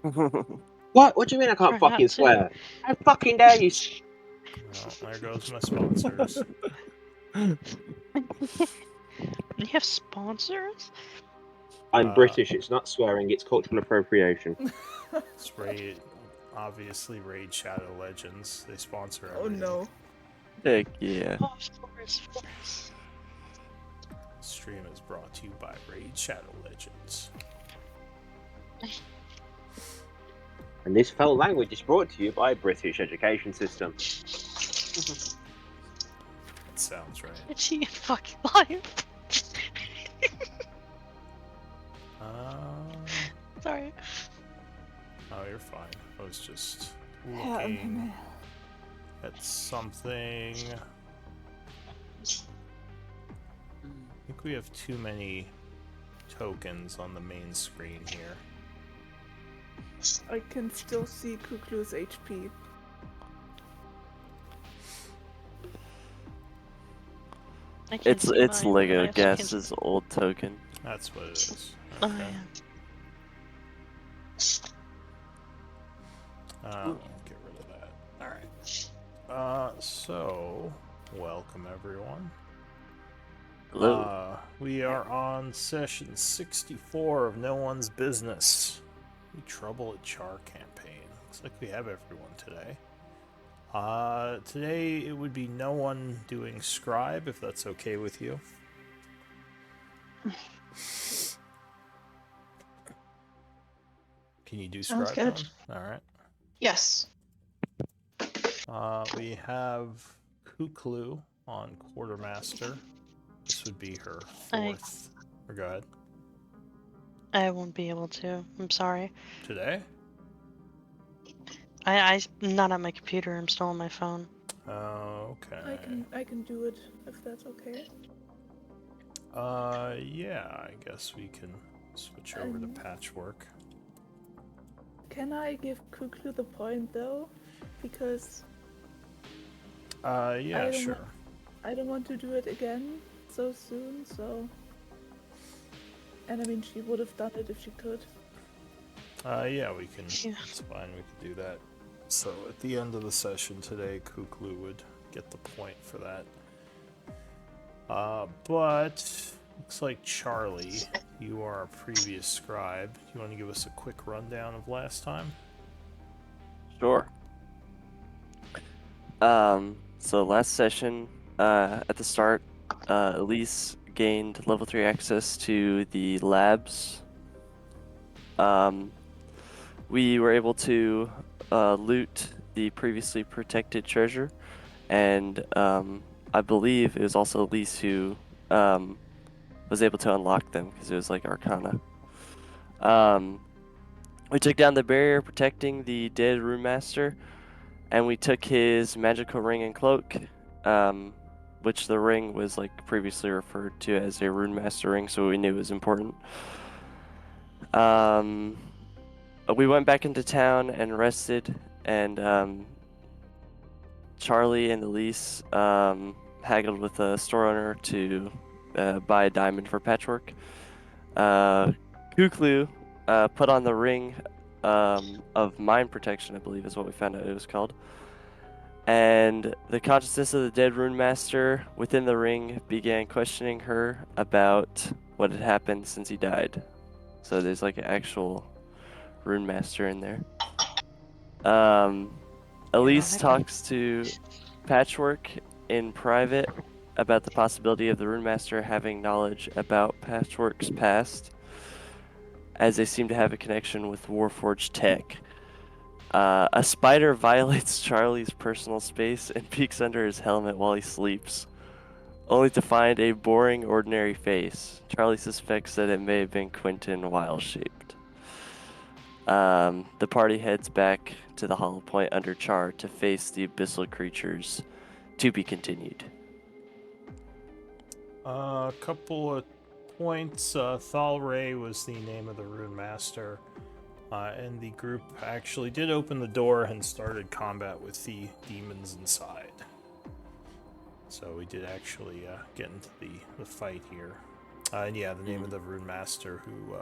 What? What do you mean I can't Try not fucking to. swear? How fucking dare you? Well, there goes my sponsors. You have sponsors? I'm British. It's not swearing. It's cultural appropriation. It's Raid, obviously Raid Shadow Legends. They sponsor Oh everything. no. Heck yeah. Oh, of course. Stream is brought to you by Raid Shadow Legends. And this foul language is brought to you by British education system. That sounds right. Is she in fucking life? Sorry. Oh, you're fine. I was just looking at something. I think we have too many tokens on the main screen here. I can still see Kuklu's HP. It's Lego Gas's old token. That's what it is. Oh, Okay. yeah. Get rid of that. Alright. So, welcome everyone. Hello. We are on session 64 of No One's Business. The Trouble at Chaur campaign. Looks like we have everyone today. Today it would be no one doing scribe, if that's okay with you. Can you do scribe? Sounds good. Alright. Yes. We have Kuklu on quartermaster. This would be her fourth. Or go ahead. I won't be able to. I'm sorry. Today? I'm not at my computer. I'm still on my phone. Okay. I can do it if that's okay. Yeah, I guess we can switch over to patchwork. Can I give Kuklu the point though? Because yeah, sure. I don't want to do it again so soon, so... And I mean, she would have done it if she could. Yeah, we can. Yeah. It's fine, we can do that. So at the end of the session today, Kuklu would get the point for that. But looks like Charlie, you are a previous scribe. Do you want to give us a quick rundown of last time? Sure. So last session, at the start, Elise gained level 3 access to the labs. We were able to loot the previously protected treasure, and I believe it was also Elise who was able to unlock them because it was like Arcana. We took down the barrier protecting the dead Rune Master, and we took his magical ring and cloak, which the ring was like previously referred to as a Rune Master ring, so we knew it was important. We went back into town and rested, and Charlie and Elise haggled with a store owner to buy a diamond for patchwork. Kuklu put on the ring of mind protection, I believe is what we found out it was called. And the consciousness of the dead Rune Master within the ring began questioning her about what had happened since he died. So there's like an actual Rune Master in there. Elise talks to Patchwork in private about the possibility of the Rune Master having knowledge about Patchwork's past, as they seem to have a connection with Warforged tech. A spider violates Charlie's personal space and peeks under his helmet while he sleeps, only to find a boring, ordinary face. Charlie suspects that it may have been Quentin Wild-shaped. The party heads back to the Hollow Point under Chaur to face the abyssal creatures, to be continued. A couple of points. Thalray was the name of the Rune Master. And the group actually did open the door and started combat with the demons inside. So we did actually get into the fight here. And yeah, the name of the Rune Master who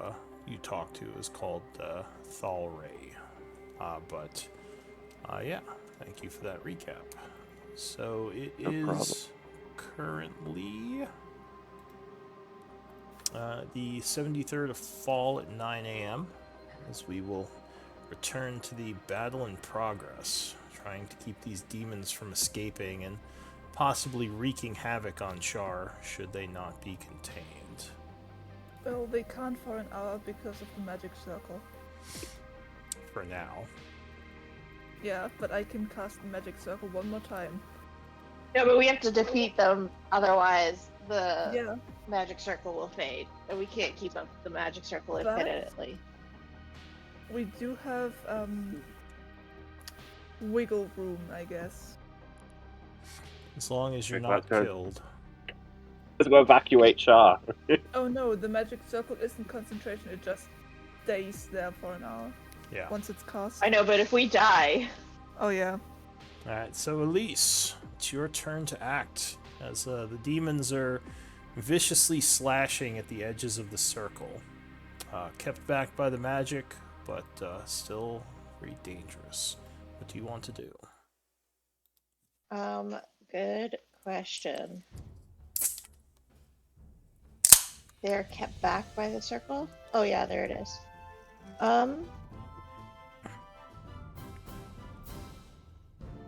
you talk to is called Thalray. Yeah, thank you for that recap. So it No is currently the 73rd of fall at 9 a.m. as we will return to the battle in progress, trying to keep these demons from escaping and possibly wreaking havoc on Chaur should they not be contained. Well, they can't for an hour because of the magic circle. For now. Yeah, but I can cast the magic circle one more time. No, but we have to defeat them, otherwise the Yeah, magic circle will fade. And we can't keep up the magic circle But- infinitely. we do have wiggle room, I guess. As long as you're Okay, not let's go. killed. Let's go evacuate Char. Oh no, the magic circle isn't concentration, it just stays there for an hour Yeah. once it's cast. I know, but if we die, Oh yeah. Alright, so Elise, it's your turn to act as the demons are viciously slashing at the edges of the circle. Kept back by the magic, but still very dangerous. What do you want to do? good question. They're kept back by the circle? Oh yeah, there it is.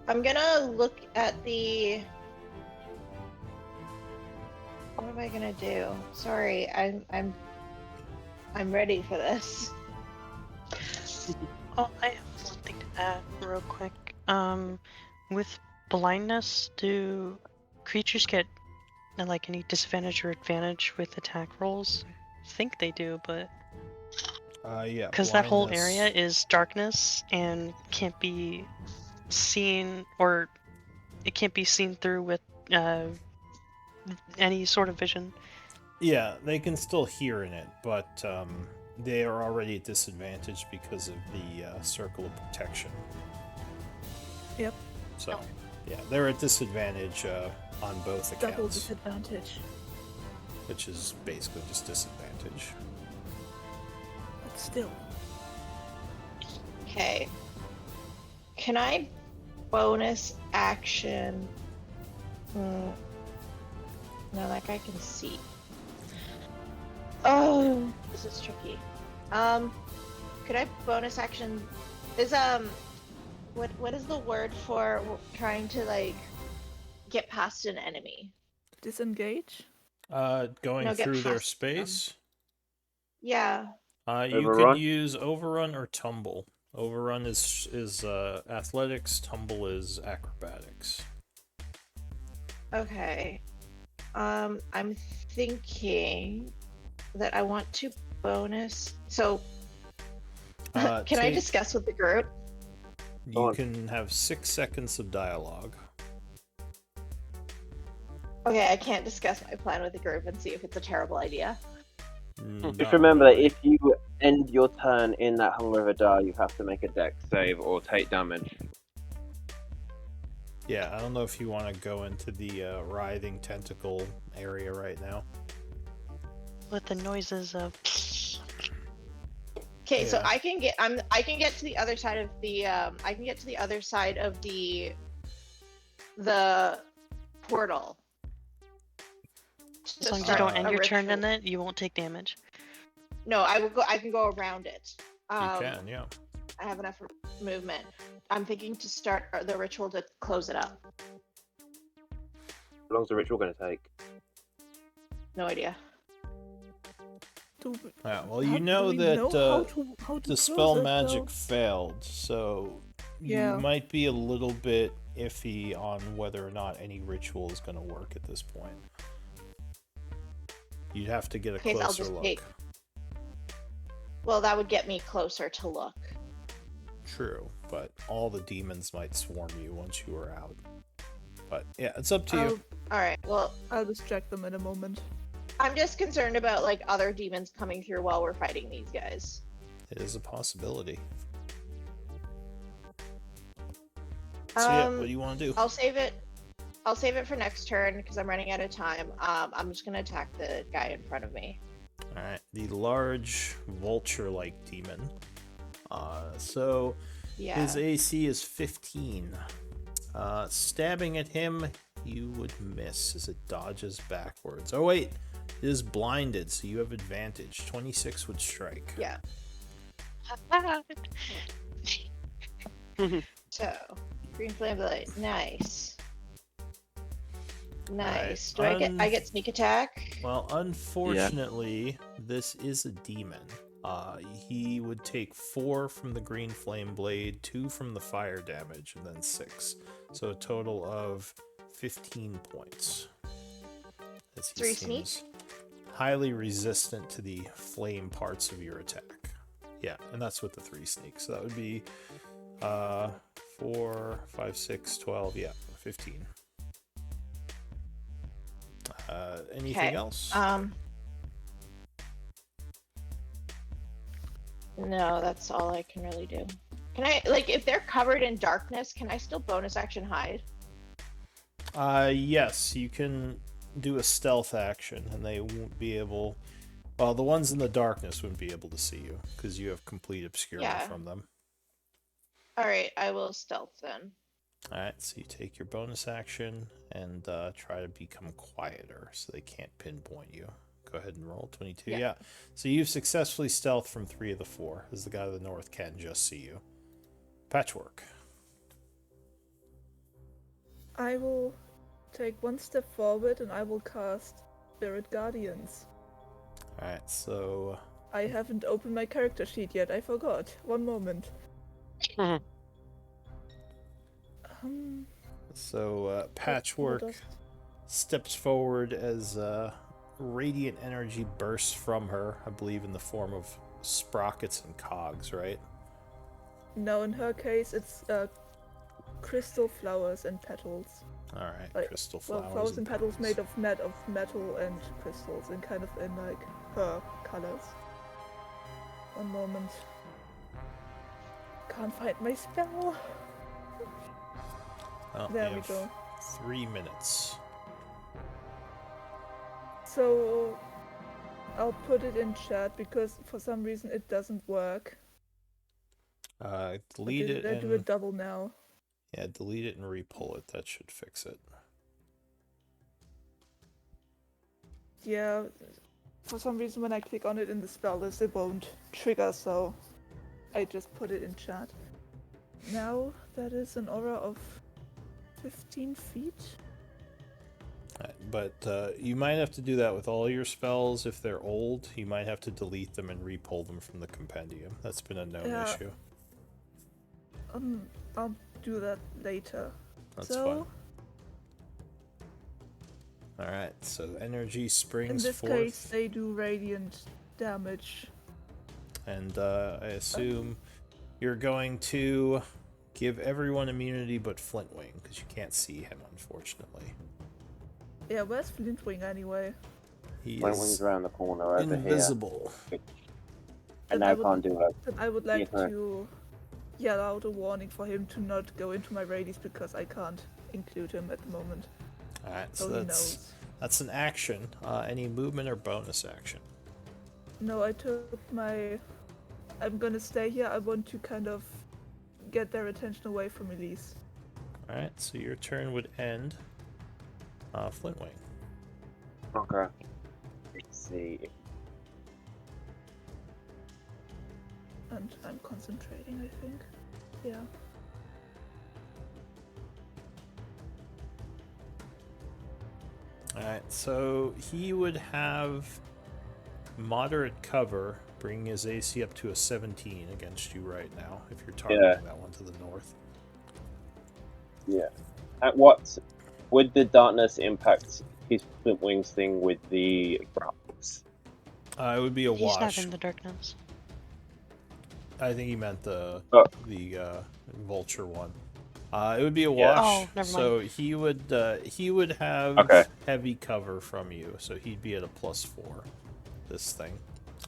I'm gonna look at the... What am I gonna do? Sorry, I'm ready for this. Oh, I have one thing to add real quick. With blindness, do creatures get like any disadvantage or advantage with attack rolls? I think they do, but Yeah. because that whole blindness. area is darkness and can't be seen, or it can't be seen through with any sort of vision. Yeah, they can still hear in it, but they are already at disadvantage because of the circle of protection. Yep. So, yeah, they're at disadvantage on both accounts, Double disadvantage. which is basically just disadvantage. But still. Okay. Can I bonus action? No, that guy can see. Oh, this is tricky. Could I bonus action? Is what is the word for trying to like get past an enemy? Disengage? Going No, get through their past them. space, Yeah. you Overrun? could use overrun or tumble. Overrun is athletics, tumble is acrobatics. Okay. I'm thinking that I want to bonus. So, can I Take- discuss with the group? You Go on. can have 6 seconds of dialogue. Okay, I can't discuss my plan with the group and see if it's a terrible idea. Not Just remember that really. if you end your turn in that Hungover Jar, you have to make a dex save or take damage. Yeah, I don't know if you want to go into the writhing tentacle area right now. With the noises of Okay, so Yeah. I can get to the other side of the I can get to the other side of the portal. as long as you don't end your turn in it, you won't take damage. No, I can go around it. You can, yeah. I have enough movement. I'm thinking to start the ritual to close it up. How long's the ritual going to take? No idea. Yeah, well, How you do know we that know how to the close spell it, magic though? failed, so Yeah. you might be a little bit iffy on whether or not any ritual is going to work at this point. You'd have to get a Okay, so I'll closer just look. take- Well, that would get me closer to look. True, but all the demons might swarm you once you are out. But yeah, it's up to you. All right. Well, I'll distract them in a moment. I'm just concerned about like other demons coming through while we're fighting these guys. It is a possibility. So yeah, what do you want to do? I'll save it. I'll save it for next turn because I'm running out of time. I'm just gonna attack the guy in front of me. Alright, the large vulture-like demon. So Yeah. his AC is 15. Stabbing at him, you would miss as it dodges backwards. Oh wait, it is blinded, so you have advantage. 26 would strike. Yeah. So, green flame blade. Nice. Nice. Alright, Do I get sneak attack? Well, unfortunately, this is a demon. He would take 4 from the green flame blade, 2 from the fire damage, and then 6. So a total of 15 points. As he 3 sneak? seems highly resistant to the flame parts of your attack. Yeah, and that's with the 3 sneak. So that would be 4, 5, 6, 12, yeah, 15. Anything Okay. else? No, that's all I can really do. Can I, like, if they're covered in darkness, can I still bonus action hide? Yes, you can do a stealth action, and they won't be able. Well, the ones in the darkness wouldn't be able to see you because you have complete obscurity Yeah. from them. Alright, I will stealth then. All right, so you take your bonus action and try to become quieter so they can't pinpoint you. Go ahead and roll 22. Yeah. Yeah. So you've successfully stealthed from 3 of the 4, as the guy to the north can just see you. Patchwork. I will take one step forward and I will cast Spirit Guardians. All right, so I haven't opened my character sheet yet. I forgot. One moment. Patchwork Hold on. steps forward as radiant energy bursts from her, I believe in the form of sprockets and cogs, right? No, in her case, it's crystal flowers and petals. All right, Like, crystal Well, flowers. flowers and petals made of metal and crystals, and kind of in like her colors. One moment. Can't find my spell. Oh, There you we have go. 3 minutes. So I'll put it in chat because for some reason it doesn't work. Delete it I do it and double now. yeah, delete it and re-pull it. That should fix it. Yeah, for some reason when I click on it in the spell list it won't trigger, so I just put it in chat. Now that is an aura of 15 feet. But you might have to do that with all your spells. If they're old, you might have to delete them and re-pull them from the compendium. That's been a known Yeah. issue. I'll do that later. That's so, fine. Alright, so energy in springs this forth. case, they do radiant damage. And I assume you're going to give everyone immunity but Flintwing, because you can't see him, unfortunately. Yeah, where's Flintwing anyway? He Flintwing's is around the corner over invisible. here. Then And I I would- can't do it. Then I would like Yeah. to yell out a warning for him to not go into my radius because I can't include him at the moment. Alright, So so he that's knows. that's an action. Any movement or bonus action? No, I took my... I'm gonna stay here. I want to kind of get their attention away from Elise. Alright, so your turn would end. Flintwing. Okay. Let's see. And I'm concentrating, I think. Yeah. Alright, so he would have moderate cover, bringing his AC up to a 17 against you right now, if you're targeting that one to the north. Yeah. At what would the darkness impact his Flintwings thing with the rocks? It would be a He's wash. not in the darkness. I think he meant the Oh. vulture one. It would be a Yeah. wash. Oh, never So he would have Okay. heavy cover from you, so he'd be at a +4. This thing.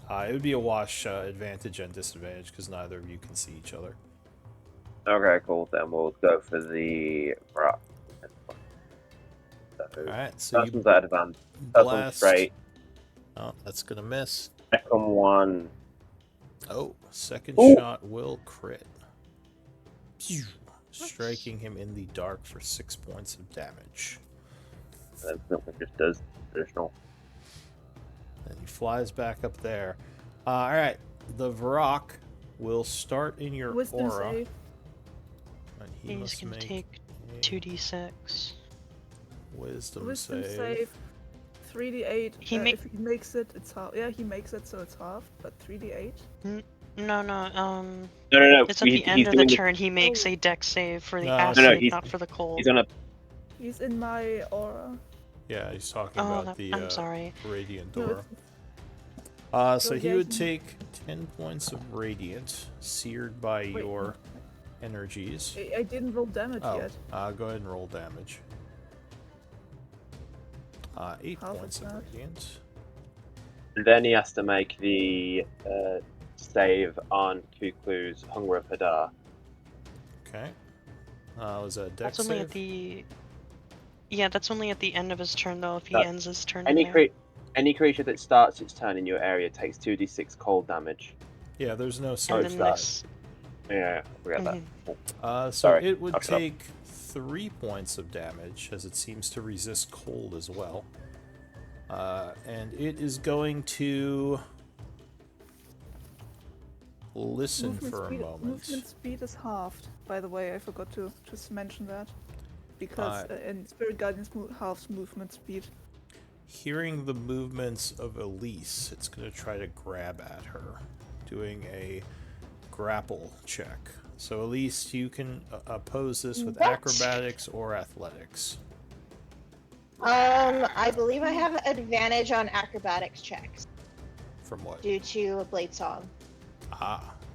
It would be a wash, advantage and disadvantage because neither of you can see each other. Okay, cool. Then we'll go for the rock. All right, so First you one's at advantage. First one's blast. straight. Oh, that's gonna miss. Second one. Oh, second Ooh. shot will crit. Striking him in the dark for 6 points of damage. That just does additional. And he flies back up there. Alright, the Varrock will start in your Wisdom aura. save. And he He's must gonna make take a 2d6. wisdom Wisdom save. save. 3d8. He If he makes it, it's half. Yeah, he makes it, so it's half. But 3d8. No, No. it's at the end He's of the doing turn he makes Oh. a dex save for the No, acid, no, not for the cold. He's gonna. He's in my aura. Yeah, he's talking Oh, about the I'm sorry. radiant No, aura. So so he yeah, would he- take 10 points of radiant, seared by your energies. I didn't roll damage Oh, yet. go ahead and roll damage. 8 Half of points of that. radiant. Then he has to make the save on Kuklu's Hunger of Hadar. Okay. Was that a dex That's only save? at the. Yeah, that's only at the end of his turn though. If he That- ends his turn Any in there. any creature that starts its turn in your area takes 2d6 cold damage. Yeah, there's no And save then for next. Yeah, forget Mhm. So Sorry, it would fucked up. take 3 points of damage, as it seems to resist cold as well. And it is going to listen for a moment. Movement speed is halved. By the way, I forgot to just mention that. Because in Spirit Guardians halves movement speed. Hearing the movements of Elise, it's going to try to grab at her, doing a grapple check. So Elise, you can oppose this with What? acrobatics or athletics. I believe I have advantage on acrobatics checks From what? due to a blade song.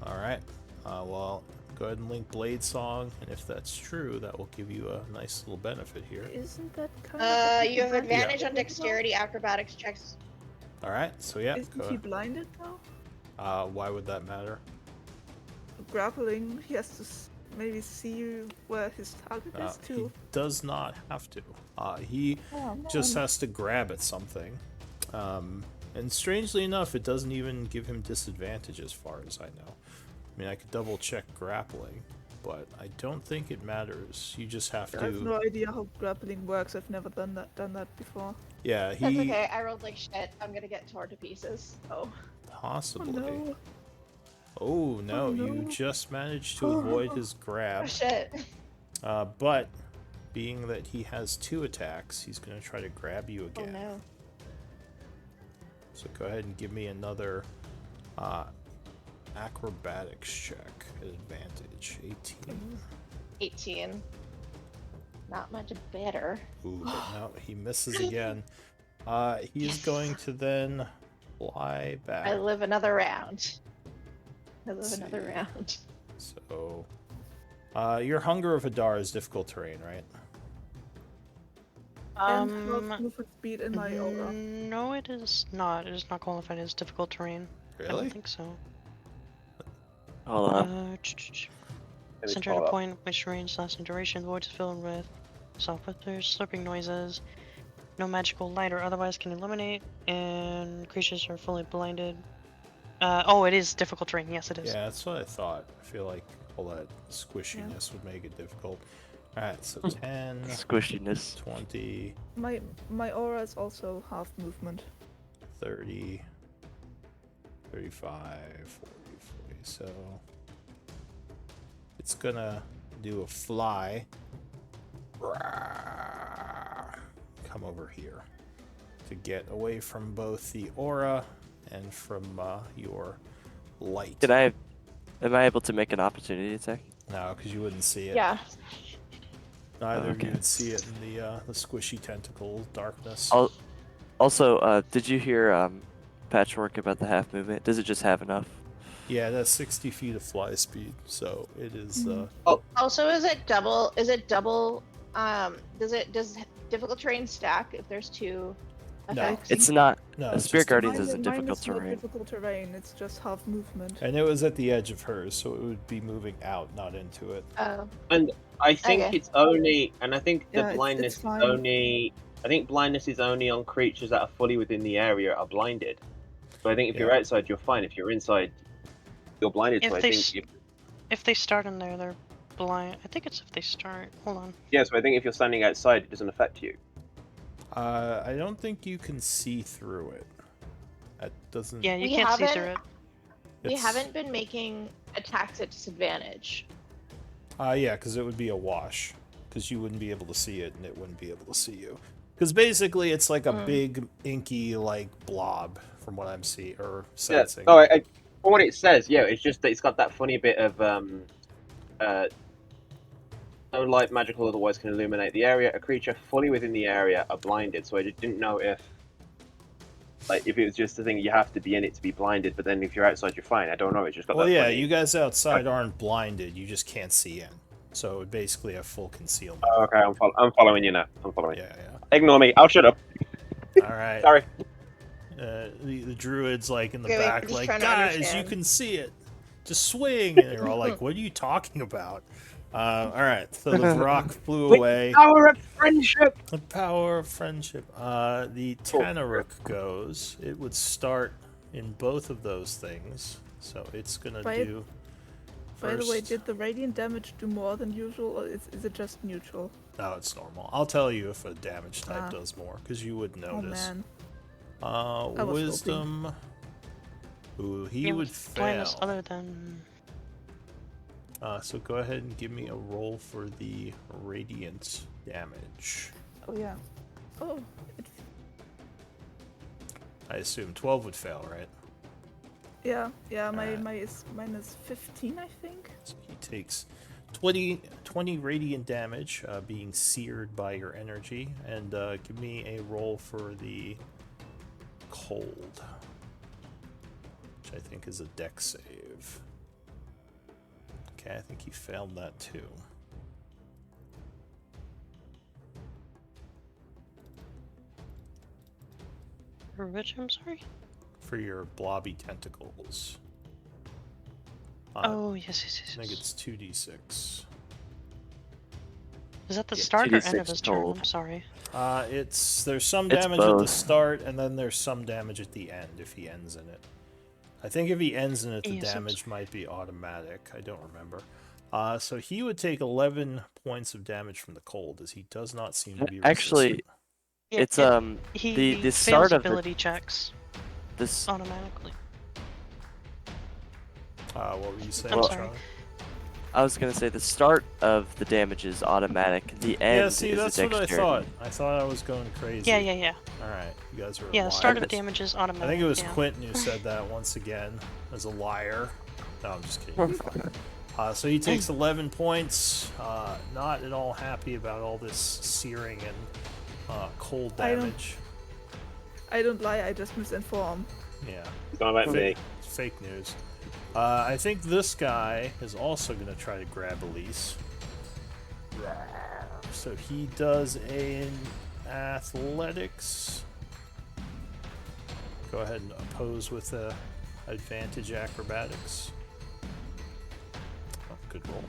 Alright. Well, go ahead and link Blade Song, and if that's true, that will give you a nice little benefit here. Isn't that kind of... You have advantage on Yeah. dexterity acrobatics checks. Alright, so yeah, Isn't go he blinded now? why would that matter? Grappling, he has to maybe see where his target is He too. does not have to. He Oh, just man. has to grab at something. And strangely enough, it doesn't even give him disadvantage as far as I know. I mean, I could double check grappling, but I don't think it matters. You just have I have to. no idea how grappling works. I've never done that before. Yeah, That's he okay. I rolled like shit. I'm gonna get torn to pieces. Oh. possibly. No. Oh no, Oh, you no. just managed to avoid his Oh grab. shit. But being that he has 2 attacks, he's going to try to grab you Oh again. no. So go ahead and give me another acrobatics check at advantage. 18. 18. Not much better. Ooh, but no, he misses again. He is going to then fly back. I live another round. I live Let's another see. round. So, your Hunger of Hadar is difficult terrain, right? And half movement speed in my aura. No, it is not. It is not qualified as difficult terrain. I Really? don't think so. Hold on. Maybe Center at a follow up. point which range lasting duration, the void is filled with soft whispers, slurping noises. No magical light or otherwise can illuminate, and creatures are fully blinded. Oh, it is difficult terrain. Yes, it is. Yeah, that's what I thought. I feel like all that squishiness would make it difficult. Alright, so 10, Squishiness. 20, My aura is also half movement. 30, 35, 40, 40. So it's gonna do a fly. Come over here to get away from both the aura and from your light. Am I able to make an opportunity attack? No, because you wouldn't see it. Yeah. Neither of Okay. you would see it in the squishy tentacle darkness. Also, did you hear Patchwork about the half movement? Does it just have enough? Yeah, that's 60 feet of fly speed, so it is. Also, is it double? Does difficult terrain stack if there's 2 No. effects? It's not. No, A it's Spirit just a Guardians movement. is a Mine difficult is not terrain. difficult terrain. It's just half movement. And it was at the edge of hers, so it would be moving out, not into it. Oh. And I think Okay. it's only, and I think the Yeah, it's blindness fine. is only. I think blindness is only on creatures that are fully within the area are blinded. So I think if you're Yeah. outside, you're fine. If you're inside, you're blinded. If So I they think, if they start in there, they're blind. I think it's if they start. Hold on. so I think if you're standing outside, it doesn't affect you. I don't think you can see through it. That doesn't. Yeah, you We can't see haven't- through it. We it's- haven't been making attacks at disadvantage. Yeah, because it would be a wash. Because you wouldn't be able to see it, and it wouldn't be able to see you. Because basically, it's like a big, inky, like, blob, from what I'm seeing, or Yeah. sensing. Oh, from what it says, it's just that it's got that funny bit of no light, magical, otherwise can illuminate the area. A creature fully within the area are blinded. So I just didn't know if it was just the thing you have to be in it to be blinded, but then if you're outside, you're fine. I don't know. It just got Well, that yeah, funny... you guys outside aren't blinded. You just can't see in. So it would basically have full concealment. Oh, okay, I'm following you now. I'm following. Yeah, yeah. Ignore me. I'll shut up. All right. Sorry. The druid's like in the Okay, wait, back, just like, trying to guys, you understand." can see it. Just swing. And they're all like, what are you talking about? All right. So the rock flew away. Power of friendship. The power of friendship. The Tanaruk goes. It would start in both of those things. So it's going to By- do... By the way, first- did the radiant damage do more than usual, or is it just neutral? No, it's normal. I'll tell you if a damage type Ah. does more, because you would Oh notice. man. was Wisdom. Ooh, he Yeah, would with blindness fail. other than So go ahead and give me a roll for the radiant damage. Oh yeah. Oh, it, I assume 12 would fail, right? yeah. Alright. Mine is 15, I think. So he takes 20 radiant damage, being seared by your energy, and give me a roll for the cold, which I think is a dex save. Okay, I think he failed that too. for which? I'm sorry. For your blobby tentacles. Oh yes, yes, yes. I think yes. it's 2d6. Is that the Yeah, start or end 2d6 of his turn? told. I'm sorry. There's some It's damage at the both. start, and then there's some damage at the end if he ends in it. I think if he ends in it, the Yes, I'm damage might be automatic. I don't remember. So he would take 11 points of damage from the cold, as he does not seem to be Actually, resistant. Yeah, it's he the fails start of ability checks this. automatically. What were you saying, I'm Well, sorry. Charlie? I was gonna say the start of the damage is automatic. The end Yeah, see, is that's a what I dexterity. thought. I thought I was going crazy. Yeah. Alright, you guys are Yeah, the lying. start of That's- damage is I automatic. think it was yeah. Quentin who said that once again as a liar. No, I'm just kidding. So he takes 11 points. Not at all happy about all this searing and cold I don't- damage. I don't lie, I just misinform. Yeah, It's not about me. it's fake news. I think this guy is also going to try to grab Elise. So he does an athletics. Go ahead and oppose with advantage acrobatics. Oh, good roll.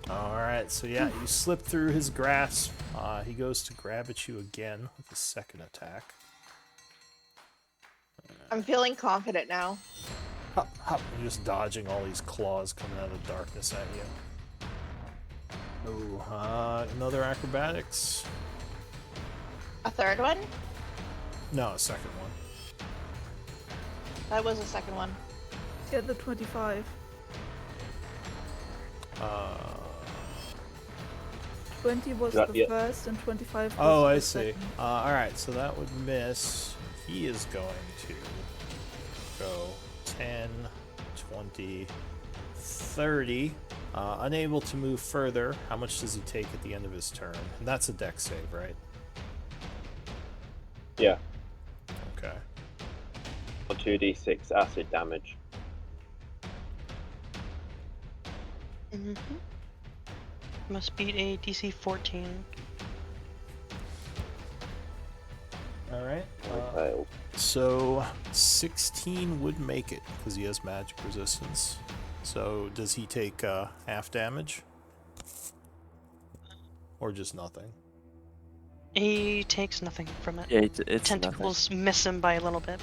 Alright, so yeah, you slip through his grasp. He goes to grab at you again with a second attack. I'm feeling confident now. Hop, hop. You're just dodging all these claws coming out of the darkness at you. Oh, another acrobatics? A third one? No, a second one. That was the second one. Yeah, the 25. 20 was Yeah, the yeah. first, and 25 was Oh, the I see. second. Alright, so that would miss. He is going to go 10, 20, 30. Unable to move further. How much does he take at the end of his turn? And that's a dex save, right? Yeah. Okay. Or 2d6 acid damage. Mm-hmm. Must beat a DC 14. Alright. Okay. So 16 would make it because he has magic resistance. So does he take half damage? Or just nothing? He takes nothing from it. Yeah, it's nothing. Tentacles miss him by a little bit.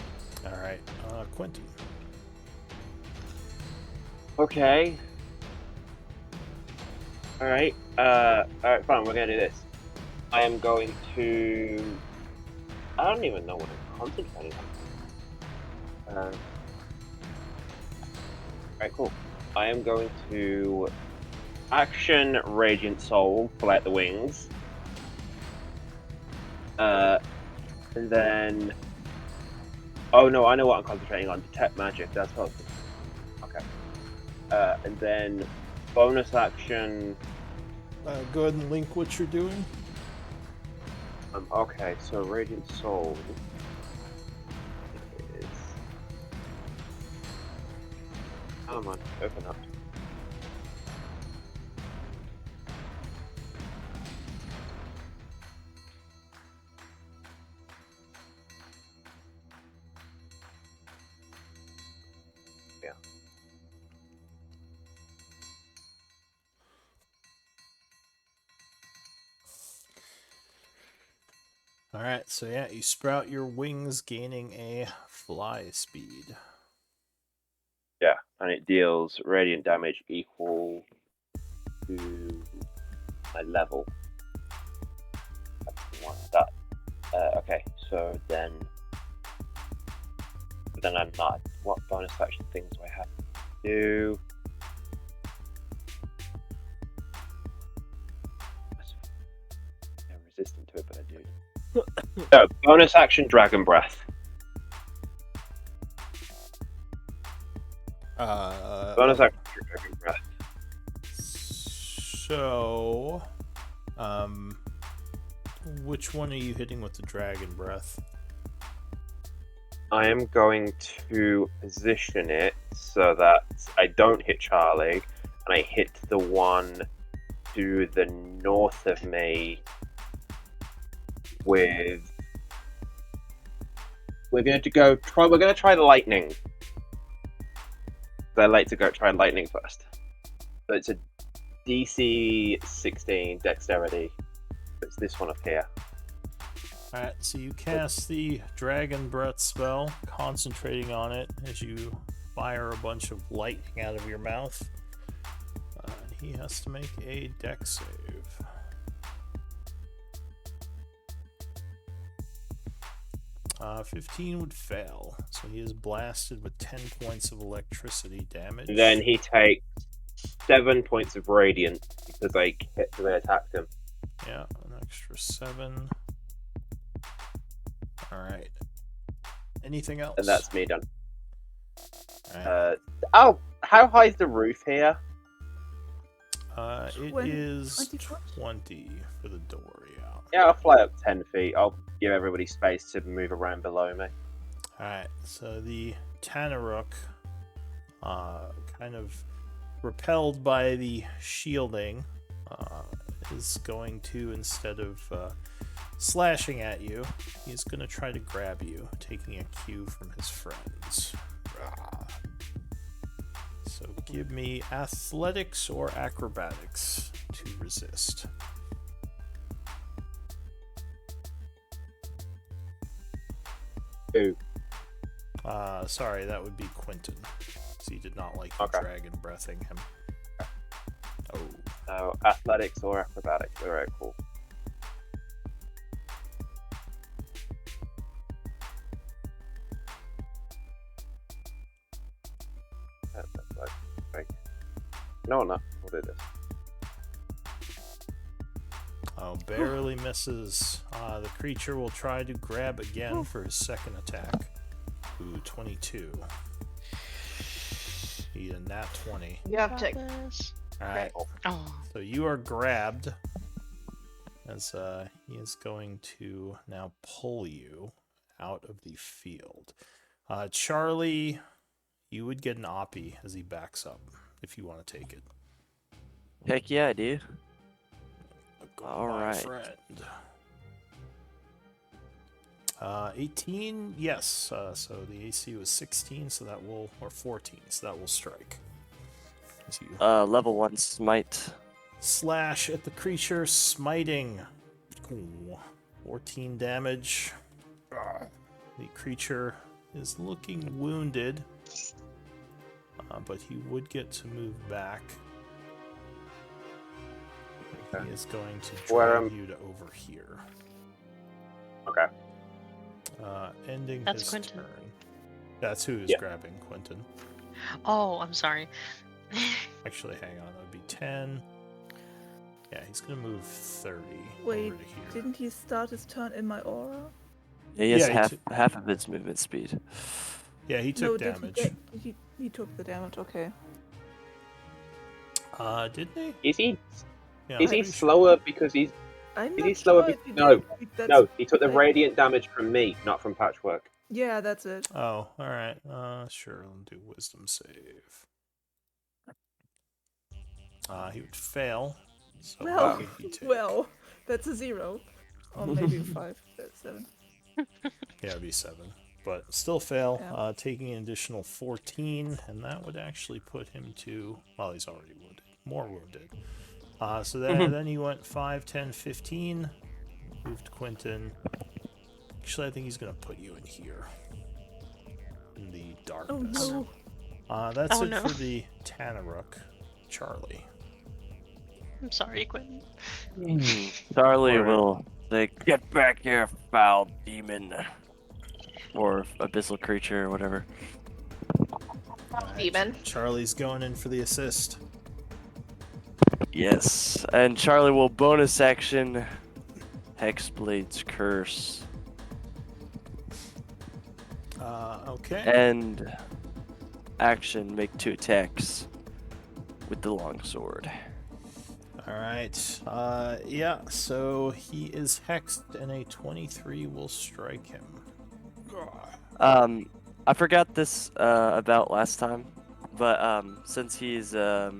All right, Quentin. Okay. Alright, alright, fine, we're gonna do this. I am going to... I don't even know what I'm concentrating on. Alright, cool. I am going to action Radiant Soul, pull out the wings. And then... Oh no, I know what I'm concentrating on. Detect magic, that's what I was thinking. Okay. And then bonus action... Go ahead and link what you're doing. Okay, so Radiant Soul is... Come on, open up. Yeah. All right, so yeah, you sprout your wings, gaining a fly speed. Yeah, and it deals radiant damage equal to my level. That's the one. That. Okay, so then I'm not. What bonus action things do I have to do? I'm resistant to it, but I do. No, bonus action Dragon Breath. Bonus action Dragon Breath. So, which one are you hitting with the dragon breath? I am going to position it so that I don't hit Charlie, and I hit the one to the north of me with... We're going to try the lightning. I like to go try lightning first. So it's a DC 16 dexterity. It's this one up here. Alright, so you cast the Dragon Breath spell, concentrating on it as you fire a bunch of lightning out of your mouth. And he has to make a dex save. Uh, 15 would fail, so he is blasted with 10 points of electricity damage. Then he takes 7 points of radiant because I attacked him. Yeah, an extra 7. Alright. Anything else? And that's me done. Alright. How high is the roof here? It 20 is 20 foot? 20 for the door, yeah. Yeah, I'll fly up 10 feet. I'll give everybody space to move around below me. Alright, so the Tanaruk, kind of repelled by the shielding, is going to, instead of slashing at you, he's going to try to grab you, taking a cue from his friends. So give me athletics or acrobatics to resist. Ooh. Sorry, that would be Quentin. So he did not like Okay. dragon breathing him. Oh. No, athletics or acrobatics. Alright, cool. That's like, no, no, we'll do this. Oh, barely misses. The creature will try to grab again for his second attack. Ooh, 22. He a nat 20. You have to. Alright, Oh, so you are grabbed as he is going to now pull you out of the field. Charlie, you would get an oppie as he backs up if you want to take it. Heck yeah, I do. All right. friend. 18, yes. So the AC was 16, so that will, or 14, so that will strike. As you Level 1 smite. slash at the creature, smiting. Ooh, 14 damage. The creature is looking wounded, but he would get to move back. Okay. He is going to Where, drag you to over here. Okay. Ending That's his Quentin. turn. That's who is Yeah. grabbing Quentin. Oh, I'm sorry. Actually, hang on. That would be 10. Yeah, he's going to move 30 Wait, over to here. didn't he start his turn in my aura? Yeah, he has Yeah, half of its movement speed. Yeah, he took no, damage. He took the damage, okay. Didn't he? Is he Yeah, is I'm he pretty slower because he's I'm is not he slower? sure if he No, did. That's no. He took the I- radiant damage from me, not from Patchwork. Yeah, that's it. Sure. Oh, all right. Sure. I'll do wisdom save. He would fail. So Well, what would he take? well, that's a 0. Or maybe a 5. That's 7. Yeah, it'd be 7. But still fail, Yeah. taking an additional 14, and that would actually put him to, well, he's already wounded, more wounded. So then he went 5, 10, 15, moved Quentin. Actually, I think he's going to put you in here, in the Oh darkness. no. That's Oh, it no. for the Tanaruk. Charlie. I'm sorry, Quentin. Charlie Alright. will say, "Get back here, foul demon," or abyssal creature, or whatever. Demon. Charlie's going in for the assist. Yes, and Charlie will bonus action Hexblade's Curse Okay. and action make 2 attacks with the longsword. All right. Yeah, so he is hexed, and a 23 will strike him. I forgot this about last time, but since he's I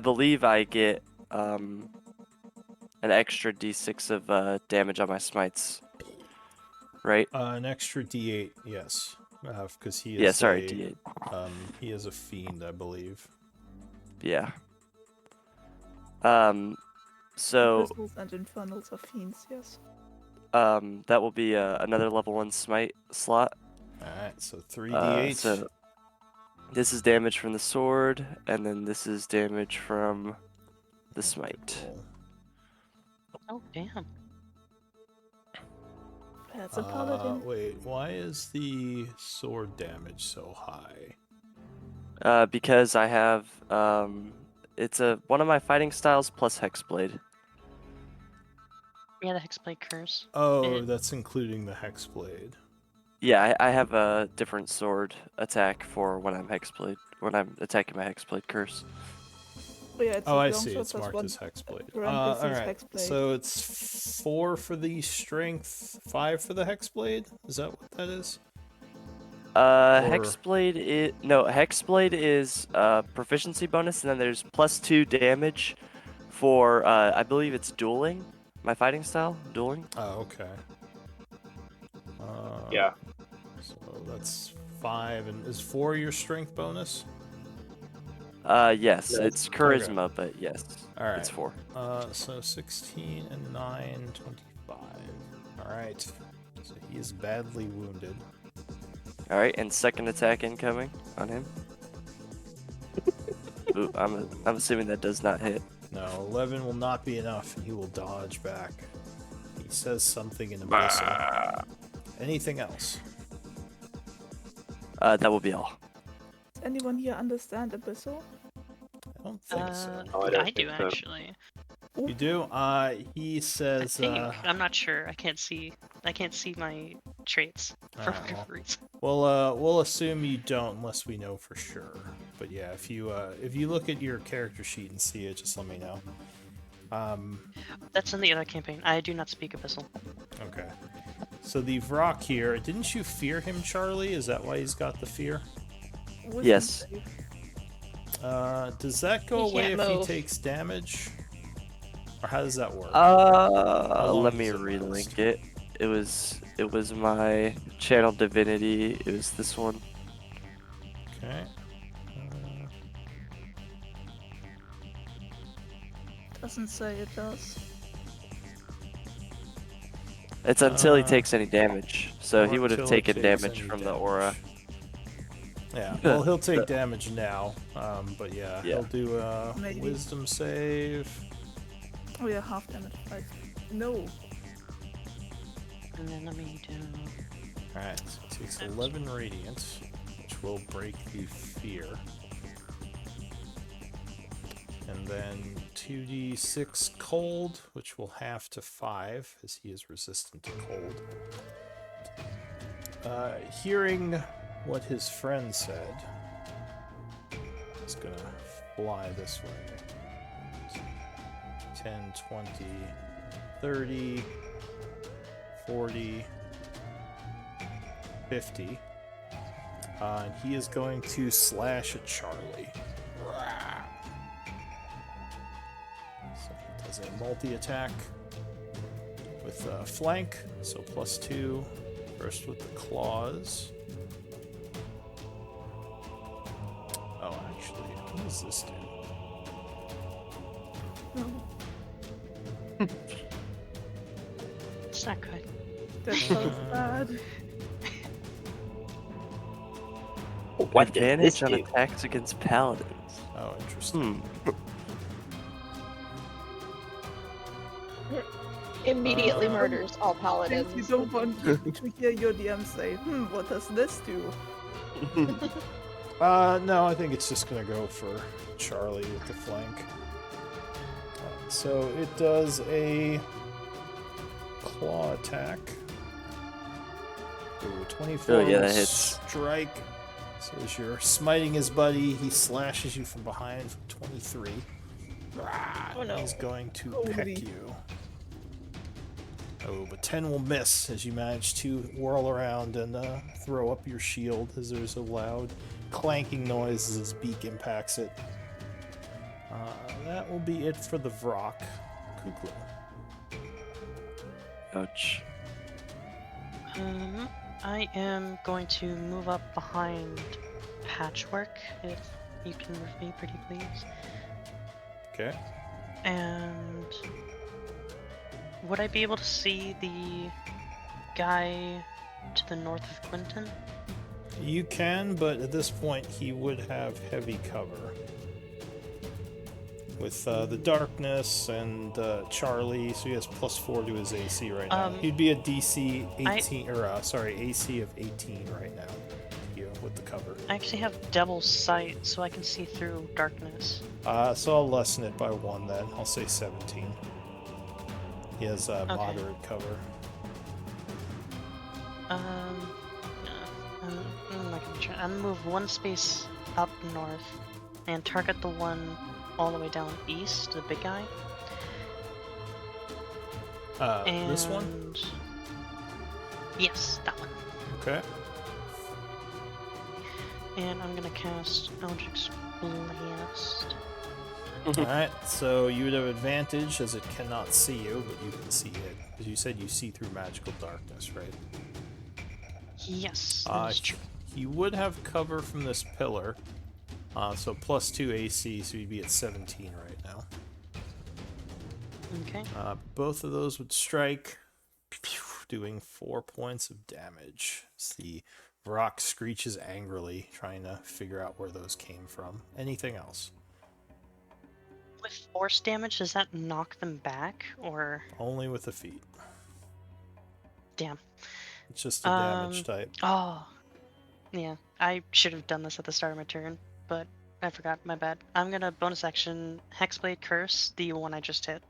believe I get an extra d6 of damage on my smites, right? An extra D8, yes, because he is Yeah, sorry, a, d8. he is a fiend, I believe. Yeah. So Crystals and infernals are fiends, yes. that will be another level 1 smite slot. All right, so 3d8. So this is damage from the sword, and then this is damage from the smite. Cool. Oh, damn. That's a paladin. Wait, why is the sword damage so high? Because I have it's one of my fighting styles plus Hexblade. Yeah, the Hexblade curse. Oh, It- that's including the Hexblade. Yeah, I have a different sword attack for when I'm attacking my Hexblade curse. Oh, yeah, it's Oh, a I longsword see. It's plus marked 1 as Hexblade. parentheses All right. Hexblade. So it's 4 for the strength, 5 for the Hexblade. Is that what that is? Hexblade is proficiency bonus, and then there's +2 damage for I believe it's dueling. My fighting style, dueling. Oh, okay. Yeah. So that's 5, and is 4 your strength bonus? Yes, Yes. it's charisma, but yes, All right. it's 4. So 16 and 9, 25. All right. So he is badly wounded. All right, and second attack incoming on him. Ooh, I'm assuming that does not hit. No, 11 will not be enough, and he will dodge back. He says something in Abyssal. Anything else? That will be all. Does anyone here understand Abyssal? I don't think so. Oh, I don't I do think so. actually. You do? He I says, think. I'm not sure. I can't see my traits for Alright, well. whatever reason. we'll assume you don't unless we know for sure. But yeah, if you look at your character sheet and see it, just let me know. That's in the other campaign. I do not speak Abyssal. Okay. So the Vrock here, didn't you fear him, Charlie? Is that why he's got the fear? Wisdom Yes. save. Does that go He away can't if he move. takes damage? Or how does that work? Let long me does it relink last? it. It was my channel divinity. It was this one. Okay. Doesn't say it does. It's until he takes any damage. So he or would have until it taken takes damage any from the damage. aura. Yeah, well, he'll take damage now, but yeah, Yeah. he'll do a Maybe. wisdom save. Oh yeah, half damage. Like, no. And then let me do. Alright, so he takes 11 radiant, which will break the fear. And then 2d6 cold, which will halve to 5, as he is resistant to cold. Hearing what his friend said, he's gonna fly this way. 10, 20, 30, 40, 50. And he is going to slash at Charlie. So he does a multi-attack with flank, so +2. First with the claws. Oh, actually, what does this do? No. It's not good. That sounds bad. What does Advantage this on do? attacks against paladins. Oh, interesting. Immediately Uh, murders all Things paladins. you don't want to hear your DM say, what does this do? No, I think it's just gonna go for Charlie with the flank. So it does a claw attack. Ooh, 24 Oh, yeah, that will hits. strike. So as you're smiting his buddy, he slashes you from behind for 23. Oh, no. He's going to Holy. peck you. Oh, but 10 will miss as you manage to whirl around and throw up your shield as there's a loud clanking noise as his beak impacts it. That will be it for the Vrock. Kukla. Ouch. I am going to move up behind Patchwork, if you can move me, pretty please. Okay. And would I be able to see the guy to the north of Quinton? You can, but at this point he would have heavy cover. With the darkness and Charlie, so he has +4 to his AC right now. He'd be a DC 18, AC of 18 right now. You know, with the cover. I actually have Devil's Sight, so I can see through darkness. So I'll lessen it by 1 then. I'll say 17. He has moderate cover. I'm not gonna try. I'm gonna move one space up north and target the one all the way down east, the big guy. This one? Yes, that one. Okay. And I'm gonna cast Eldritch Blast. Alright, so you would have advantage as it cannot see you, but you can see it. As you said, you see through magical darkness, right? Yes, that is true. He would have cover from this pillar, so +2 AC, so he'd be at 17 right now. Okay. Both of those would strike, doing 4 points of damage. As the rock screeches angrily, trying to figure out where those came from. Anything else? With force damage, does that knock them back, or...? Only with the feet. Damn. It's just a damage type. Oh. Yeah, I should have done this at the start of my turn, but I forgot, my bad. I'm gonna bonus action Hexblade Curse, the one I just hit.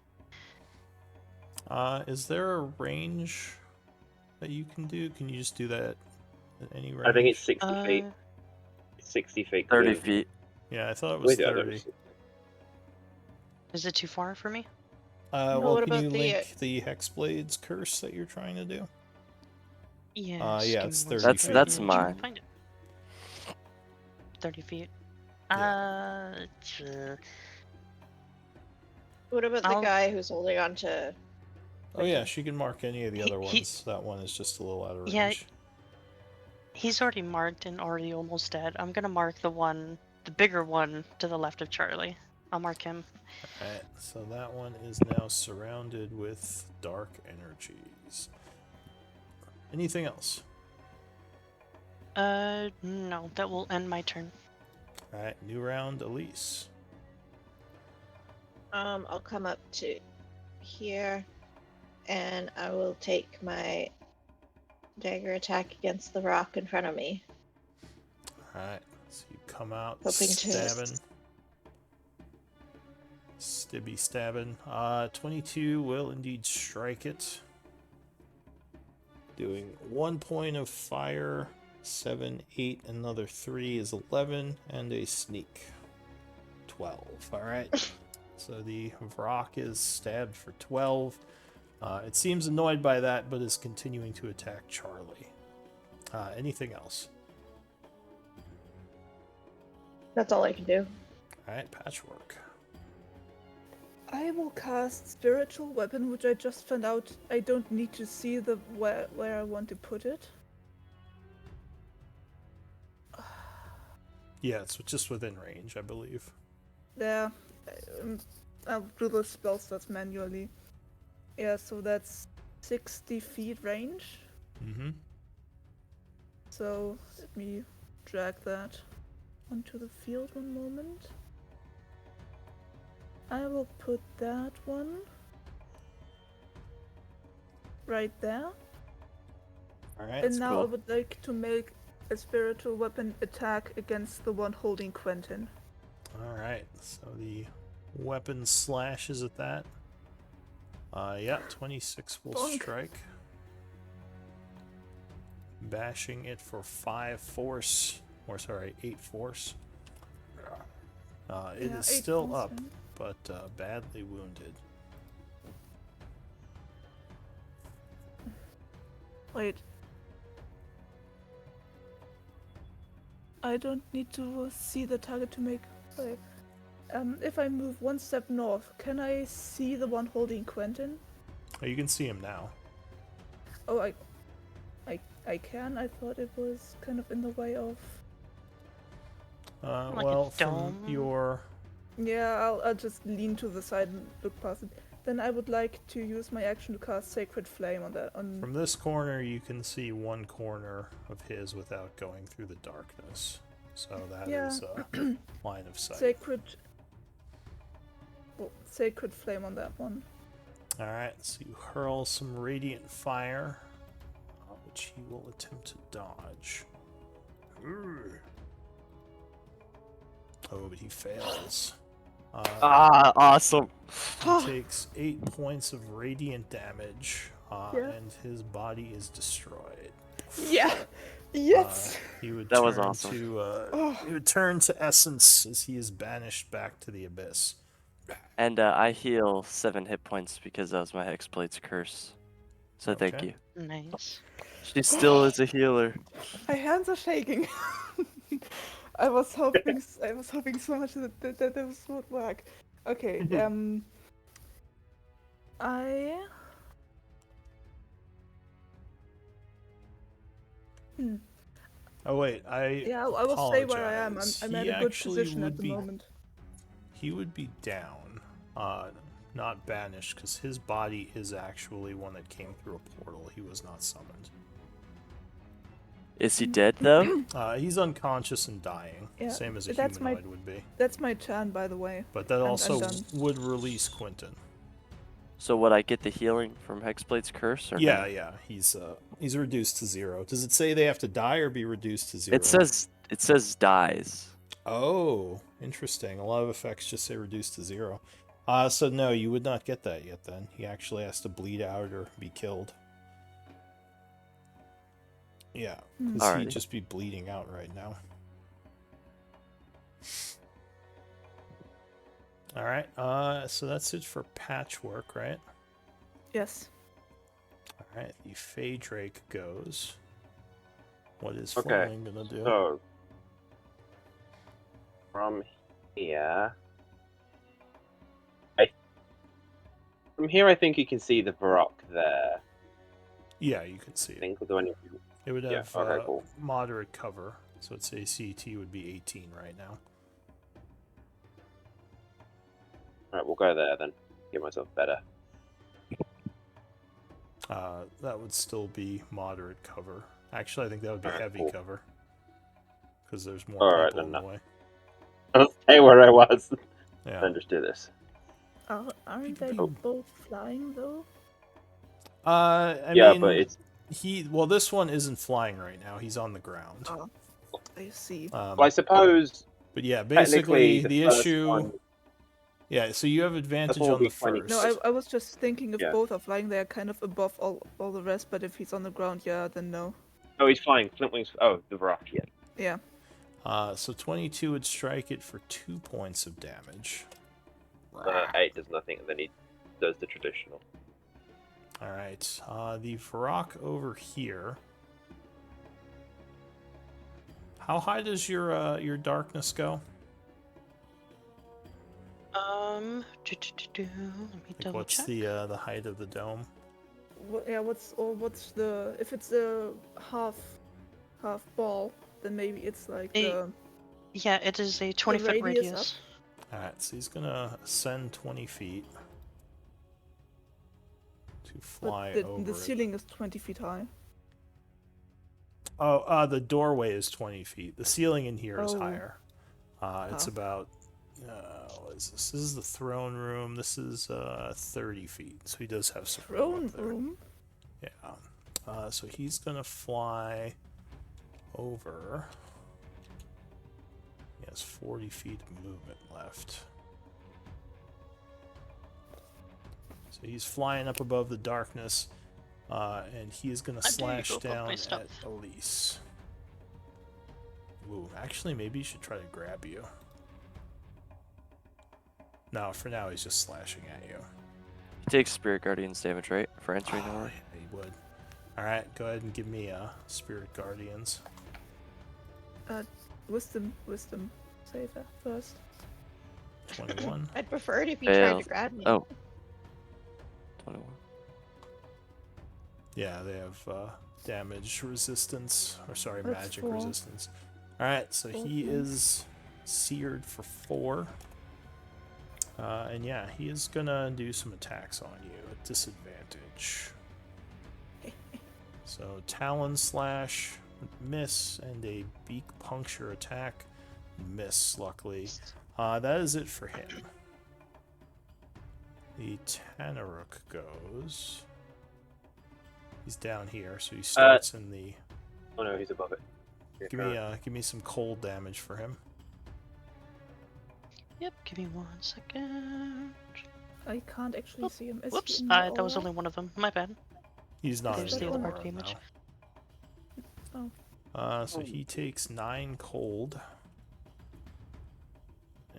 Is there a range that you can do? Can you just do that at any range? I think it's 60 feet. 60 feet. 30 feet. Yeah, I thought it was Wait, I 30. Is it too far for me? Well, what can you about the- link the Hexblade's curse that you're trying to do? Yeah. yeah, it's 30 That's feet. that's I'm trying to mine. find it. 30 feet. What about the I'll- guy who's holding on to? Oh yeah, she can mark any of the other He- ones. That one is just a little out of range. Yeah. He's already marked and already almost dead. I'm gonna mark the bigger one to the left of Charlie. I'll mark him. Alright, so that one is now surrounded with dark energies. Anything else? No, that will end my turn. All right, new round, Elise. I'll come up to here, and I will take my dagger attack against the rock in front of me. All right, so you come out Hoping to- stabbing. Stibby stabbing. 22 will indeed strike it. Doing 1 point of fire, 7, 8, another 3 is 11, and a sneak. 12. Alright. So the Vrock is stabbed for 12. It seems annoyed by that, but is continuing to attack Charlie. Anything else? That's all I can do. Alright, Patchwork. I will cast Spiritual Weapon, which I just found out I don't need to see the where I want to put it. Yeah, it's just within range, I believe. There. I'll do the spell slots manually. Yeah, so that's 60 feet range. Mm-hmm. So let me drag that onto the field one moment. I will put that one right there. Alright, And now I cool. would like to make a spiritual weapon attack against the one holding Quentin. alright. So the weapon slashes at that. Yeah, 26 will Bonk. strike. Bashing it for 5 force. Or sorry, 8 force. It Yeah, is 8 still force, up, yeah. but badly wounded. Wait. I don't need to see the target to make. Wait. If I move 1 step north, can I see the one holding Quentin? Oh, you can see him now. Oh, I can. I thought it was kind of in the way of. Like a Well, from dome? your... Yeah, I'll just lean to the side and look past it. Then I would like to use my action to cast Sacred Flame on that. From this corner, you can see one corner of his without going through the darkness. So that Yeah. is line of sight. Sacred Flame on that one. Alright, so you hurl some radiant fire, which he will attempt to dodge. Oh, but he fails. Awesome. He takes 8 points of radiant damage, Yeah. and his body is destroyed. Yeah. Yes. He would That turn was awesome. to he would turn to essence as he is banished back to the abyss. And I heal 7 hit points because that was my Hexblade's curse. So thank Okay. you. Nice. She still is a healer. My hands are shaking. I was hoping so much that this would work. Okay. I. Oh wait, I will say where I am. apologize. I'm He at a good actually position at would the be- moment. He would be down, not banished, because his body is actually one that came through a portal. He was not summoned. Is he dead though? He's unconscious and dying, Yeah, same as a that's my- humanoid would be. That's my turn, by the way. But that I'm also done. would release Quentin. So would I get the healing from Hexblade's curse? Or Yeah, no? yeah, he's reduced to 0. Does it say they have to die or be reduced to 0? It says dies. Oh, interesting. A lot of effects just say reduced to 0. So no, you would not get that yet then. He actually has to bleed out or be killed. Yeah, because he'd Alrighty. just be bleeding out right now. Alright, so that's it for Patchwork, right? Yes. Alright, the Fey Drake goes. What is Okay, Fleming gonna do? So, from here, I think you can see the Baroque there. Yeah, you can see I it. think. Or do I need to- It would Yeah, have okay, cool. moderate cover, so its ACT would be 18 right now. Alright, we'll go there then. Get myself better. That would still be moderate cover. Actually, I think that would be Alright, heavy cool. cover. Because there's more Alright, people in then the way. I'll stay where I was. Yeah. And just do this. Aren't they Oh. both flying though? I Yeah, mean, but it's well, this one isn't flying right now. He's on the ground. Oh, I see. well, I suppose But yeah, technically basically the first issue. one, Yeah, so you have advantage one will on the be 20. first. No, I was just thinking if Yeah. both are flying, they are kind of above all the rest. But if he's on the ground, yeah, then no. Oh, he's flying. Flintwings. Oh, the rock. Yeah. Yeah. So 22 would strike it for 2 points of damage. 8 does nothing, and then he does the traditional. All right. The Varrock over here. How high does your darkness go? Let me Like, double what's check. the height of the dome? What's the if it's a half ball, then maybe it's like Eight. Yeah, it is a 20-foot radius radius. All right, so he's gonna ascend 20 feet to fly but over the it. ceiling is 20 feet high. Oh, the doorway is 20 feet. The ceiling in here is Oh. higher. It's about. What is this? This is the throne room. This is 30 feet. So he does have some room Throne up there. room. Yeah. So he's gonna fly over. He has 40 feet of movement left. So he's flying up above the darkness, and he is gonna I dare you slash go above down my at stuff. Elise. Ooh, actually, maybe he should try to grab you. No, for now he's just slashing at you. He takes Spirit Guardian's damage, right? For entering Oh, over. yeah, he would. Alright, go ahead and give me Spirit Guardians. Wisdom save that first. 21. I'd prefer it if you tried to Failed. grab me. Oh. 21. Yeah, they have damage resistance, or sorry, That's magic 4. resistance. Alright, so he 4. is seared for 4. And yeah, he is gonna do some attacks on you at disadvantage. So Talon Slash, miss, and a Beak Puncture attack, miss, luckily. That is it for him. The Tanaruk goes. He's down here, so he starts in the. Oh no, he's above it. Give me some cold damage for him. Yep, give me 1 second. I can't actually see him. Is Whoops, he in the that was aura? only one of them. My bad. He's not There's in the the other aura damage. now. So he takes 9 cold,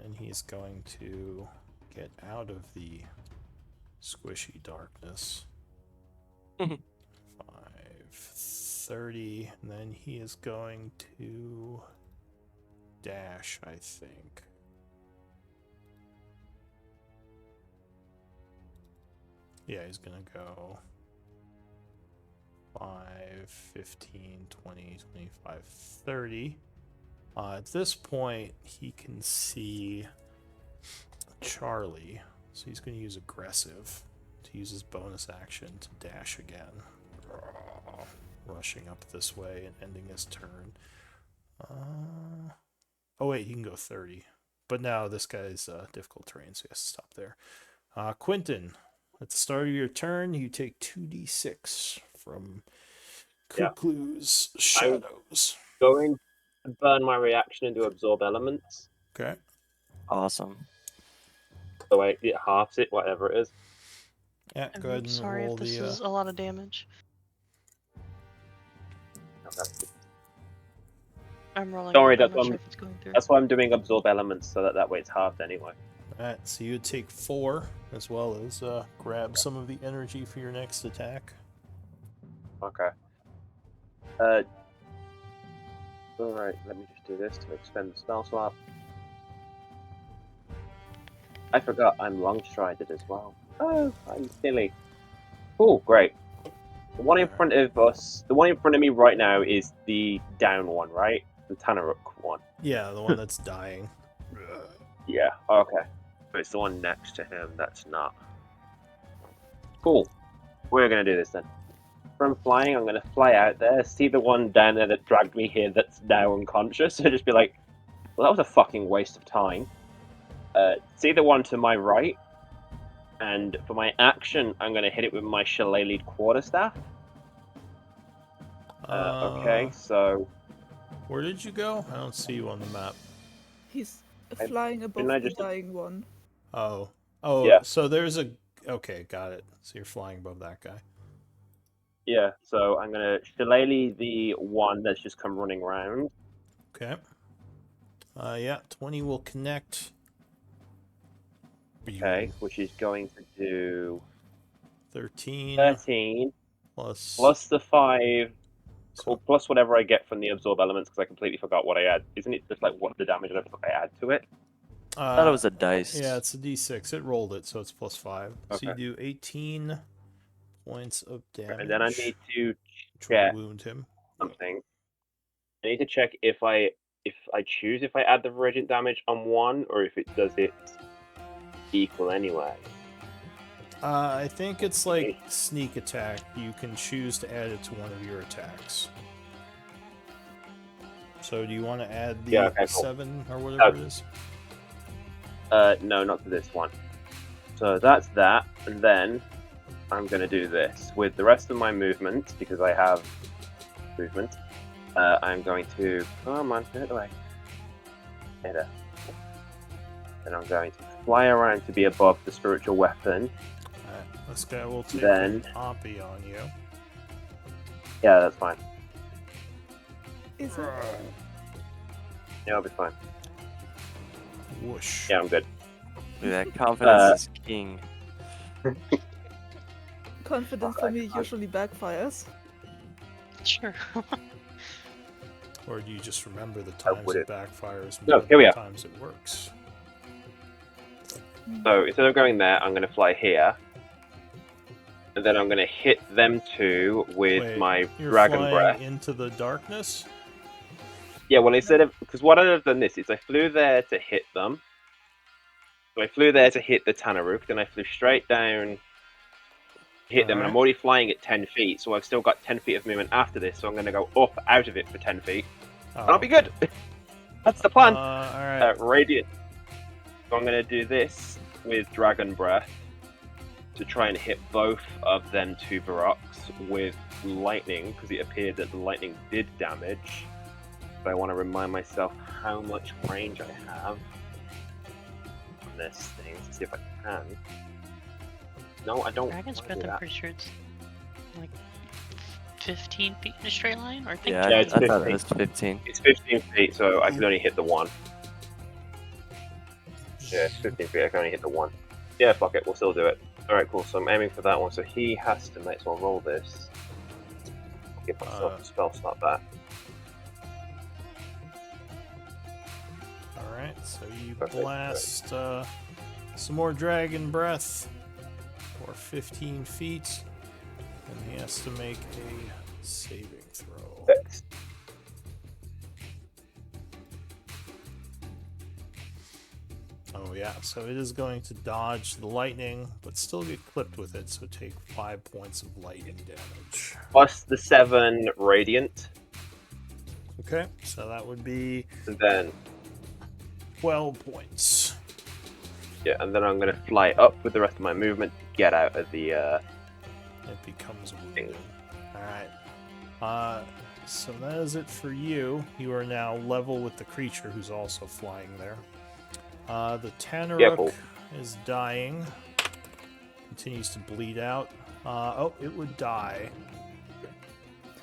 and he's going to get out of the squishy darkness. 5, 30, and then he is going to dash, I think. Yeah, he's gonna go 5, 15, 20, 25, 30. At this point, he can see Charlie, so he's going to use aggressive to use his bonus action to dash again. Rushing up this way and ending his turn. Oh wait, he can go 30. But now this guy's difficult terrain, so he has to stop there. Quentin, at the start of your turn, you take 2d6 from Yeah. Kuklu's shadows. Going to burn my reaction into absorb elements. Okay. Awesome. So it halves it, whatever it is. Yeah, go ahead I'm and sorry roll if this the. is a lot of damage. No, that's good. I'm rolling. Don't worry, I'm that's not what sure I'm- if it's going through. That's why I'm doing absorb elements, so that way it's halved anyway. Alright, so you would take 4, as well as grab some of the energy for your next attack. Okay. Alright, let me just do this to expend the spell slot. I forgot I'm long-strided as well. Oh, I'm silly. Oh, great. The one in front of us, the one in front of me right now is the down one, right? The Tanaruk one. Yeah, the one that's dying. Yeah, okay. But it's the one next to him that's not. Cool. We're gonna do this then. after I'm flying, I'm going to fly out there, see the one down there that dragged me here that's now unconscious, and just be like, well, that was a fucking waste of time. See the one to my right, and for my action, I'm going to hit it with my shillelagh'd quarterstaff. Okay, so... Where did you go? I don't see you on the map. He's flying above I the just- dying one. Oh, Yeah. so there's a... Okay, got it. So you're flying above that guy. Yeah, so I'm going to shillelagh the one that's just come running around. Okay. Yeah, 20 will connect. Okay, which is going to do 13 13 plus... plus the 5, so- or plus whatever I get from the absorb elements, because I completely forgot what I add. Isn't it just like what the damage I add to it? I thought it was a dice. Yeah, it's a d6. It rolled it, so it's plus 5. So Okay. you do 18 points of damage. And then I need to which will check wound him. something. I need to check if I choose if I add the radiant damage on one, or if it does it equal anyway. I think it's like sneak attack. You can choose to add it to one of your attacks. So do you want to add the Yeah, okay, cool. 7 or whatever it is? No, not to this one. So that's that, and then I'm going to do this. With the rest of my movement, because I have movement, I'm going to... Come on, get away. Hit her. Then I'm going to fly around to be above the spiritual weapon. Alright, this guy will take Then- an Oppie on you. Yeah, that's fine. Is it? Yeah, I'll be fine. Whoosh. Yeah, I'm good. Look at that confidence is king. Confidence for me usually backfires. Sure. Or do you just remember the times would it it? backfires No, more here we than are. the times it works? So instead of going there, I'm going to fly here. And then I'm going to hit them two with Wait, my you're dragon flying breath. into the darkness? Yeah, well, instead of... Because what I'd have done this is I flew there to hit them. So I flew there to hit the Tanaruk, then I flew straight down, hit them, and I'm Alright. already flying at 10 feet, so I've still got 10 feet of movement after this, so I'm going to go up out of it for 10 feet. Oh, And I'll be good! That's the plan! Alright. Radiant. So I'm going to do this with Dragon Breath to try and hit both of them two Baroks with lightning, because it appeared that the lightning did damage. But I want to remind myself how much range I have on this thing to see if I can. No, I don't. Dragon's wanna do Breath, I'm that. pretty sure it's like 15 feet in a straight line, or I think Yeah, Yeah, I, it's I thought 15. it was 15. It's 15 feet, so I can only hit the one. Yeah, it's 15 feet, I can only hit the one. Yeah, fuck it, we'll still do it. Alright, cool, so I'm aiming for that one, so he has to make so I'll roll this. Give myself a spell slot back. Alright, so you Perfect. blast some more dragon breath for 15 feet, and he has to make a saving throw. Fixed. Oh yeah, so it is going to dodge the lightning, but still get clipped with it, so take 5 points of lightning damage. Plus the 7 radiant, Okay, so that would be and then 12 points. yeah, and then I'm gonna fly up with the rest of my movement to get out of the It becomes wounded. Alright. So that is it for you. You are now level with the creature who's also flying there. The Tanaruk cool. is dying. Continues to bleed out. Oh, it would die.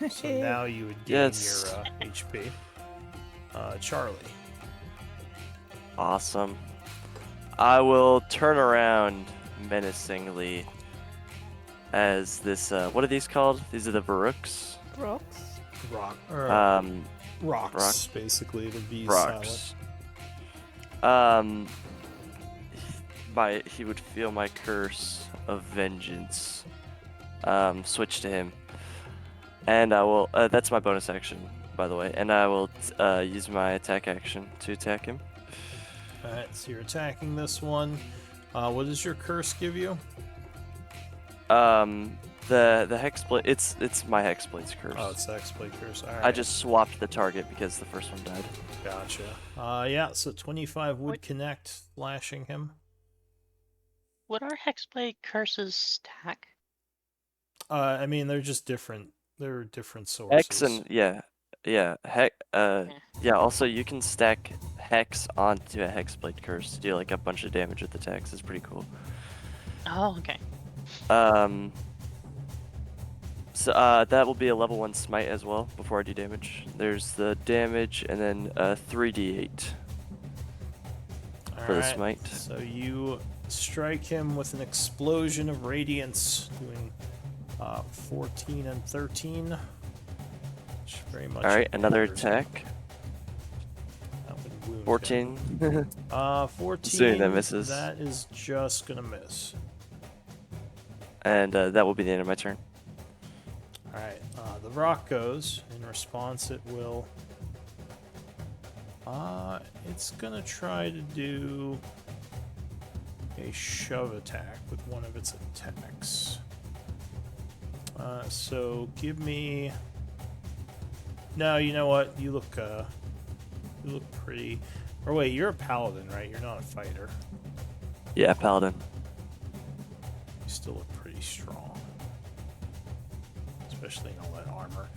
So now you would gain Yes. your HP. Charlie. Awesome. I will turn around menacingly as this. What are these called? These are the Baruks. Rocks? Rock. Rocks, Rocks. basically, to be Rocks. He would feel my curse of vengeance. Switch to him, and I will. That's my bonus action, by the way, and I will use my attack action to attack him. Alright, so you're attacking this one. What does your curse give you? The Hexblade, it's my Hexblade's curse. Oh, it's the Hexblade curse. All right. I just swapped the target because the first one died. Gotcha. Yeah, so 25 would connect, flashing him. Would our Hexblade curses stack? I mean, they're just different. They're different sources. Hex and yeah. Also, you can stack Hex onto a Hexblade curse to do like a bunch of damage with attacks. It's pretty cool. Oh, okay. So that will be a level 1 smite as well before I do damage. There's the damage and then 3d8 for the smite. So you strike him with an explosion of radiance, doing 14 and 13. Which very much. All right, another matters. attack. That would wound 14. him. 14. Assuming that misses. That is just gonna miss. And that will be the end of my turn. Alright, the rock goes. In response, it will... it's gonna try to do a shove attack with one of its attacks. So give me... No, you know what? You look pretty... Or wait, you're a paladin, right? You're not a fighter. Yeah, paladin. You still look pretty strong. Especially in all that armor.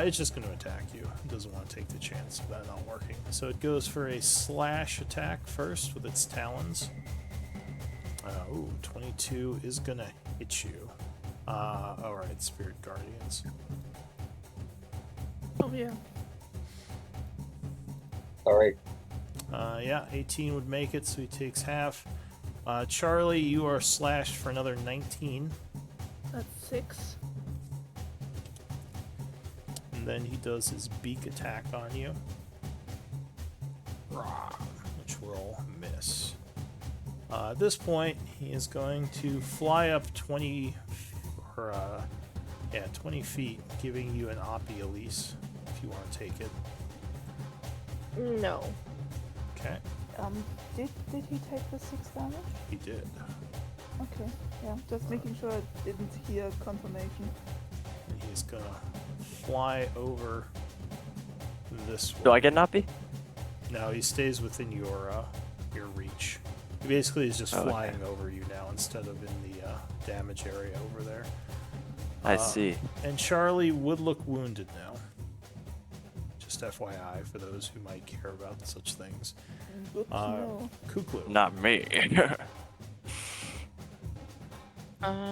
It's just going to attack you. It doesn't want to take the chance of that not working. So it goes for a slash attack first with its talons. 22 is going to hit you. Alright, Spirit Guardians. Oh yeah. Alright. Yeah, 18 would make it, so he takes half. Charlie, you are slashed for another 19. That's 6. And then he does his beak attack on you. Which will miss. At this point, he is going to fly up 20 feet, giving you an Oppie Elise, if you want to take it. No. Okay, Did he take the 6 damage? he did. Okay, yeah, just making sure I didn't hear confirmation. And he's gonna fly over this way. Do I get an Oppie? No, he stays within your reach. He basically is just flying over you now instead of in the damage area over there. I see. And Charlie would look wounded now. Just FYI for those who might care about such things. Good to know. Kuklu. Not me. They're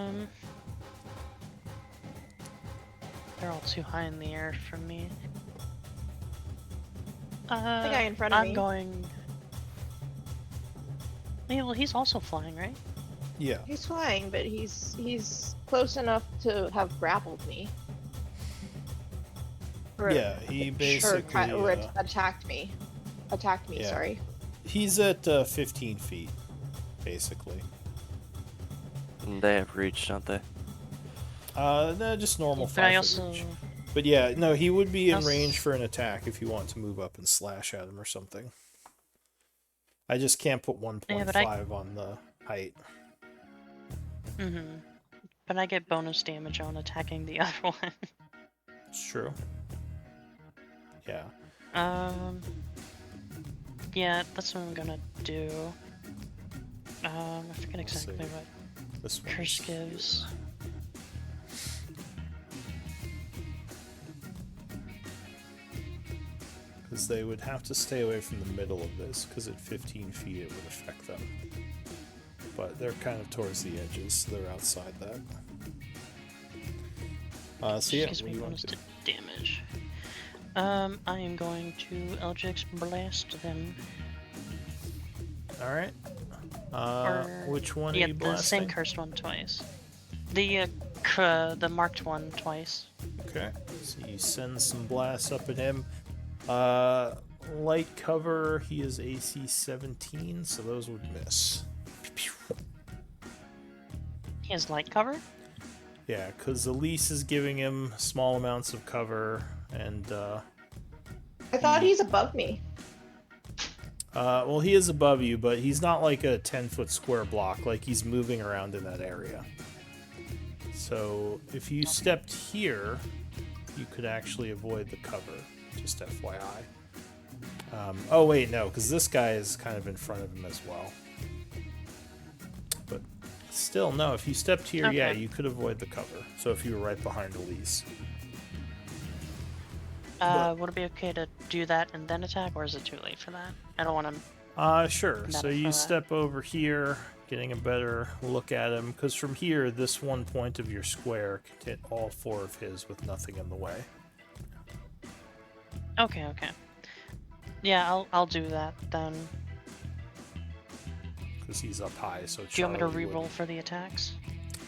all too high in the air for me. The guy in front of me. I'm going... Yeah, well, he's also flying, right? Yeah. He's flying, but he's close enough to have grappled me. Or, Yeah, he basically... or attacked me. Attacked me, yeah. sorry. He's at 15 feet, basically. They have reach, don't they? No, just normal But 5 I foot also... reach. But yeah, no, he would be in Also- range for an attack if you want to move up and slash at him or something. I just can't put 1.5 Yeah, but on the height. Mm-hmm. But I get bonus damage on attacking the other one. It's true. Yeah. Yeah, that's what I'm gonna do. I forget Let's exactly see. what This one. curse gives. Because they would have to stay away from the middle of this, because at 15 feet it would affect them. But they're kind of towards the edges, so they're outside that. So yeah, Gives what me do you want bonus to do? to damage. I am going to Eldritch Blast them. Alright. Or- Which one Yeah, are you the blasting? same cursed one twice. The marked one twice. Okay. So you send some blasts up at him. Light cover, he is AC 17, so those would miss. He has light cover? Yeah, because Elise is giving him small amounts of cover, and I thought he's above me. well, he is above you, but he's not like a 10-foot square block. Like, he's moving around in that area. So if you stepped here, you could actually avoid the cover. Just FYI. Oh wait, no, because this guy is kind of in front of him as well. But still, no. If you stepped here, yeah, Okay. you could avoid the cover. So if you were right behind Elise. Would it be okay to do that and then attack, or is it too late for that? I don't want to. Sure. Meta So for you that. step over here, getting a better look at him, because from here, this one point of your square can hit all 4 of his with nothing in the way. Okay, okay. Yeah, I'll do that then. Because he's up high, so Do you want me to Charlie re-roll would... for the attacks?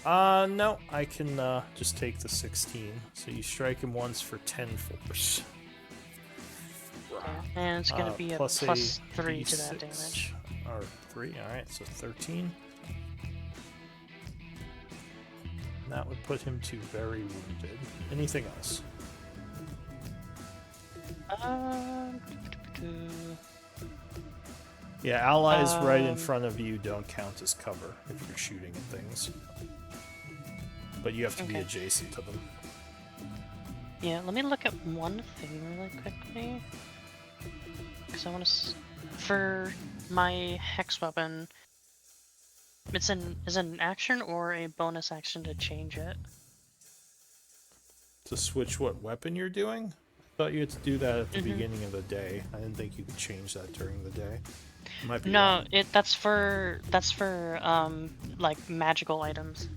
No, I can just take the 16. So you strike him once for 10 force. And it's gonna be a plus plus a 3 to that D6. damage. Or 3, alright, so 13. And that would put him to very wounded. Anything else? Yeah, allies right in front of you don't count as cover if you're shooting at things. But you have to be Okay. adjacent to them. Yeah, let me look at one thing really quickly. Because I want to... For my hex weapon, is it an action or a bonus action to change it? To switch what weapon you're doing? I thought you had to do that at the Mhm. beginning of the day. I didn't think you could change that during the day. Might be No, wrong. that's for like magical items.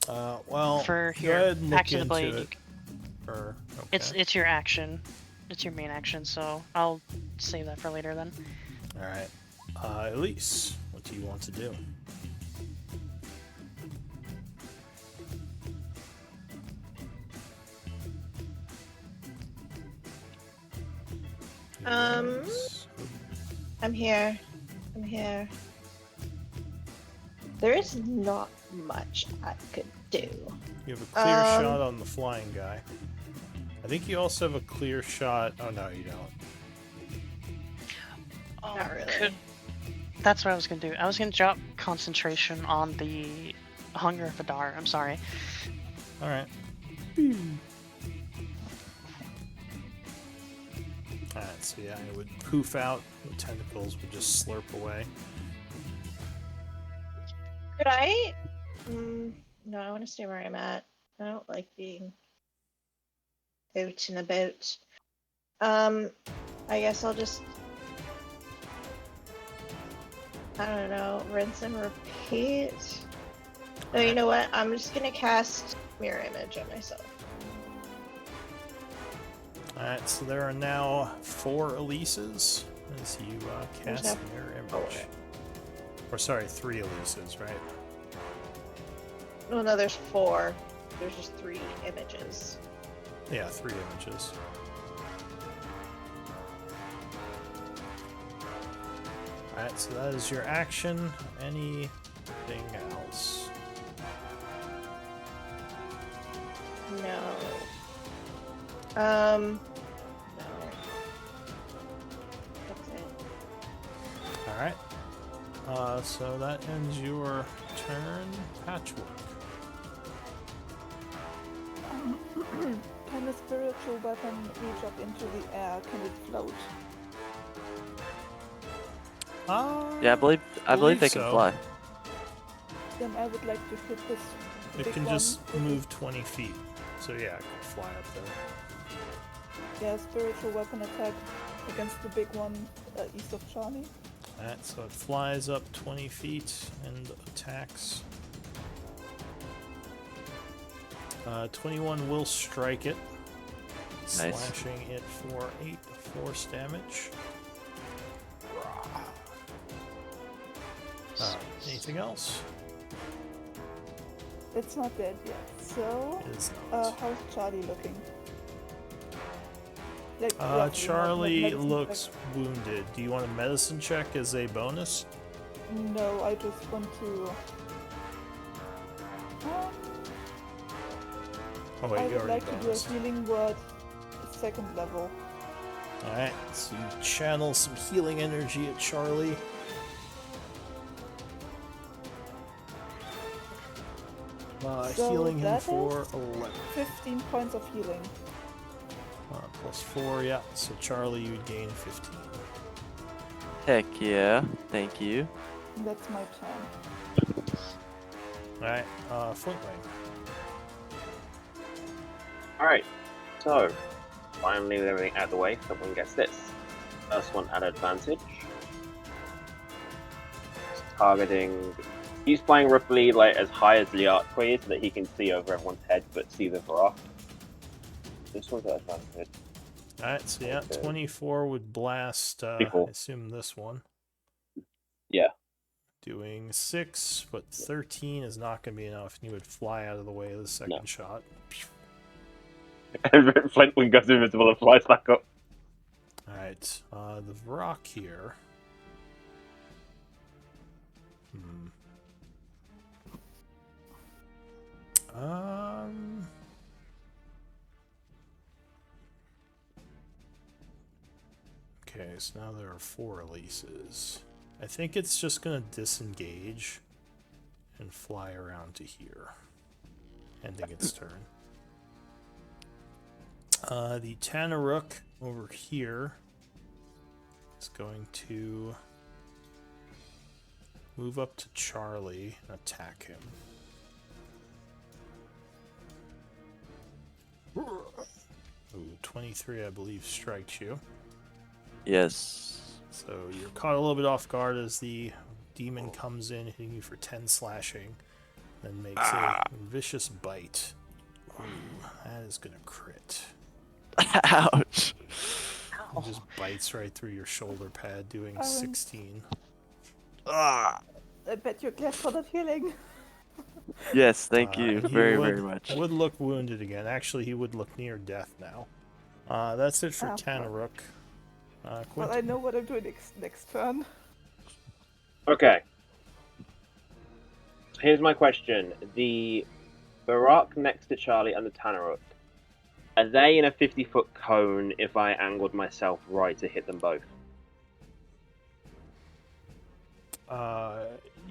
Well, For go here, ahead and look action of the into blade. it. Or, okay. It's your action. It's your main action, so I'll save that for later then. Alright. Elise, what do you want to do? Yes. I'm here. I'm here. There is not much I could do. You have a clear shot on the flying guy. I think you also have a clear shot. Oh, no, you don't. Oh, Not really. That's what I was gonna do. I was gonna drop concentration on the Hunger of Adar. I'm sorry. Alright. Alright, so yeah, it would poof out. The tentacles would just slurp away. Could I? No, I want to stay where I'm at. I don't like being out and about. I guess I'll just, I don't know, rinse and repeat. No, you know what? I'm just gonna cast Mirror Image on myself. Alright, so there are now 4 Elises as you cast that? Mirror Oh, Image. okay. Or sorry, 3 Elises, right? Well, no, there's 4. There's just 3 images. Yeah, 3 images. Alright, so that is your action. Anything else? No. No. That's it. Alright. So that ends your turn. Patchwork. Can a spiritual weapon reach up into the air? Can it float? Yeah, I believe they can so. fly. Then I would like to hit this It big can one just with move 20 feet. So yeah, it can fly up there. Yeah, spiritual weapon attack against the big one east of Charlie. Alright, so it flies up 20 feet and attacks. 21 will strike it, Nice. slashing it for 8 force damage. Anything else? It's not dead yet. So, It is not. how's Charlie looking? Like, roughly, not Charlie medicine looks check. wounded. Do you want a medicine check as a bonus? No, I just want to. Oh I wait, you would already like to do a bonus. healing word, second level. Alright, so you channel some healing energy at Charlie. So Healing him that for is 11. 15 points of healing. Plus 4, yeah. So Charlie, you would gain 15. Heck yeah. Thank you. And that's my turn. Alright, Flintwing. Alright, so finally with everything out of the way, someone gets this. First one at advantage. Targeting. He's flying roughly like as high as the archway is so that he can see over everyone's head but see the Varrock. This one's at advantage. Alright, so yeah, 24 would blast, I 24. assume this one. Yeah. Doing 6, but 13 is not going to be enough, and you would fly out of the way of the second shot. And Flintwing goes invisible and flies back up. Alright, the Varrock here. Okay, so now there are 4 releases. I think it's just going to disengage and fly around to here, ending its turn. The Tanaruk over here is going to move up to Charlie and attack him. Ooh, 23, I believe, strikes you. Yes. So you're caught a little bit off guard as the demon comes in, hitting you for 10 slashing, then makes a vicious bite. Ooh, that is gonna crit. Ouch. It just bites right through your shoulder pad, doing 16. Ah. I bet you're glad for that healing. Yes, thank you He very, very much. would look wounded again. Actually, he would look near death now. That's it for Tanaruk. Well, I know what I'm doing next turn. Okay. Here's my question. The Varrock next to Charlie and the Tanaruk, are they in a 50-foot cone if I angled myself right to hit them both?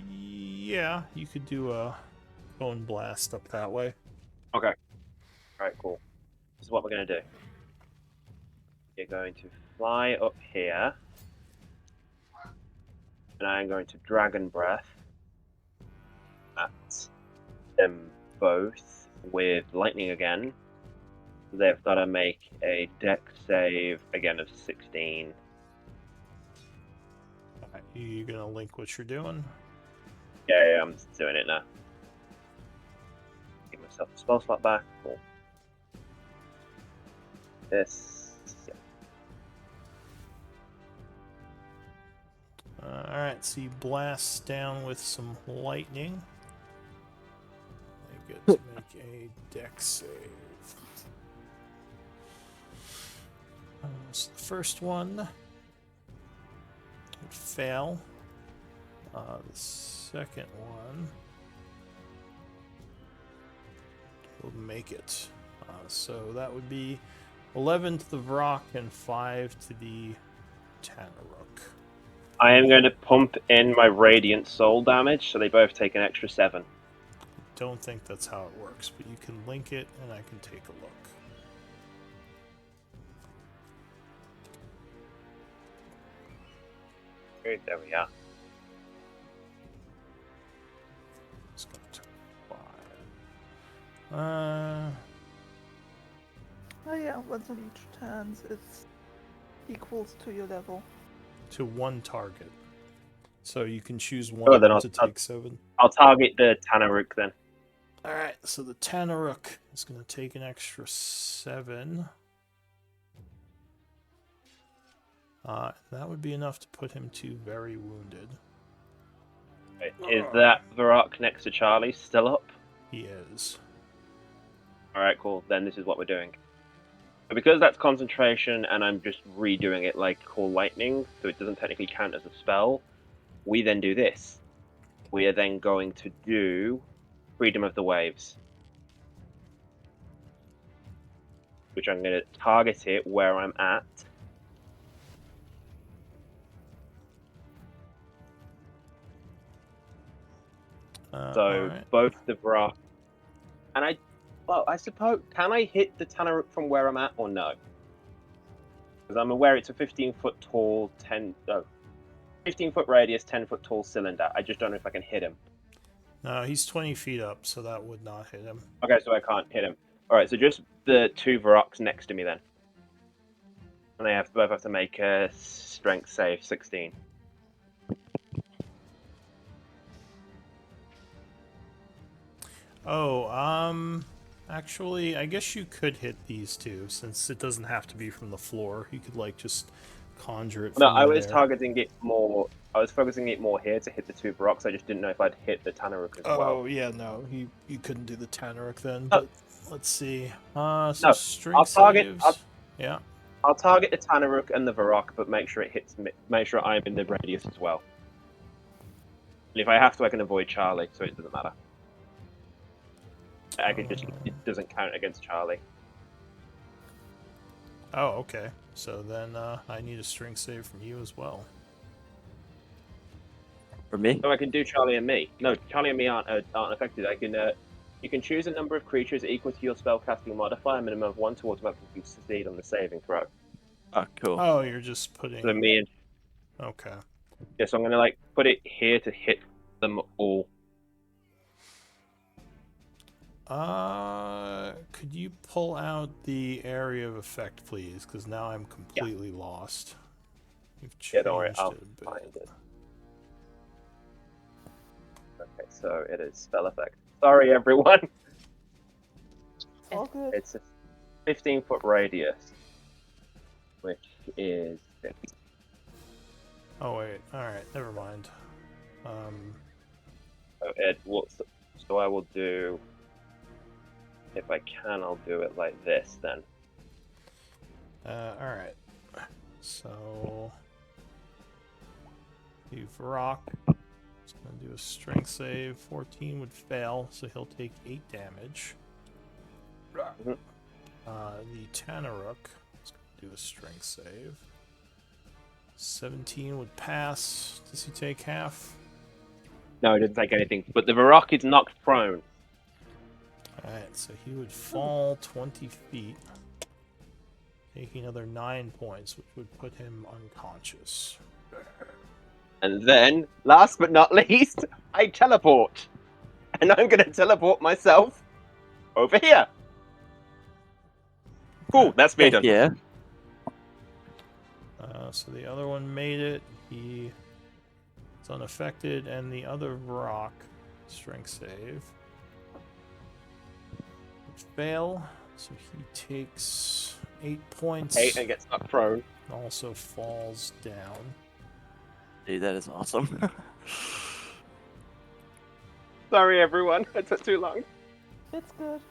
Yeah, you could do a bone blast up that way. Okay. Alright, cool. This is what we're going to do. You're going to fly up here. And I'm going to Dragon Breath at them both with lightning again. They've got to make a dex save again of 16. Alright, you gonna link what you're doing? Yeah, I'm just doing it now. Give myself the spell slot back. Cool. This. Yeah. Alright, so you blast down with some lightning. They get to make a dex save. So the first one would fail. The second one will make it. So that would be 11 to the Vrock and 5 to the Tanaruk. I am going to pump in my Radiant Soul damage, so they both take an extra 7. Don't think that's how it works, but you can link it and I can take a look. Okay, there we are. It's going to turn 5. Oh yeah, once on each turn, it's equals to your level. To one target. So you can choose Oh, one of then them to take 7. I'll target the Tanaruk then. Alright, so the Tanaruk is going to take an extra 7. That would be enough to put him to very wounded. Wait, is that Varrock next to Charlie still up? He is. Alright, cool. Then this is what we're doing. But because that's concentration and I'm just redoing it like Call Lightning, so it doesn't technically count as a spell, we then do this. We are then going to do Freedom of the Waves. Which I'm going to target it where I'm at. So Alright. both the Varrock I suppose, can I hit the Tanaruk from where I'm at or no? Because I'm aware it's a 15-foot tall, 15-foot radius, 10-foot tall cylinder. I just don't know if I can hit him. No, he's 20 feet up, so that would not hit him. Okay, so I can't hit him. Alright, so just the 2 Varoks next to me then. And they both have to make a strength save, 16. Oh, actually, I guess you could hit these two, since it doesn't have to be from the floor. You could, like, just conjure it from No, I was there. targeting it more. I was focusing it more here to hit the 2 Varoks. I just didn't know if I'd hit the Tanaruk as well. Oh, yeah, no, you couldn't do the Tanaruk then, but let's see. So No, strength I'll target- saves. Yeah. I'll target the Tanaruk and the Varok, but make sure it hits me. Make sure I'm in the radius as well. And if I have to, I can avoid Charlie, so it doesn't matter. I can just it doesn't count against Charlie. Oh, okay. So then I need a strength save from you as well. For me? So I can do Charlie and me. No, Charlie and me aren't affected. I can. You can choose a number of creatures equal to your spellcasting modifier, a minimum of 1 to automatically succeed on the saving throw. Oh, cool. Oh, you're just putting. So me and Okay. yeah, so I'm gonna like put it here to hit them all. Could you pull out the area of effect, please? Because now I'm completely lost. You've Yeah, changed don't worry, I'll it a bit. find it. Okay, so it is spell effect. Sorry, everyone. All good. It's a 15-foot radius, which is 50. Oh wait, all right, never mind. So I will do. If I can, I'll do it like this then. All right. So, you've rock. He's gonna do a strength save. 14 would fail, so he'll take 8 damage. Mhm. The Tanaruk is gonna do a strength save. 17 would pass. Does he take half? No, it didn't take anything. But the Varrock is knocked prone. Alright, so he would fall 20 feet, taking another 9 points, which would put him unconscious. And then, last but not least, I teleport. And I'm going to teleport myself over here. Cool, that's me Heck done. yeah. So the other one made it. He is unaffected, and the other rock, strength save, would fail. So he takes 8 points. 8 and gets knocked prone. And also falls down. Dude, that is awesome. Sorry, everyone. It took too long. It's good.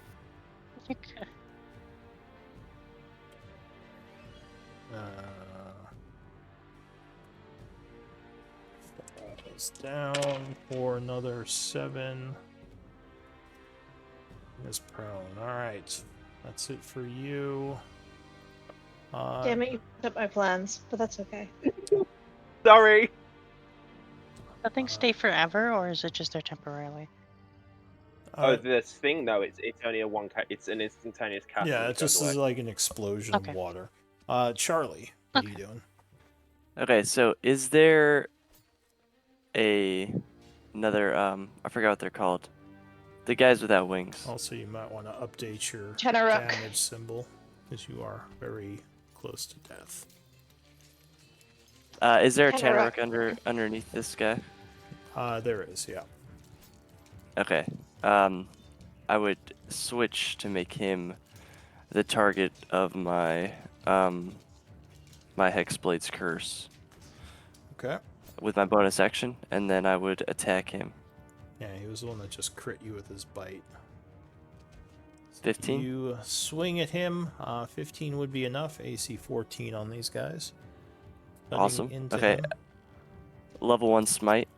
Falls down for another 7. Is prone. Alright. That's it for you. Damn it, you fucked up my plans, but that's okay. Sorry. Do things stay forever, or is it just there temporarily? This thing though, it's only a it's an instantaneous cast. Yeah, and it goes just away. is like an explosion Okay. of water. Charlie, what are you doing? Okay, so is there another I forgot what they're called. The guys without wings. Also, you might want to update your Tanaruk. damage symbol, because you are very close to death. Is there a Tanaruk. Tanaruk underneath this guy? There is, yeah. Okay. I would switch to make him the target of my my Hexblade's curse Okay. with my bonus action, and then I would attack him. Yeah, he was the one that just crit you with his bite. So 15? You swing at him. 15 would be enough. AC 14 on these guys. Cutting Awesome. into Okay. him. Level 1 smite.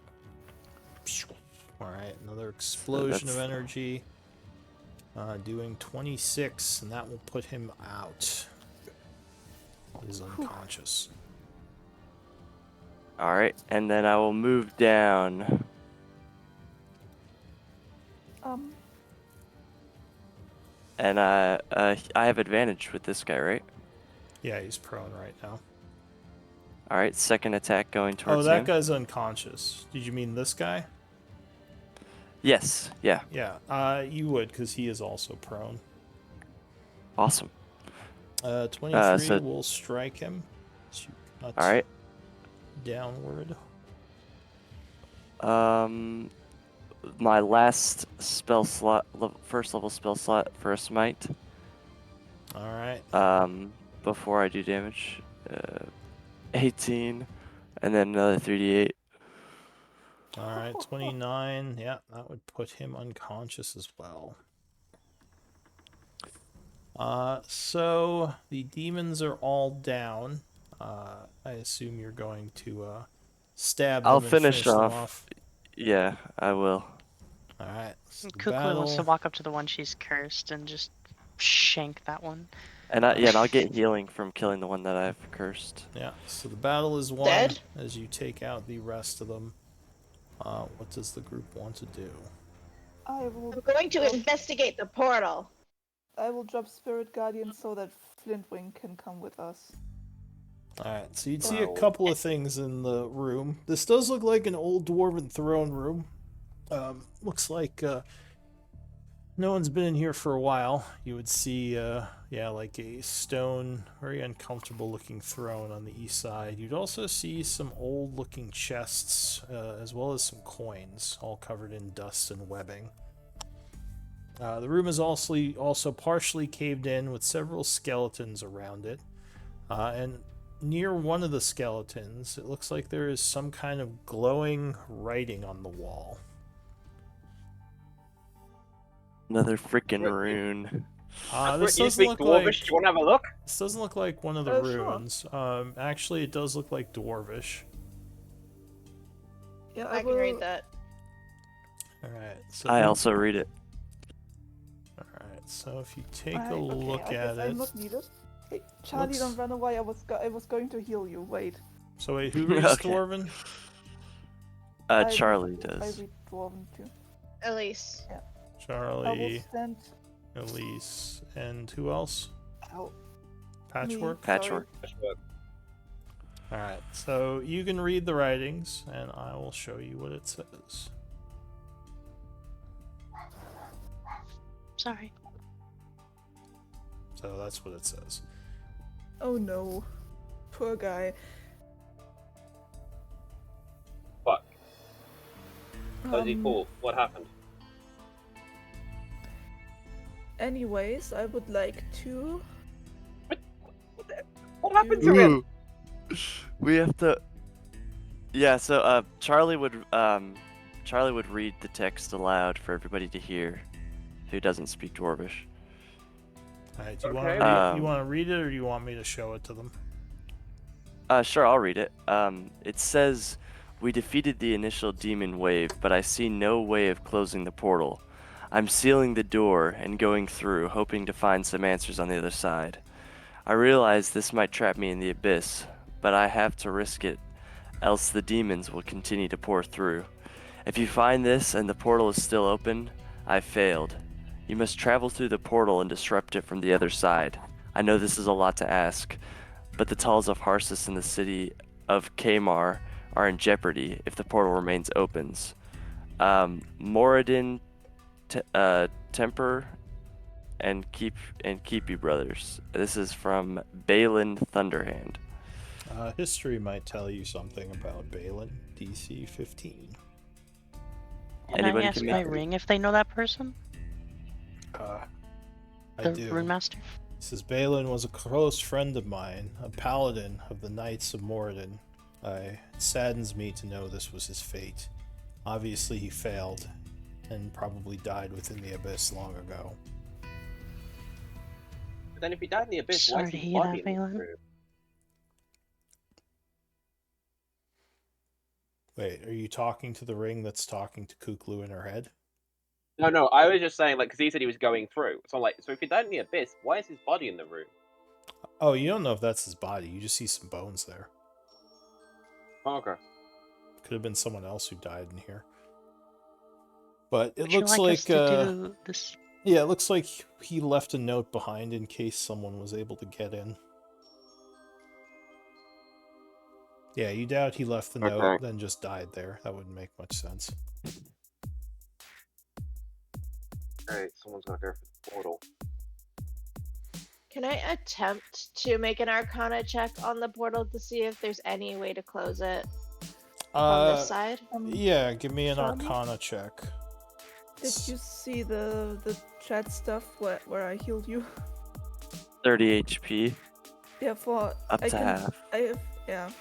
Alright, another explosion of that's- energy. Doing 26, and that will put him out. He's unconscious. Alright, and then I will move down. And I have advantage with this guy, right? Yeah, he's prone right now. All right, second attack going towards that him. guy's unconscious. Did you mean this guy? Yes, yeah, Yeah, you would, because he is also prone. awesome. 23 so- will strike him. All right. Downward. My last spell slot, first level spell slot for a smite. All right. Before I do damage, 18, and then another 3d8. All right, 29. Yeah, that would put him unconscious as well. So the demons are all down. I assume you're going to stab them I'll and finish them off. Yeah, I will. All right. So the Kuklu wants to battle. walk up to the one she's cursed and just shank that one. And I'll get healing from killing the one that I've cursed. Yeah. So the battle is won Dead? as you take out the rest of them. What does the group want to do? I will. I'm going to investigate the portal. I will drop Spirit Guardian so that Flintwing can come with us. Alright, so you'd see a Wow. couple of things in the room. This does look like an old dwarven throne room. Looks like no one's been in here for a while. You would see, like a stone, very uncomfortable looking throne on the east side. You'd also see some old looking chests, as well as some coins, all covered in dust and webbing. The room is also partially caved in with several skeletons around it. And near one of the skeletons, it looks like there is some kind of glowing writing on the wall. Another freaking Right. rune. This You doesn't speak look Dwarvish? like Do you want to have a look? this doesn't look like one of the Sure. runes. Actually, it does look like Dwarvish. Yeah, I can read that. All right. So I also read it. All right. So if you take a look I at guess I'm it. not needed. Hey, Charlie, Looks- don't run away. I was going to heal you. Wait. So wait, who reads Okay. Dwarven? Charlie I does. read Dwarven too. Elise. I will Charlie, stand. Elise, and who else? Ow. Patchwork. Patchwork. All right. So you can read the writings, and I will show you what it says. Sorry. So that's what it says. Oh no. Poor guy. Fuck. How did he Um, fall? What happened? Anyways, I would like to. What happened to him? We have to. Yeah. So Charlie would read the text aloud for everybody to hear, who doesn't speak Dwarvish. All right. Do you Okay. want to read it, or do you want me to show it to them? Sure, I'll read it. It says, "We defeated the initial demon wave, but I see no way of closing the portal. I'm sealing the door and going through, hoping to find some answers on the other side. I realize this might trap me in the abyss, but I have to risk it, else the demons will continue to pour through. If you find this and the portal is still open, I've failed. You must travel through the portal and disrupt it from the other side. I know this is a lot to ask, but the Talls of Harsis and the city of Kamar are in jeopardy if the portal remains open. Moradin, Temper, and keep you brothers." This is from Balin Thunderhand. History might tell you something about Balin, DC 15. Can Anybody I ask can my make it. ring if they know that person? I The do. Rune Master? He says Balin was a close friend of mine, a paladin of the Knights of Moradin. It saddens me to know this was his fate. Obviously, he failed, and probably died within the abyss long ago. But then if he died in the abyss, why Sorry is to his hear body that, in the Valen. room? Wait, are you talking to the ring that's talking to Kuklu in her head? No, I was just saying, like, because he said he was going through. So I'm like, so if he died in the abyss, why is his body in the room? Oh, you don't know if that's his body. You just see some bones there. Oh, okay. Could have been someone else who died in here. But it Would you looks like us like to do this? Yeah, it looks like he left a note behind in case someone was able to get in. Yeah, you doubt he left the note, Okay. then just died there. That wouldn't make much sense. Alright, someone's gonna go for the portal. Can I attempt to make an Arcana check on the portal to see if there's any way to close it from this side? Yeah, give me an Charlie? Arcana check. Did you see the chat stuff where I healed you? 30 HP, Yeah, for up I to can, half. I have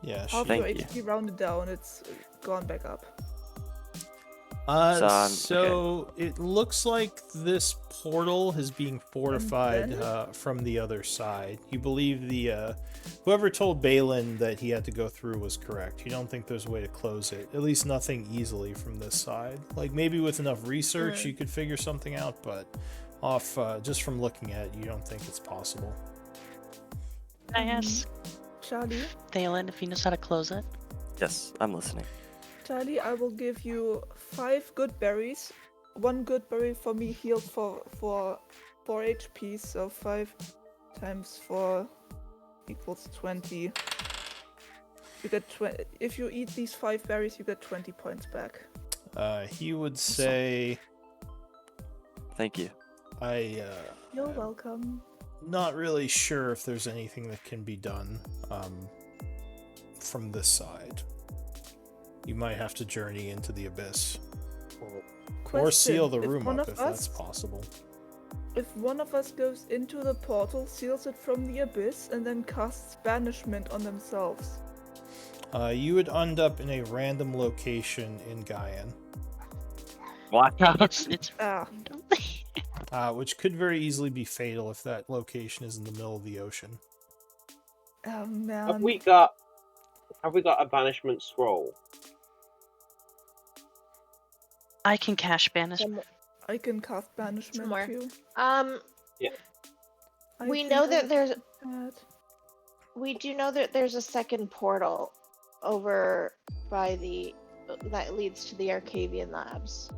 Yeah, half Thank your you. HP rounded down. It's gone back up. So it looks like this portal is being fortified then? from the other side. You believe the whoever told Balin that he had to go through was correct. You don't think there's a way to close it. At least nothing easily from this side. Like maybe with enough research you could figure something out, but off just from looking at it, you don't think it's possible. Can I ask Charlie? Thalen if he knows how to close it? Yes, I'm listening. Charlie, I will give you 5 good berries. 1 good berry for me healed for 4 HP, so 5 times 4 equals 20. You get 20. If you eat these 5 berries, you get 20 points back. He would say, Thank you. You're welcome. Not really sure if there's anything that can be done from this side. You might have to journey into the abyss. Or seal the room up if that's possible. If one of us goes into the portal, seals it from the abyss, and then casts banishment on themselves. You would end up in a random location in Gaian. What? It's Which could very easily be fatal if that location is in the middle of the ocean. Oh man. Have we got a banishment scroll? I can cash banish. I can cast banishment Somewhere. too. Yeah. We think know I that there's had- we do know that there's a second portal over by that leads to the Arcavian labs.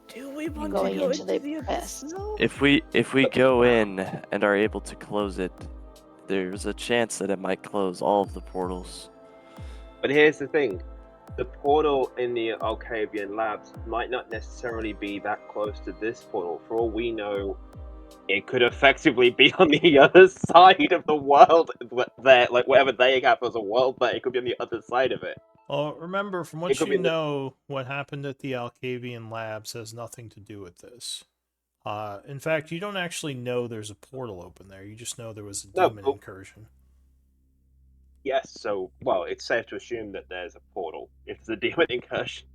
Do we want Going to go into into the the abyss abyss. now? If we go in and are able to close it, there's a chance that it might close all of the portals. But here's the thing. The portal in the Arcavian labs might not necessarily be that close to this portal. For all we know, it could effectively be on the other side of the world there, like whatever they have as a world there, it could be on the other side of it. Well, remember, from what you know, what happened at the Alcavian labs has nothing to do with this. In fact, you don't actually know there's a portal open there. You just know there was a demon incursion. Yes, so, well, it's safe to assume that there's a portal if it's a demon incursion.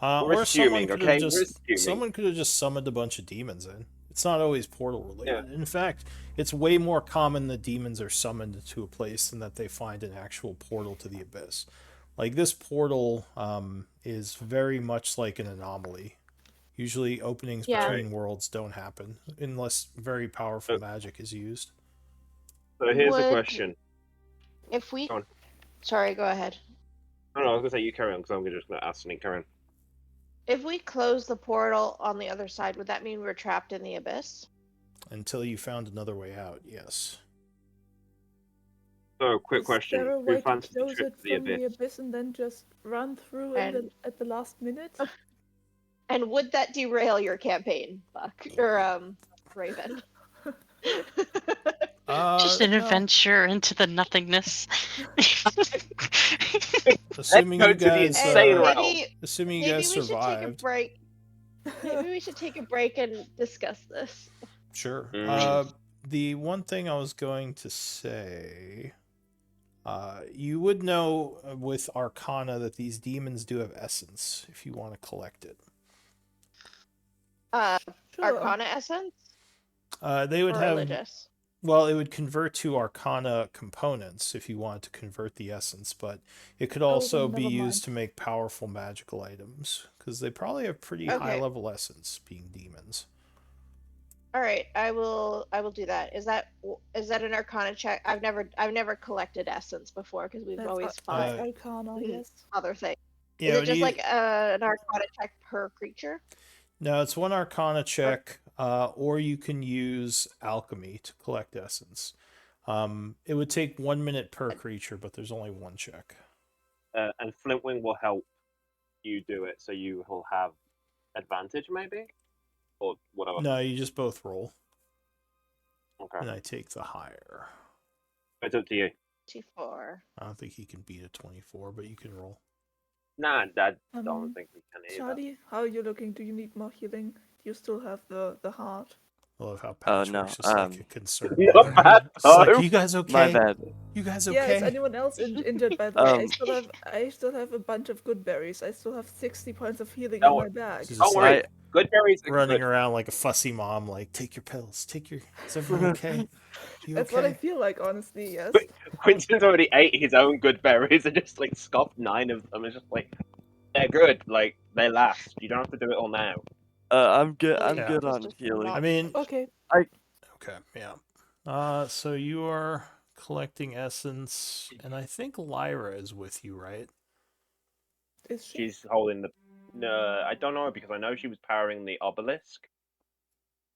Or assuming, okay? We're assuming. Someone could have just summoned a bunch of demons in. It's not always portal related. Yeah. In fact, it's way more common that demons are summoned to a place than that they find an actual portal to the abyss. Like, this portal is very much like an anomaly. Usually openings between worlds don't happen unless very powerful magic is used. So here's the question. If we... Go on. Sorry, go ahead. No, I was going to say you carry on, because I'm just going to ask something, carry on. If we close the portal on the other side, would that mean we're trapped in the abyss? Until you found another way out, yes. So, quick Is question. there a Who way to fancies the close trip it to the from the abyss? abyss and then just run through at the last minute? And would that derail your campaign, Buck? Or, Raven? Just an adventure into the nothingness. Assuming you guys, assuming you guys maybe we should take a survived. break. Maybe we should take a break and discuss this. Sure. Mm. The one thing I was going to say, you would know with Arcana that these demons do have essence if you want to collect it. Arcana essence? They would or have. Religious? Well, it would convert to Arcana components if you wanted to convert the essence, but it could also be used to make powerful magical items because they probably have pretty high level essence, being demons. All right, I will do that. Is that an Arcana check? I've never collected essence before because we've always fought Arcana, yes. other things. Yeah, Is it just like an Arcana check per creature? No, it's one Arcana check or you can use alchemy to collect essence. It would take 1 minute per creature, but there's only one check. And Flintwing will help you do it, so you will have advantage, maybe, or whatever. No, you just both roll, Okay, and I take the higher. it's up to you. 24. I don't think he can beat a 24, but you can roll. Nah, I don't think we can either. Charlie, how are you looking? Do you need more healing? Do you still have the heart? I love how Oh, Patchwork's no, just like a concerned Not mother. bad, It's like, though. you guys okay? My bad. You guys Yeah, is okay? anyone else injured by the way? Um, I still have a bunch of good berries. I still have 60 points of healing No, in my bag. She's Don't just worry, like good berries are running good. around like a fussy mom, like, take your pills, is everyone okay? You That's what I okay? feel like, honestly, yes. Quentin's already ate his own good berries and just like scoffed 9 of them. It's just like they're good, like they last. You don't have to do it all now. I'm good. I'm Yeah. good It's on just healing. I mean, Okay. okay, yeah. So you are collecting essence, and I think Lyra is with you, right? Is she? She's holding the. No, I don't know because I know she was powering the obelisk,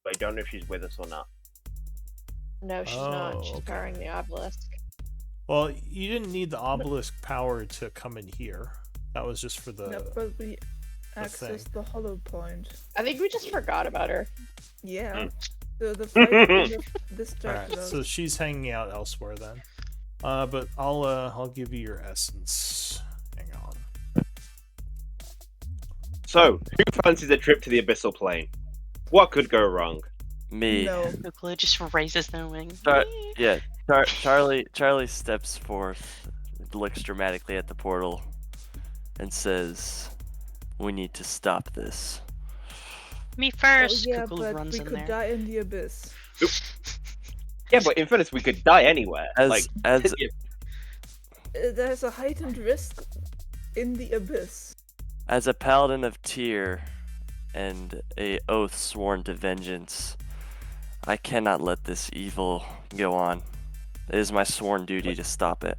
but I don't know if she's with us or not. No, she's Oh, not. She's okay. powering the obelisk. Well, you didn't need the obelisk power to come in here. That was just for the. No, but we thing. accessed the hollow point. I think we just forgot about her. Yeah. Mm. The fight kind of distracted Alright, us. so she's hanging out elsewhere then. But I'll give you your essence. Hang on. So, who fancies a trip to the abyssal plane? What could go wrong? Me. No. Ukulu just raises their wing. Char- yeah, Charlie steps forth, looks dramatically at the portal, and says, "We need to stop this." Me Oh, first. yeah, Kukulu but runs we in could there. die in the abyss. Yeah, but in fairness, we could die anywhere. As There's a heightened risk in the abyss. as a paladin of Tyr and a oath sworn to vengeance, I cannot let this evil go on. It is my sworn duty to stop it.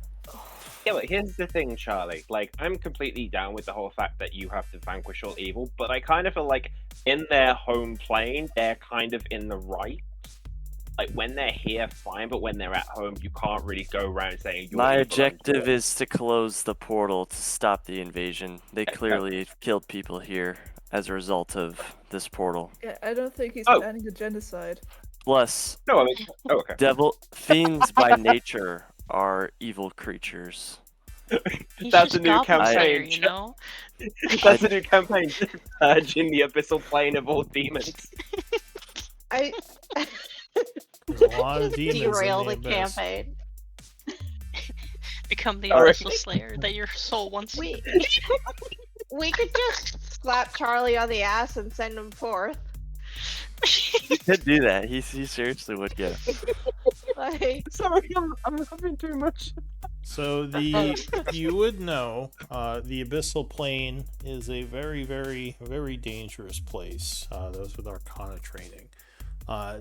Yeah, but here's the thing, Charlie. Like, I'm completely down with the whole fact that you have to vanquish all evil, but I kind of feel like in their home plane, they're kind of in the right. Like, when they're here, fine, but when they're at home, you can't really go around saying you're My evil, I'm objective good. is to close the portal to stop the invasion. They clearly killed people here as a result of this portal. Yeah, I don't think he's Oh. planning a genocide. Plus, No, I mean, oh, okay. devil fiends by nature are evil creatures. He's That's just a new Goblin Slayer, campaign. you know? That's a new campaign. Purging the abyssal plane of all demons. I There's a lot of just demons derail in the the abyss. campaign. Become the Alright. Abyssal Slayer that your soul wants. We we could just slap Charlie on the ass and send him forth. He could do that. He seriously would go. Like, Sorry, I'm having too much. So you would know the abyssal plane is a very, very, very dangerous place. Those with Arcana training.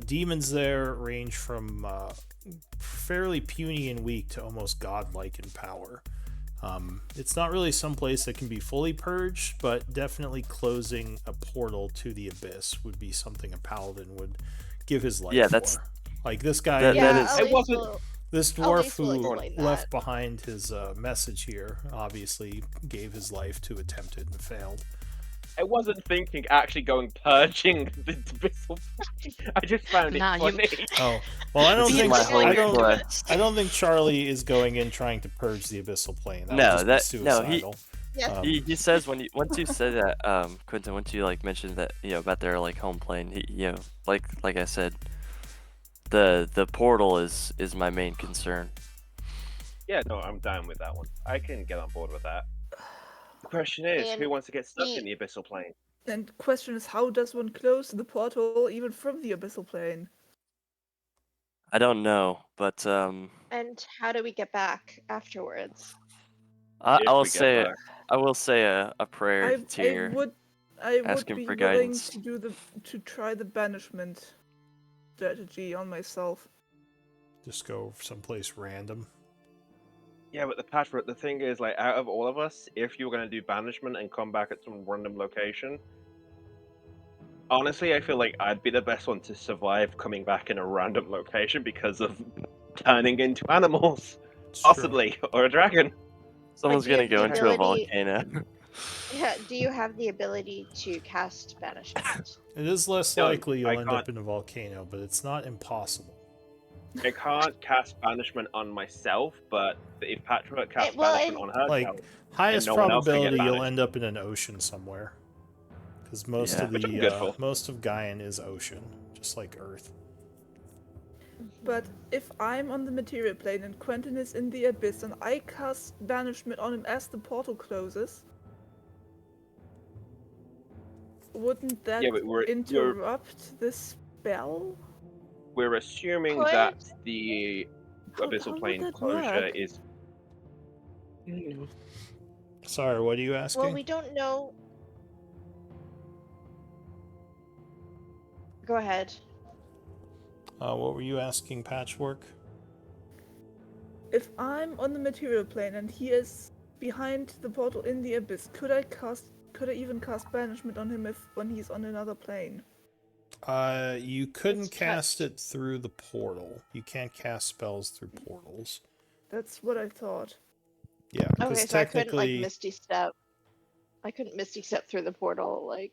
Demons there range from fairly puny and weak to almost godlike in power. It's not really some place that can be fully purged, but definitely closing a portal to the abyss would be something a paladin would give his life Yeah, that's- for. Like this guy, that yeah, is- at It least wasn't- we'll- this at dwarf least we'll who explain left that. behind his message here obviously gave his life to attempt it and failed. I wasn't thinking actually going purging the abyssal plane. I just found it Nah, you- funny. Oh, well, I don't This is think my Explain holy it. quest. I don't think Charlie is going in trying to purge the abyssal plane. That No, would just be no, he- suicidal. Yes. He says once you said that, Quentin, once you like mentioned that, about their like home plane, he, like I said, the portal is my main concern. Yeah, no, I'm down with that one. I can get on board with that. The question is, And who wants to get stuck he- in the abyssal plane? And question is, how does one close the portal even from the abyssal plane? I don't know, but And how do we get back afterwards? I If will we get say back. I will say a prayer to Tyr. I would asking be for willing guidance. to try the banishment strategy on myself. Just go someplace random. Yeah, but the thing is, like, out of all of us, if you were going to do banishment and come back at some random location, Honestly, I feel like I'd be the best one to survive coming back in a random location because of turning into animals, It's true. possibly, or a dragon. Someone's do you gonna have the go into a ability- volcano. Yeah, do you have the ability to cast banishment? It is less No, likely you'll I end can't. up in a volcano, but it's not impossible. I can't cast banishment on myself, but if Patchwork casts well, banishment and- on herself, Like, highest no one else can get probability you'll banished. end up in an ocean somewhere. Because most Yeah. of Which I'm the good for. most of Gaian is ocean, just like Earth. But if I'm on the material plane and Quentin is in the abyss and I cast banishment on him as the portal closes, wouldn't that Yeah, but interrupt this spell? we're assuming Could- that the How abyssal would plane that closure work? is. Sorry, what are you asking? Well, we don't know. Go ahead. What were you asking, Patchwork? If I'm on the material plane and he is behind the portal in the abyss, could I even cast banishment on him when he's on another plane? You couldn't It's cast touched. it through the portal. You can't cast spells through portals. That's what I thought. Yeah, because Okay, so I couldn't like technically, Misty Step. I couldn't Misty Step through the portal like.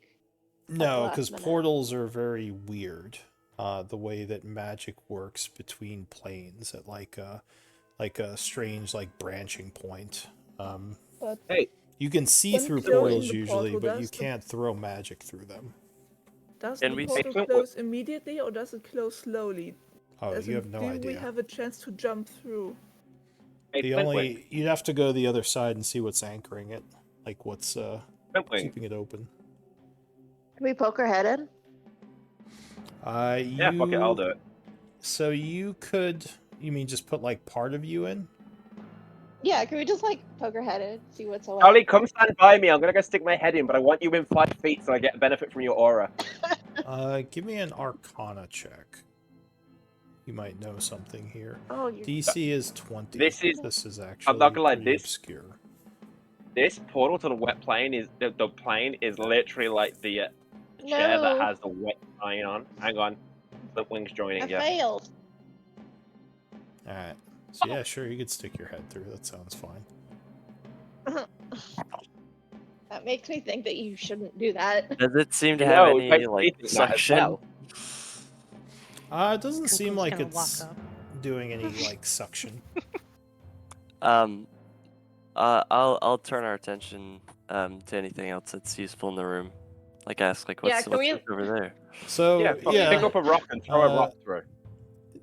no, last because minute. portals are very weird. The way that magic works between planes at like a strange like branching point. But Hey, You can see When through closing portals the usually, portal, but you does the- can't throw magic through them. does Can the we- portal Flintwood. close immediately or does it close slowly? Oh, As you in, have no do we idea. have a chance to jump through? hey, The only you'd have to go the other side and see what's anchoring it, like what's Flintwing. keeping it open. Can we poke her head in? Yeah, fuck it, I'll do it. So you could, you mean just put like part of you in? Yeah, can we just like poke her head in, see what's away? Charlie, come stand by me. I'm gonna go stick my head in, but I want you in 5 feet so I get benefit from your aura. Give me an Arcana check. You might know something here. Oh, you. DC is 20. This is- actually not gonna lie, pretty this- obscure. This portal to the wet plane is the plane is literally like the chair that No. has the wet sign on. Hang on, Flintwing's I joining. Yeah. failed. All right. So yeah, sure, you could stick your head through. That sounds fine. That makes me think that you shouldn't do that. Does it seem to You have know, it any makes me like think that as suction? well. It doesn't seem Coco's like gonna it's walk up. doing any like suction. I'll turn our attention to anything else that's useful in the room. Like ask like Yeah, what's, can what's we- this over there? So Yeah, pick up a rock and throw a rock through.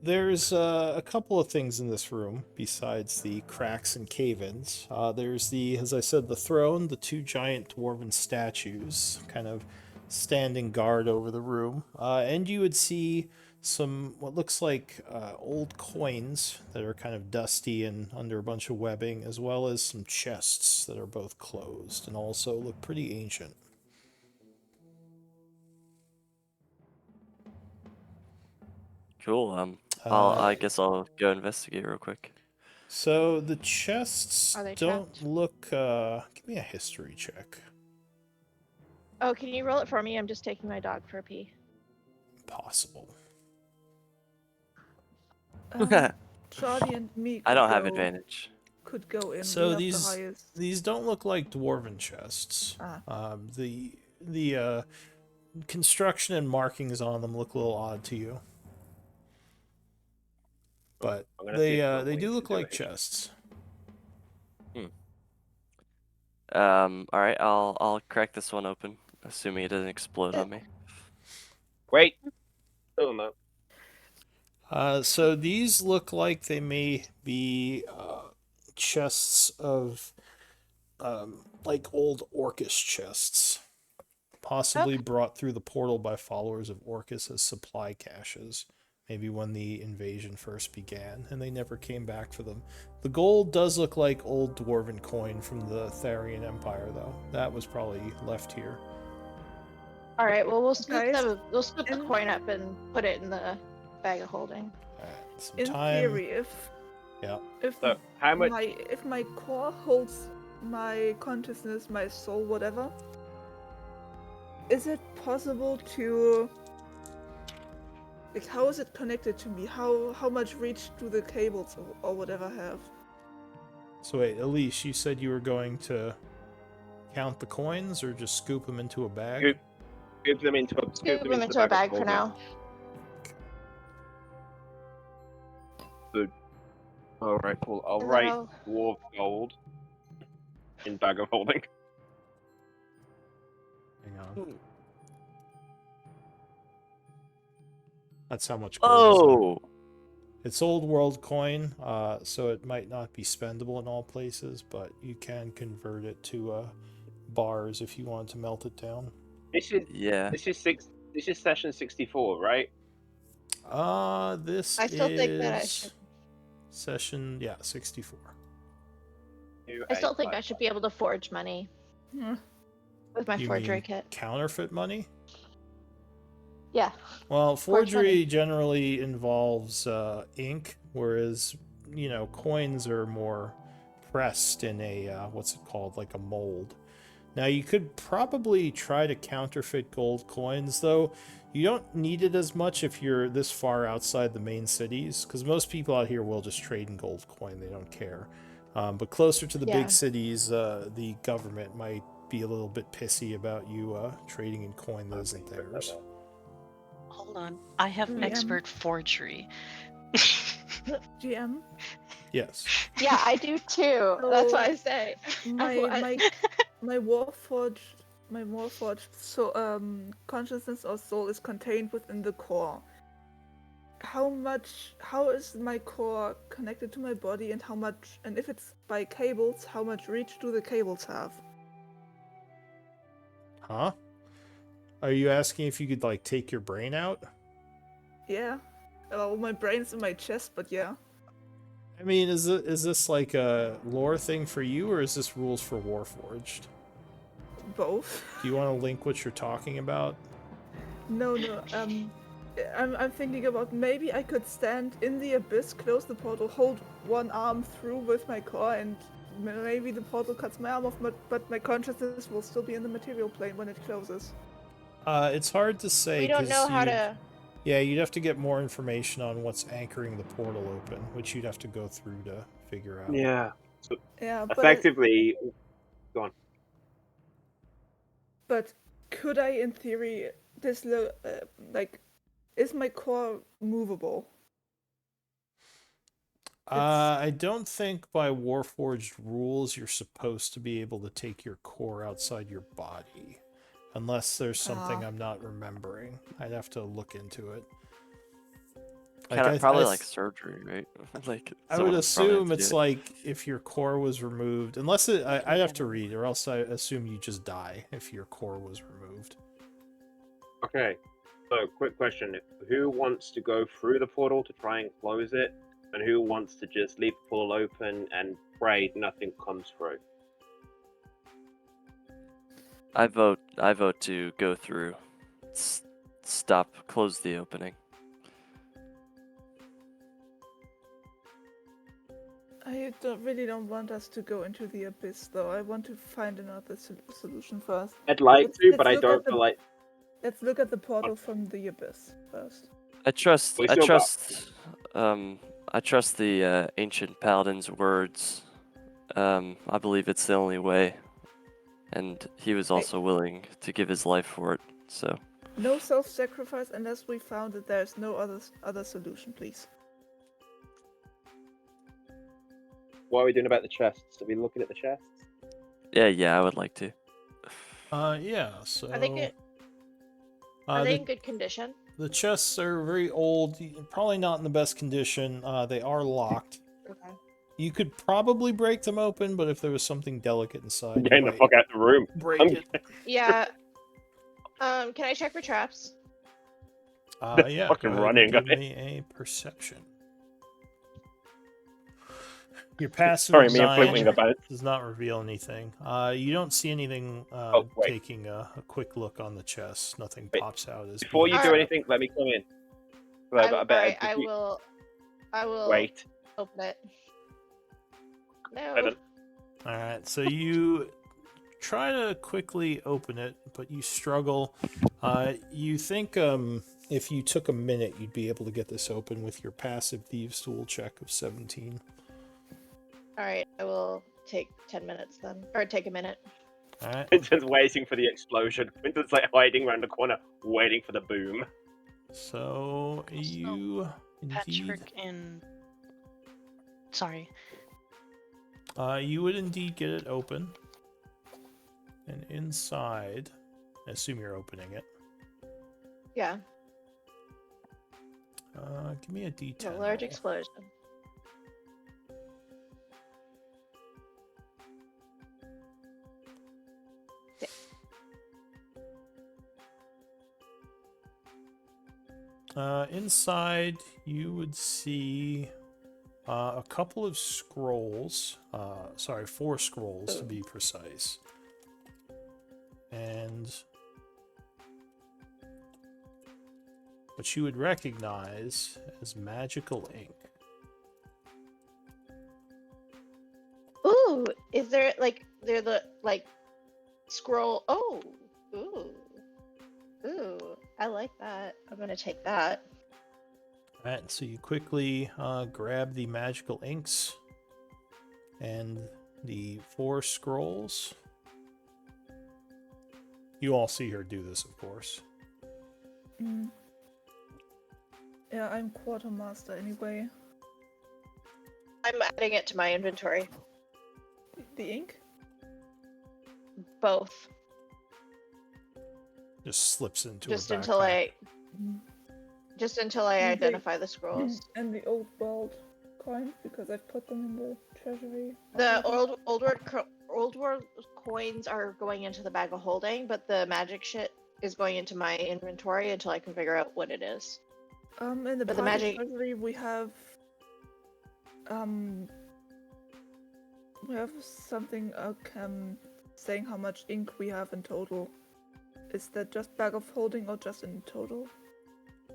There's a couple of things in this room besides the cracks and cave-ins. There's the, as I said, the throne, the 2 giant dwarven statues kind of standing guard over the room. And you would see some, what looks like old coins that are kind of dusty and under a bunch of webbing, as well as some chests that are both closed and also look pretty ancient. Cool. Uh, I guess I'll go investigate real quick. So the chests Are they don't trapped? look. Give me a history check. Oh, can you roll it for me? I'm just taking my dog for a pee. Possible. Charlie and me I could don't have go- advantage. Could go in. So we have these- the highest. These don't look like dwarven chests. Ah. The construction and markings on them look a little odd to you, but I'm gonna see if they Flintwing do can look do like it. chests. All right, I'll crack this one open, assuming it doesn't explode on me. Wait. Oh no. So these look like they may be chests of like old Orcus chests, possibly brought through the portal by followers of Orcus as supply caches, maybe when the invasion first began, and they never came back for them. The gold does look like old dwarven coin from the Tharian Empire, though. That was probably left here. All right. Well, we'll scoop Guys, We'll scoop the in- coin up and put it in the bag of holding. Some In time. theory, Yeah. if So how much? if my core holds my consciousness, my soul, whatever, is it possible to... Like, how is it connected to me? How much reach do the cables or whatever have? So wait, Elise, you said you were going to count the coins or just scoop them into a bag? Scoop them into Scoop them the into a bag of for holding. now. All right, cool. I'll And then write I'll- dwarf gold in bag of holding. Hang on. That's how much gold is in it. Oh, It's old world coin, so it might not be spendable in all places, but you can convert it to bars if you want to melt it down. This is yeah. this is session 64, right? This I still think that I is should. session 64. I still think I should be able to forge money Hmm. with my You forgery mean kit. counterfeit money? Yeah. Well, Forge forgery money. generally involves ink, whereas coins are more pressed in a what's it called, like a mold. Now you could probably try to counterfeit gold coins, though you don't need it as much if you're this far outside the main cities, because most people out here will just trade in gold coin; they don't care. But closer to the Yeah. big cities, the government might be a little bit pissy about you trading in coin that isn't theirs. Hold on. I have GM. expert forgery. GM? Yes. Yeah, I do too. That's what I say. My Warforged consciousness or soul is contained within the core. How is my core connected to my body, and if it's by cables, how much reach do the cables have? Huh? Are you asking if you could like take your brain out? Yeah. Well, my brain's in my chest, but yeah. I mean, is this like a lore thing for you, or is this rules for Warforged? Both. Do you want to link what you're talking about? No. I'm thinking about maybe I could stand in the abyss, close the portal, hold one arm through with my core, and maybe the portal cuts my arm off, but my consciousness will still be in the material plane when it closes. It's hard to say. We don't 'cause know how you'd- to. Yeah, you'd have to get more information on what's anchoring the portal open, which you'd have to go through to figure out. Yeah. So Yeah, effectively, go on. but could I, in theory, is my core movable? I don't think by Warforged rules you're supposed to be able to take your core outside your body. Unless there's something I'm not remembering. I'd have to look into it. Probably like surgery, right? Like I someone would would probably have assume to it's do it. like if your core was removed, unless I'd have to read, or else I assume you just die if your core was removed. Okay. So, quick question: who wants to go through the portal to try and close it, and who wants to just leave the portal open and pray nothing comes through? I vote to go through. Close the opening. I really don't want us to go into the abyss, though. I want to find another solution first. I'd like to, Let's but I look at don't the- feel like. Let's look at the portal from the abyss first. I trust We still got- I trust the ancient paladin's words. I believe it's the only way, and he was also willing to give his life for it. So No self-sacrifice unless we found that there's no other solution, please. What are we doing about the chests? Are we looking at the chests? yeah, I would like to. Yeah, so... Are they good? Are they the, in good condition? the chests are very old, probably not in the best condition. They are locked. Okay. You could probably break them open, but if there was something delicate inside, you Getting the might fuck out the room. break I'm- it. Yeah. Can I check for traps? Yeah, fucking go ahead running, and give guy. me a perception. Your passive Sorry, me and design Flintwing about it. does not reveal anything. You don't see anything wait. taking a quick look on the chest. Nothing Wait, pops out as Before you being do Alright. anything, let me come in. Alright, if you- I will Wait. open it. No. Evan. Alright, so you try to quickly open it, but you struggle. You think if you took a minute, you'd be able to get this open with your passive thieves tool check of 17. All right, I will take 10 minutes then, or take a minute. All right. Quinton's waiting for the explosion. Quinton's like hiding around the corner, waiting for the boom. So you indeed, Patchwork and sorry. you would indeed get it open, and inside, I assume you're opening it. Yeah, Give me a D10. a large roll. explosion. Inside, you would see a couple of scrolls. Sorry, 4 scrolls to be precise. And what you would recognize as magical ink. Ooh, is there like they're the like scroll? Oh, ooh, I like that. I'm gonna take that. Alright, so you quickly grab the magical inks and the 4 scrolls. You all see her do this, of course. Mm. Yeah, I'm quartermaster anyway. I'm adding it to my inventory. The ink? Both, Just slips into just her until backpack. just until I And they- identify the scrolls. And the old world coins, because I've put them in the treasury. The already. old world coins are going into the bag of holding, but the magic shit is going into my inventory until I can figure out what it is. In the but the party magic- treasury we have something saying how much ink we have in total. Is that just bag of holding or just in total?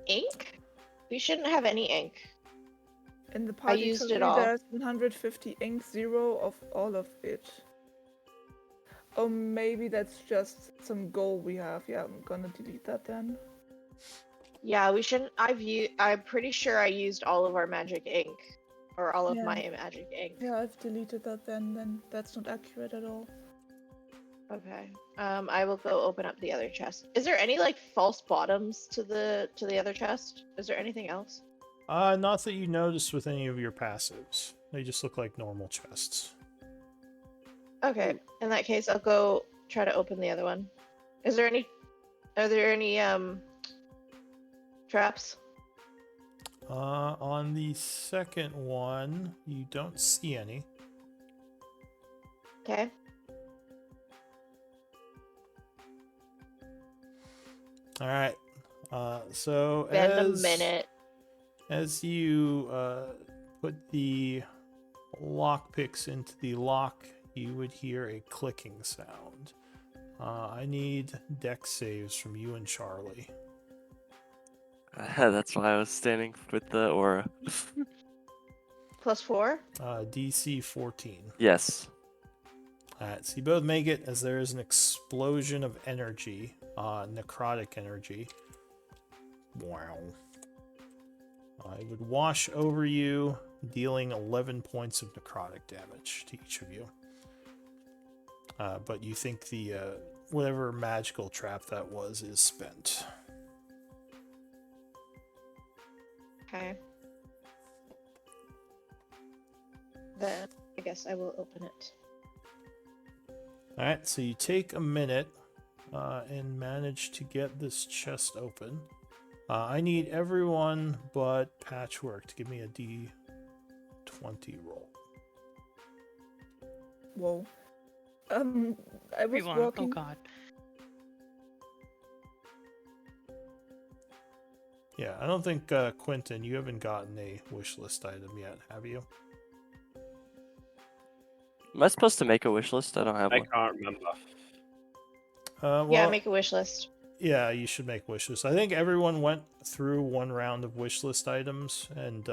Ink? We shouldn't have any ink. In the party used it treasury all. there's 150 ink, 0 of all of it. Or maybe that's just some goal we have. Yeah, I'm gonna delete that then. Yeah, we shouldn't. I'm pretty sure I used all of our magic ink, or all of Yeah. my magic ink. Yeah, I've deleted that then. Then that's not accurate at all. Okay. I will go open up the other chest. Is there any like false bottoms to the other chest? Is there anything else? Not that you noticed with any of your passives. They just look like normal chests. Okay. In that case, I'll go try to open the other one. Are there any traps? On the second one, you don't see any. Okay. All right. So Spend a minute. as you put the lockpicks into the lock, you would hear a clicking sound. I need dex saves from you and Charlie. That's why I was standing with the aura. +4? DC 14. Yes. Alright, so you both make it as there is an explosion of energy, necrotic energy. Wow. It would wash over you, dealing 11 points of necrotic damage to each of you. But you think the whatever magical trap that was is spent. Okay. Then I guess I will open it. Alright, so you take a minute and manage to get this chest open. I need everyone but Patchwork to give me a D20 roll. Whoa. I was Everyone. Oh walking. god. Yeah, I don't think, Quentin, you haven't gotten a wish list item yet, have you? Am I supposed to make a wish list? I don't have I one. can't remember. Well, Yeah, make a wish list. yeah, you should make wish lists. I think everyone went through one round of wish list items, and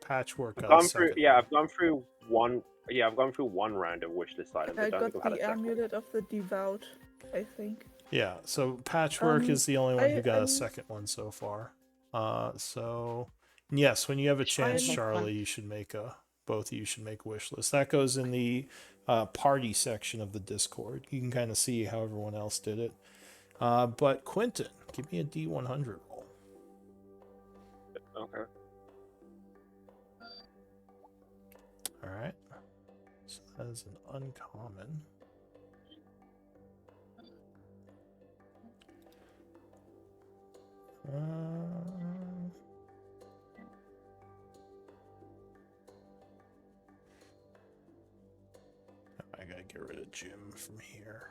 Patchwork I've got gone a through. second Yeah, one. I've gone through one Yeah, I've gone through one round of wish list items. I don't got think I've had the a second. amulet of the devout, I think. Yeah, so Patchwork is the only one who got a I'm- second one so far. So yes, when you have a chance, make one. Charlie, you should make both of you should make a wish list. That goes in the party section of the Discord. You can kind of see how everyone else did it. But Quentin, give me a D100 roll. Okay. All right. So that is an uncommon. I gotta get rid of Jim from here.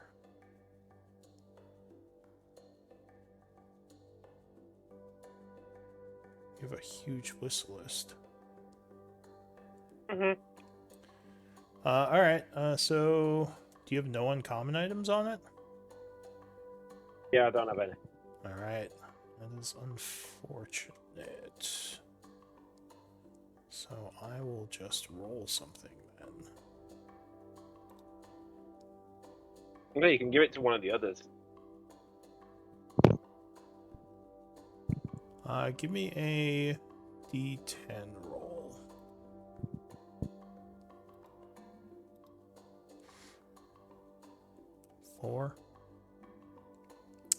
You have a huge wish list. Mm-hmm. All right. So, do you have no uncommon items on it? Yeah, I don't have any. All right. That is unfortunate. So I will just roll something then. Okay, you can give it to one of the others. Give me a D10 roll. Four.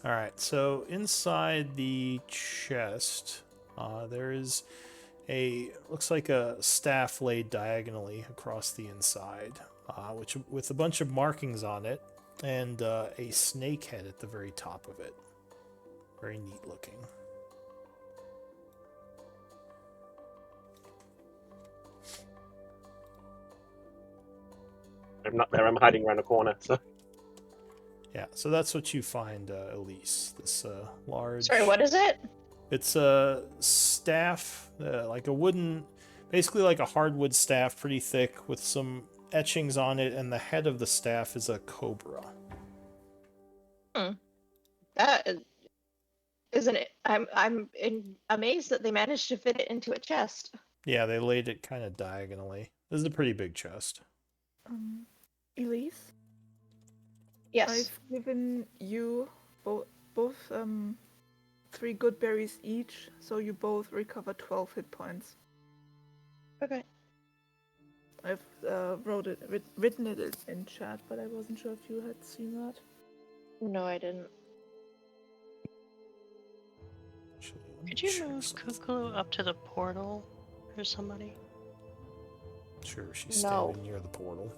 All right. So inside the chest, there is looks like a staff laid diagonally across the inside, which with a bunch of markings on it, and a snake head at the very top of it. Very neat looking. I'm not there. I'm hiding around a corner. So Yeah, so that's what you find, Elise. This large. Sorry, what is it? It's a staff, like a wooden, basically like a hardwood staff, pretty thick, with some etchings on it, and the head of the staff is a cobra. That isn't it? Amazed that they managed to fit it into a chest. Yeah, they laid it kind of diagonally. This is a pretty big chest. Elise, Yes. I've given you both 3 good berries each, so you both recover 12 hit points. Okay. I've written it in chat, but I wasn't sure if you had seen that. No, I didn't. Actually, let me Could you check move something. Kuklu up to the portal or somebody? Sure, she's No. standing near the portal.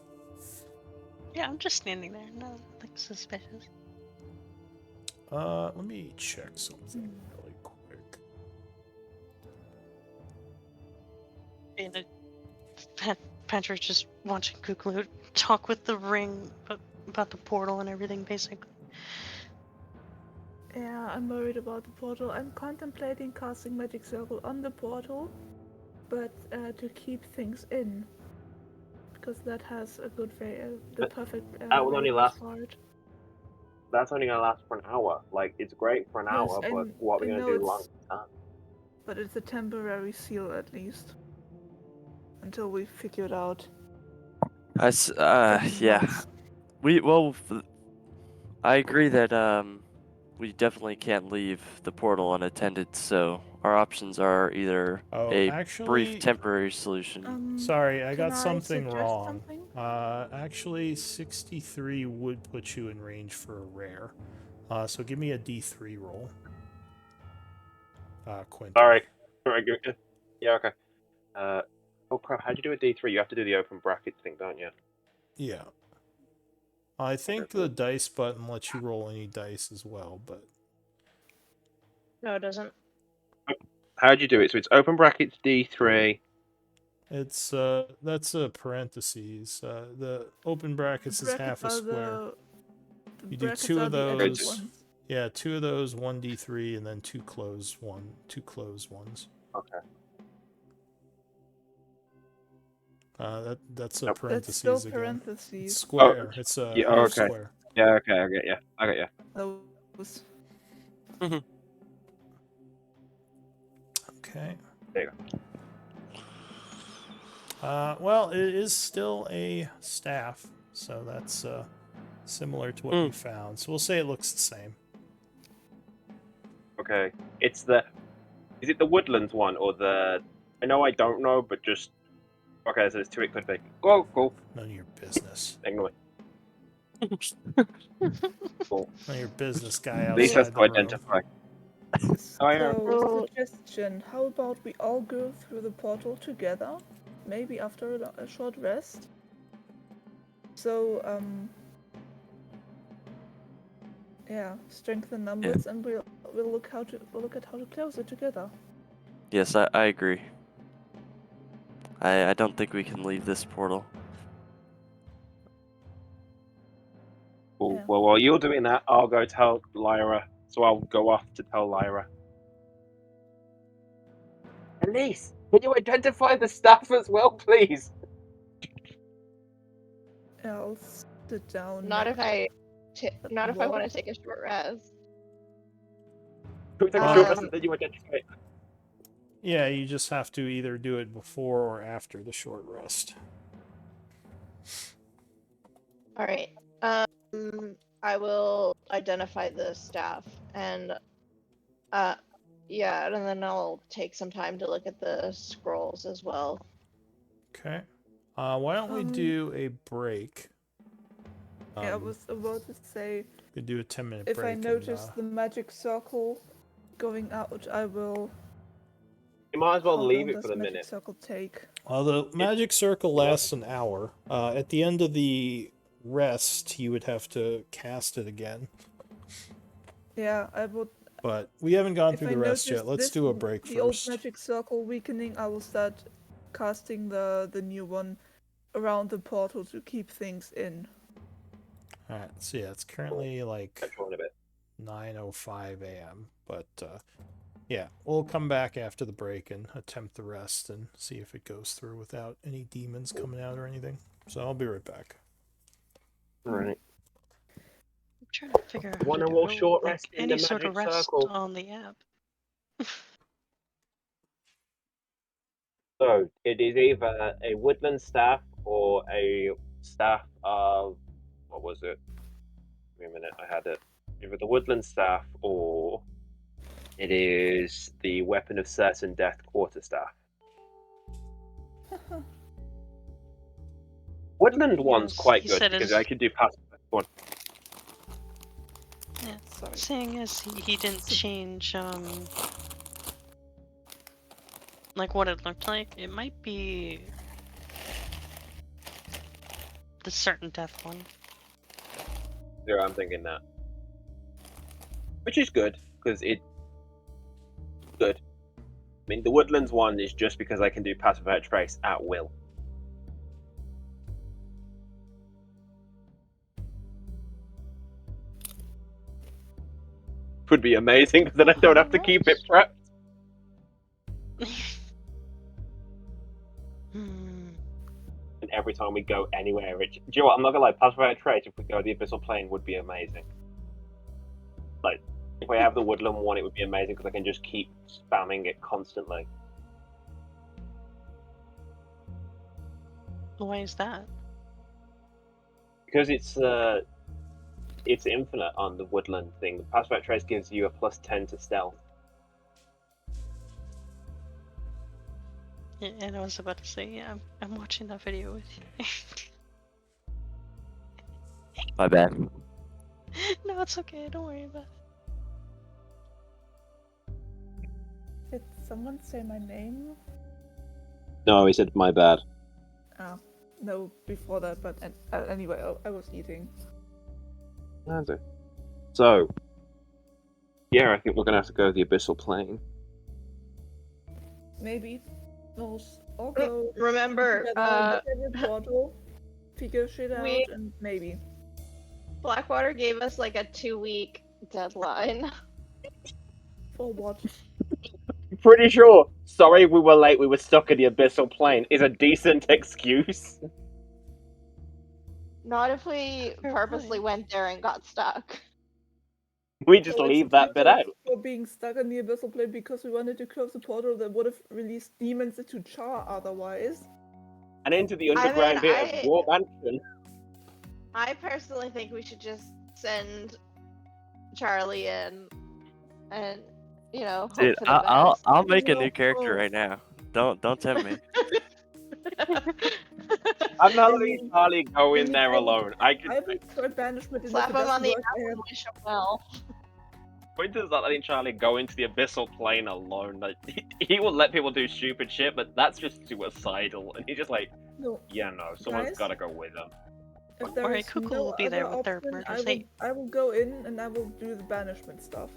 Yeah, I'm just standing there. Nothing suspicious. Let me check something really quick. And Patrick's just watching Kuklu talk with the ring about the portal and everything, basically. Yeah, I'm worried about the portal. I'm contemplating casting Magic Circle on the portal, but to keep things in. Because that has a good the perfect that will only radius last. for it. That's only gonna last for an hour. Like, it's great for an Yes, hour, but what are we gonna do long term? But it's a temporary seal at least. Until we figure it out. Yeah. I agree that we definitely can't leave the portal unattended, so our options are either a brief temporary solution. Sorry, I Can got something suggest wrong. something? Actually, 63 would put you in range for a rare. So give me a D3 roll. Quentin. Sorry. Yeah, okay. Oh crap, how'd you do a D3? You have to do the open brackets thing, don't you? Yeah. I think the dice button lets you roll any dice as well, but... No, it doesn't. How'd you do it? So it's open brackets D3. It's, that's a parentheses. The open brackets is half a square. You do 2 of those. Yeah, 2 of those, 1d3, and then 2 closed ones. Okay. That's a parentheses That's still again. parentheses. It's square. It's a yeah, half okay. square. Yeah, okay, I get you. Those. Okay. There you Well, it is still a staff, so that's similar to what you found. So we'll say it looks the same. Okay. It's the. Is it the Woodlands one or the? I know I don't know, but just. Okay, so there's two it could be. Go, cool. None of your business. Ignore. Cool. None of your business, guy At least outside that's the to room. identify. Oh, yeah. So, suggestion, how about we all go through the portal together? Maybe after a short rest? So, yeah, strengthen numbers and we'll look at how to close it together. Yes, I agree. I don't think we can leave this portal. Cool. Yeah. Well, while you're doing that, I'll go tell Lyra. So I'll go off to tell Lyra. Elise, can you identify the staff as well, please? Yeah, I'll sit down. Not if I What? want to take a short rest. Can we take a Um, short rest and then you identify it? Yeah, you just have to either do it before or after the short rest. All right. I will identify the staff and yeah, and then I'll take some time to look at the scrolls as well. Okay. Why don't we do a break? Yeah, I was about to say, We do a 10-minute if break. I notice the magic circle going out, I will. You might as well How leave long it does for the magic minute. circle take? Well, the magic circle lasts an hour. At the end of the rest, you would have to cast it again. Yeah, I would. But we haven't gone If through I the rest notice yet. Let's this, do a break the old first. magic circle weakening, I will start casting the new one around the portal to keep things in. Alright, so yeah, it's currently like Catch you on a bit. 9:05 a.m. But yeah, we'll come back after the break and attempt the rest and see if it goes through without any demons coming out or anything. So I'll be right back. Right. I'm trying to figure out how Want to a do little short like rest in any the sort of magic rest circle? on the app. So it is either a woodland staff or a staff of what was it? Wait a minute, I had it. Either the woodland staff or it is the weapon of certain death quarterstaff. Woodland one's Yes, quite he good said because his- I can do passive. One. Yeah. Sorry. Seeing as he didn't change like what it looked like, it might be the certain death one. Yeah, I'm thinking that. Which is good because it good. I mean, the woodlands one is just because I can do passive trace at will. Would be amazing because then I don't have to keep it prepped. And every time we go anywhere, do you know what? I'm not gonna lie. Passive trace, if we go the abyssal plane, would be amazing. Like, if I have the woodland one, it would be amazing because I can just keep spamming it constantly. Why is that? Because it's infinite on the woodland thing. The passive trace gives you a +10 to stealth. Yeah, and I was about to say, yeah, I'm watching that video with you. My bad. No, it's okay. Don't worry about it. Did someone say my name? No, he said my bad. Ah, no, before that, but anyway, I was eating. So, yeah, I think we're gonna have to go the abyssal plane. Maybe. We'll all go Remember, together, look at the portal, figure shit out, we- and maybe. Blackwater gave us like a 2-week deadline. For what? Pretty sure. Sorry, we were late. We were stuck in the abyssal plane. Is a decent excuse. Not if we Fair purposely point. went there and got stuck. We just So it's leave that bit excuse out. for being stuck in the abyssal plane because we wanted to close the portal that would have released demons into Chaur otherwise. and into the I mean, underground bit of your mansion. I personally think we should just send Charlie in, and hope Dude, for the best. I'll make a new character No. right now. Don't tempt me. I'm not I letting mean- Charlie go in mean, there I would- alone. I can. I will try banishment, and Slap if it him on doesn't the work, ass and wish him well. Quentin's not letting Charlie go into the abyssal plane alone. Like, he will let people do stupid shit, but that's just suicidal. And he's just like, no. yeah, no, someone's Guys? gotta go with him. If there Alright, is Cuckoo no will be there other with their option, emergency. I will go in and I will do the banishment stuff.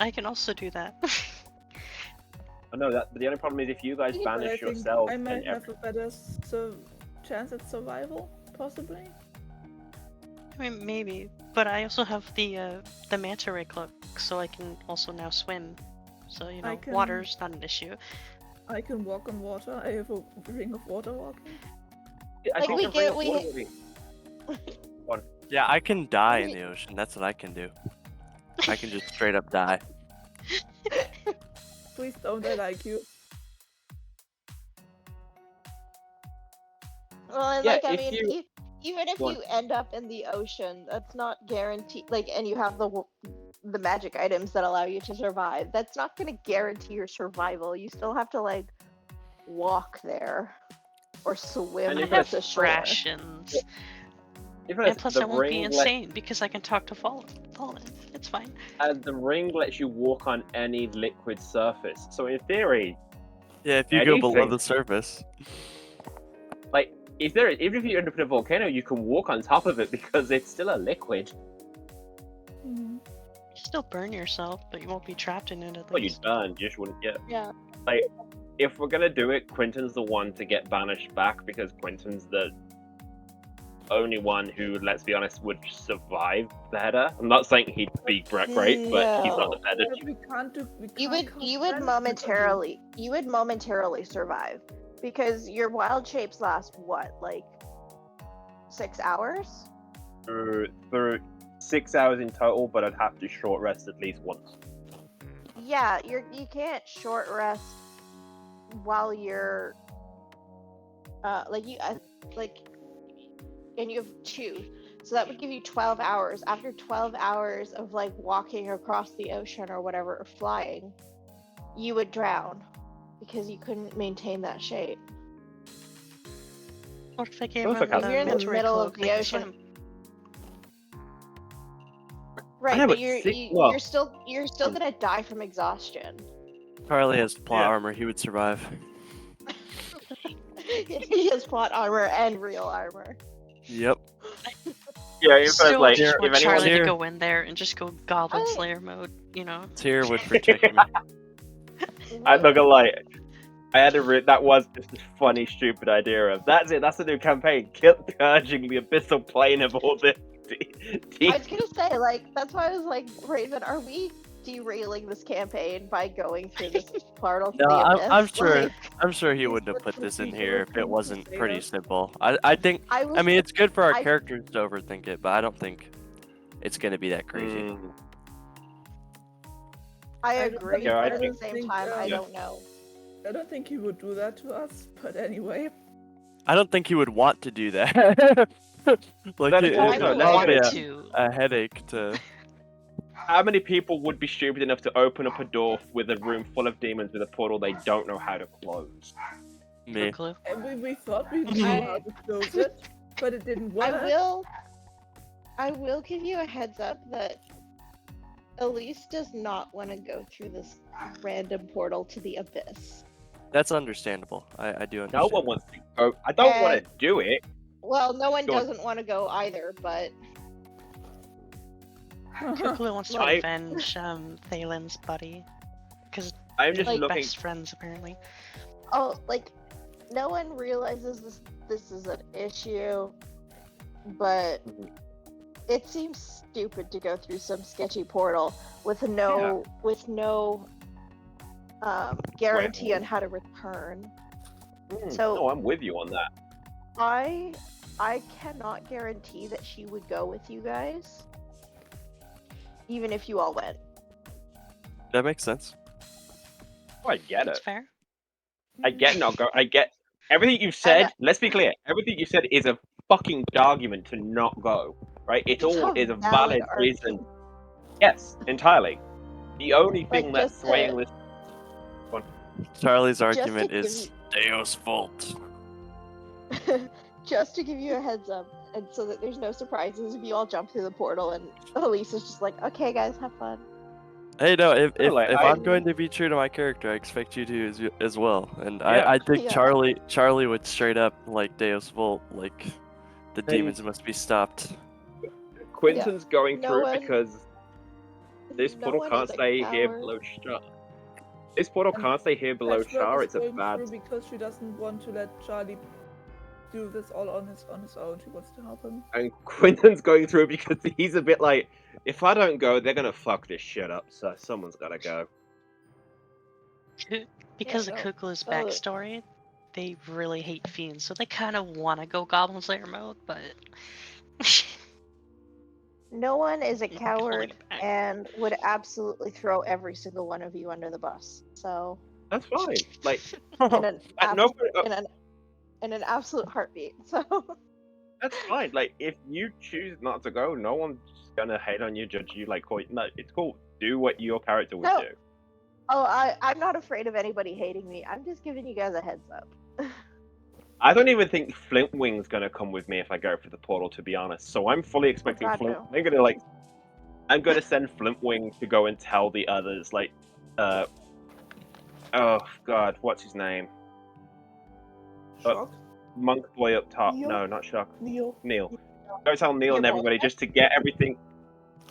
I can also do that. I know that, but the only problem is if you guys Yeah, But I banish think yourselves, I might then have a better chance at survival, possibly. I mean, maybe, but I also have the manta ray cloak, so I can also now swim. So I can- water's not an issue. I can walk on water. I have a ring of water walking. I Like, think we the get- ring of we- water will be- Yeah, I can die in the ocean. That's what I can do. I can just straight up die. Please don't, I like you. Well, and Yeah, like, I if mean, you- even if Go on. you end up in the ocean, that's not guaranteed. Like, and you have the magic items that allow you to survive. That's not going to guarantee your survival. You still have to like walk there or swim And I if to have the shore. rations, If and it's plus the I won't be ring insane because I can talk to Fallen. It's fine. the ring lets you walk on any liquid surface. So in theory, Yeah, if you go below Anything. the surface. like even if you end up in a volcano, you can walk on top of it because it's still a liquid. Hmm. You still burn yourself, but you won't be trapped in it at Well, you least. burn, you just wouldn't get. Yeah. If we're gonna do it, Quentin's the one to get banished back because Quentin's the only one who, let's be honest, would survive the header. I'm not saying he'd be great, but he's not the better. But we can't do. We You can't would cast you would banishment momentarily survive because your wild shapes last what, like 6 hours? For 6 hours in total, but I'd have to short rest at least once. Yeah, you can't short rest while you're and you have 2, so that would give you 12 hours. After 12 hours of like walking across the ocean or whatever, or flying, you would drown because you couldn't maintain that shape. What if I gave Those him are kind the of- You're in the manta ray middle of cloak? the They can ocean. swim. Right, know, but but you're six- you, well- you're still gonna die from exhaustion. Charlie has plot Yeah. armor. He would survive. He has plot armor and real armor. Yep. Yeah, if Still, like just if want anyone Charlie here- to go in there and just go Goblin I- Slayer mode, Tyr would protect me. I'm not gonna lie. I had that was just a funny, stupid idea of that's it. That's the new campaign. Keep purging the abyssal plane of all the. I was gonna say, like, that's why I was like, Raven, are we derailing this campaign by going through this portal to No, the I'm abyss? sure. Like, I'm sure he He's wouldn't have got put some this in people here who if come it to wasn't save pretty us. simple. I think. I was. I mean, it's good for our I- characters to overthink it, but I don't think it's gonna be that crazy. Mm, I I don't agree, think- Yeah, I but at the think- same time, I yeah. don't know. I don't think he would do that to us, but anyway. I don't think he would want to do that. Like That- it, no, it no, would no, be no. to. a headache to. How many people would be stupid enough to open up a door with a room full of demons with a portal they don't know how to close? Me. Clue. And we thought we knew how to close it, but it didn't work. I will give you a heads up that Elise does not want to go through this random portal to the abyss. That's understandable. I do No understand. one wants to go. I don't want to do it. Well, no one Go on. doesn't want to go either, but Kukulu wants to I- revenge Thalen's buddy. Because I'm they're just Like, looking. best friends, apparently. oh, like no one realizes this is an issue, but Mhm. it seems stupid to go through some sketchy portal with no guarantee on how to return. So- no, I'm with you on that. I cannot guarantee that she would go with you guys, even if you all went. That makes sense. Oh, I get That's it. fair. I get not go. I get everything you've And said. Let's be clear. Everything you said is a fucking good argument to not go. Right? It it's all a is a valid valid reason. argument. Yes, entirely. The only thing Like that's swaying this. Charlie's just to argument give is Deus Vult. just to give you a heads up, and so that there's no surprises if you all jump through the portal and Elise is just like, okay, guys, have fun. Hey, no, if like, I'm going to be true to my character, I expect you to as well. And Yeah. I think Yeah. Charlie would straight up like Deus Vult, like the And- demons must be stopped. Quinton's going No through one- because this no portal one can't is a stay here coward. below Char. This portal And can't stay here below Patchwork Char. is It's a going bad. through because she doesn't want to let Charlie do this all on his own. She wants to help him. And Quinton's going through because he's a bit like, if I don't go, they're gonna fuck this shit up. So someone's gotta go. Because Yeah, of no. Kukula's Oh. backstory, they really hate fiends, so they kind of want to go Goblin Slayer mode, but No one is a Holding coward it back. and would absolutely throw every single one of you under the bus. So That's fine. Like, in an at no abs- point, in an absolute heartbeat. So that's fine. Like, if you choose not to go, no one's gonna hate on you, judge you. Like, no, it's cool. Do what your character would No. do. I'm not afraid of anybody hating me. I'm just giving you guys a heads up. I don't even think Flintwing's gonna come with me if I go for the portal, to be honest. So I'm fully expecting God, Flint. no. I'm gonna send Flintwing to go and tell the others, like, oh god, what's his name? Shock? Monk boy up top. Neil? No, not Shock. Neil. Neil. Go tell Neil Your and everybody just to get everything.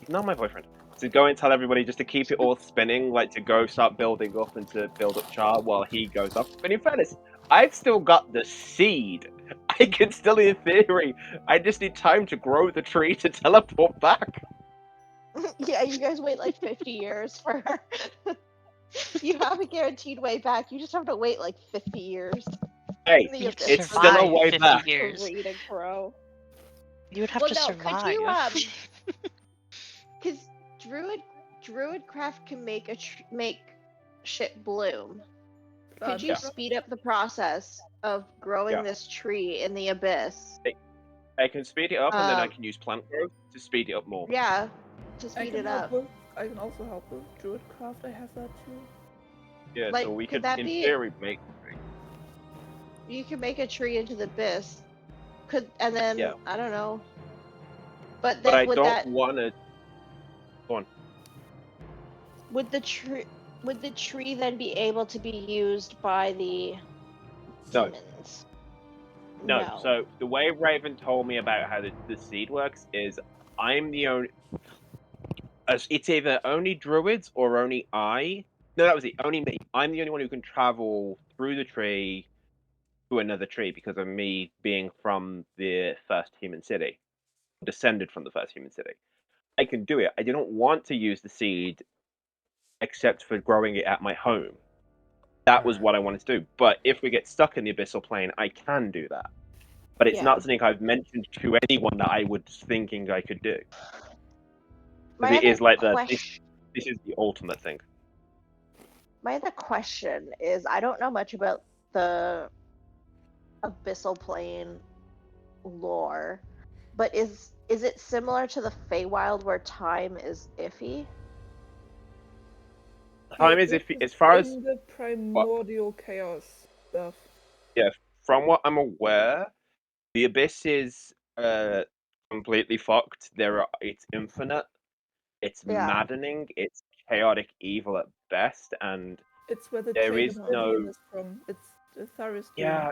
Not my boyfriend. To go and tell everybody just to keep it all spinning, like to go start building up and to build up Char while he goes up. But in fairness, I've still got the seed. I can still, in theory, I just need time to grow the tree to teleport back. Yeah, you guys wait like 50 years for. You have a guaranteed way back. You just have to wait like 50 years. Hey, The You have to abyss it's still a survive way 50 back. years. to read and grow. You would have Well, to no, survive. could you because Druidcraft can make make shit bloom. Could you Yeah. speed up the process of growing Yeah. this tree in the abyss? I can speed it up, and then I Um, can use plant growth to speed it up more. Yeah, to I speed can it help up. with. I can also help with Druidcraft. I have that too. Yeah, Like, so we could could, that in be- theory, make. You can make a tree into the abyss. And then Yeah. I don't know. But But then I would don't that want to. Go on. would the tree then be able to be used by the No. demons? No. So the way Raven told me about how the seed works is, I'm the only. It's either only druids or only I. No, that was it. Only me. I'm the only one who can travel through the tree to another tree because of me being from the first human city, descended from the first human city. I can do it. I didn't want to use the seed except for growing it at my home. That was what I wanted to do. But if we get stuck in the abyssal plane, I can do that. But it's Yeah. not something I've mentioned to anyone that I was thinking I could do. My Because it is other like question- this is the ultimate thing. My other question is, I don't know much about the abyssal plane lore, but is it similar to the Feywild where time is iffy? Time is This if as far as in the primordial chaos stuff. from what I'm aware, the abyss is completely fucked. It's infinite. It's Yeah. maddening. It's chaotic evil at best, and It's where the There chain is of no- Oblivion is from. It's the Tharis Doom. yeah,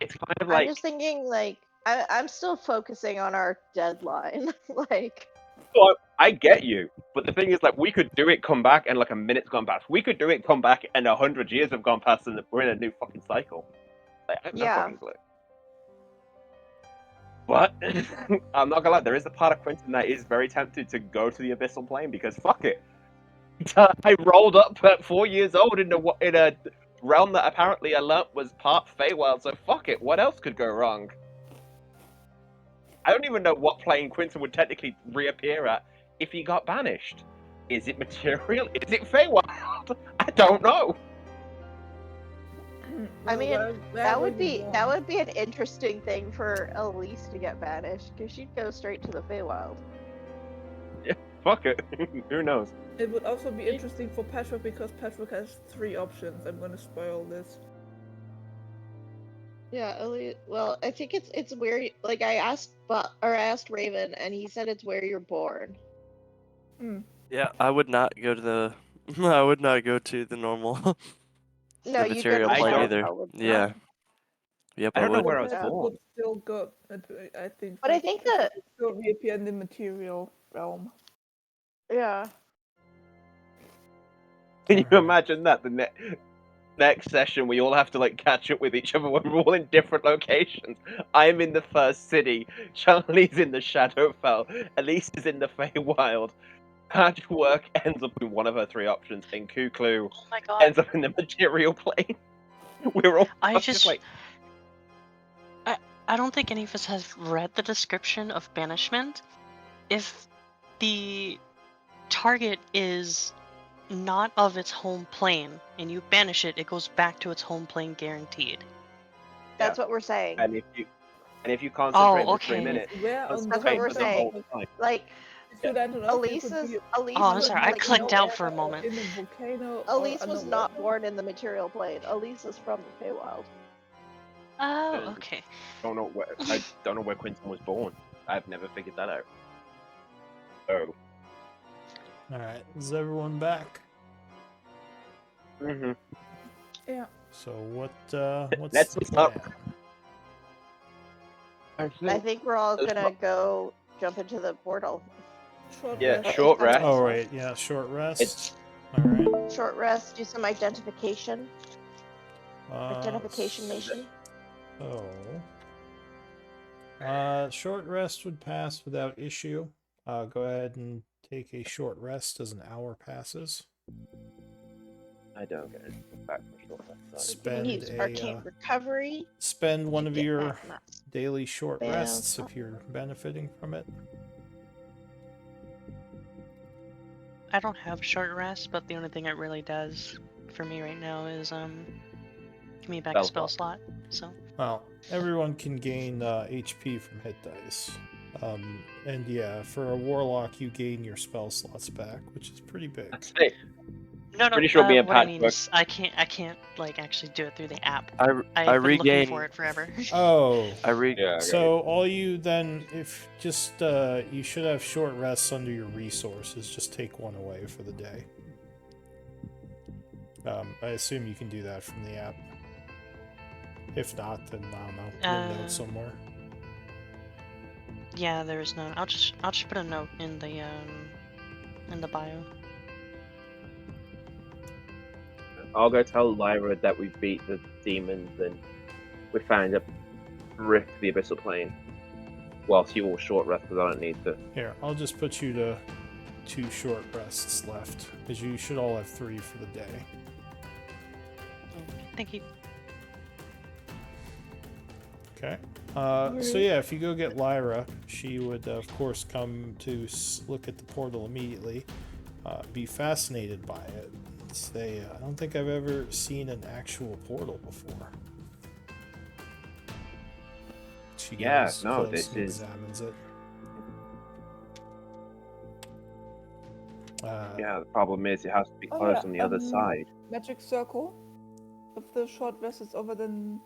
it's kind of I'm like. just thinking, like, I'm still focusing on our deadline. Like, Well, I get you, but the thing is, like, we could do it, come back, and like a minute's gone past. We could do it, come back, and 100 years have gone past, and we're in a new fucking cycle. Like, I have no Yeah. fucking clue. But I'm not gonna lie, there is a part of Quentin that is very tempted to go to the abyssal plane because fuck it. I rolled up at 4 years old in a realm that apparently I learnt was part Feywild, so fuck it. What else could go wrong? I don't even know what plane Quinton would technically reappear at if he got banished. Is it material? Is it Feywild? I don't know. I mean, where that were would you be born? an interesting thing for Elise to get banished, because she'd go straight to the Feywild. Fuck it. Who knows? It would also be interesting for Patrick because Patrick has 3 options. I'm gonna spoil this. Yeah, Elise. Well, I think it's where like I asked Raven, and he said it's where you're born. Yeah, I would not go to the. I would not go to the normal. No, the you go to material the I plane don't- either. Shadowfell, would you Yeah. not? Yep, I I don't know would. where I was Patrick born. would still go. I think. But I think Patrick that would still reappear in the material realm. yeah. Can you Alright. imagine that? The next session, we all have to like catch up with each other when we're all in different locations. I'm in the first city. Charlie's in the Shadowfell. Elise is in the Feywild. Patchwork ends up in one of her 3 options, and Kuklu Oh my god. ends up in the material plane. We're all I fucked, just like, I don't think any of us has read the description of banishment. If the target is not of its home plane and you banish it, it goes back to its home plane guaranteed. That's what we're saying. and if you concentrate for 3 okay. minutes, Where on That's what we're concentrate for the whole saying. time. Like Should I don't know if you could Elise's be Oh, I'm was sorry. I like clicked out for a or moment. in a volcano. Elise or was not underwater. born in the material plane. Elise is from the Feywild. Oh, And okay. I don't know where Quinton was born. I've never figured that out. Oh. Alright, is everyone back? Mm-hmm. Yeah. So what's Let's the stop. plan? I think we're all That's gonna go jump into the portal. Short Yeah, rest. It's short kinda rest. Oh awesome. right, yeah, short rest. It's Alright. Short rest, do some identification. Uh, Identification nation. Short rest would pass without issue. Go ahead and take a short rest as an hour passes. I don't get it back for short rest. We can use arcane recovery. Spend one to of get your back nuts. daily short Spell rests slot. if you're benefiting from it. I don't have short rest, but the only thing it really does for me right now is give me back a spell slot. So Well, everyone can gain HP from hit dice. And yeah, for a warlock, you gain your spell slots back, which is pretty big. That's it. no, Pretty sure me and what I mean Patchwork- is I can't like actually do it through the app. I I've been looking regain. for it forever. Oh, Yeah. so all you then, if just you should have short rests under your resources. Just take one away for the day. I assume you can do that from the app. If not, then I don't know. Put a note somewhere. Yeah, there is none. I'll just put a note in the bio. I'll go tell Lyra that we beat the demons and we found a rift to the abyssal plane. Whilst you all short rest because I don't need to. Here, I'll just put you to 2 short rests left, because you should all have 3 for the day. Thank you. Okay. So yeah, if you go get Lyra, she would of course come to look at the portal immediately, be fascinated by it. Say, I don't think I've ever seen an actual portal before. She goes close this and is. examines it. Yeah, the problem is it has to be Oh, closed yeah, on the other side. Magic circle. If the short rest is over, then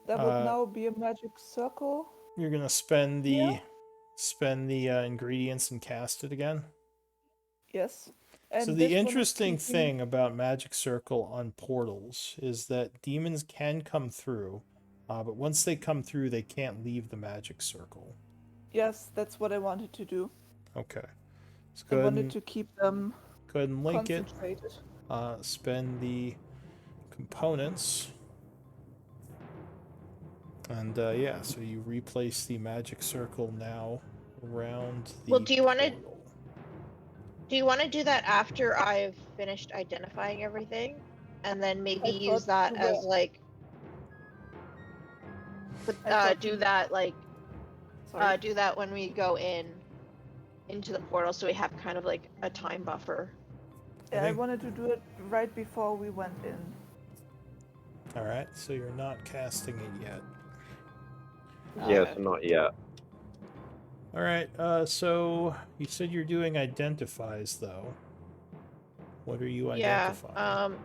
that would now be a magic circle. You're gonna spend the Yeah. ingredients and cast it again. Yes. And So this the one is interesting keeping- thing about Magic Circle on portals is that demons can come through, but once they come through, they can't leave the Magic Circle. Yes, that's what I wanted to do. Okay. Let's I go ahead wanted and, to keep them go ahead and link it. concentrated. Spend the components. And yeah, so you replace the Magic Circle now around the Well, do you wanna- portal. Do you want to do that after I've finished identifying everything, and then maybe I use thought that you as were- like, I thought do you- that like, Sorry. do that when we go into the portal, so we have kind of like a time buffer. Yeah, I think- wanted to do it right before we went in. Alright, so you're not casting it yet. Yes, Okay. not yet. Alright, so you said you're doing identifies, though. What are you identifying?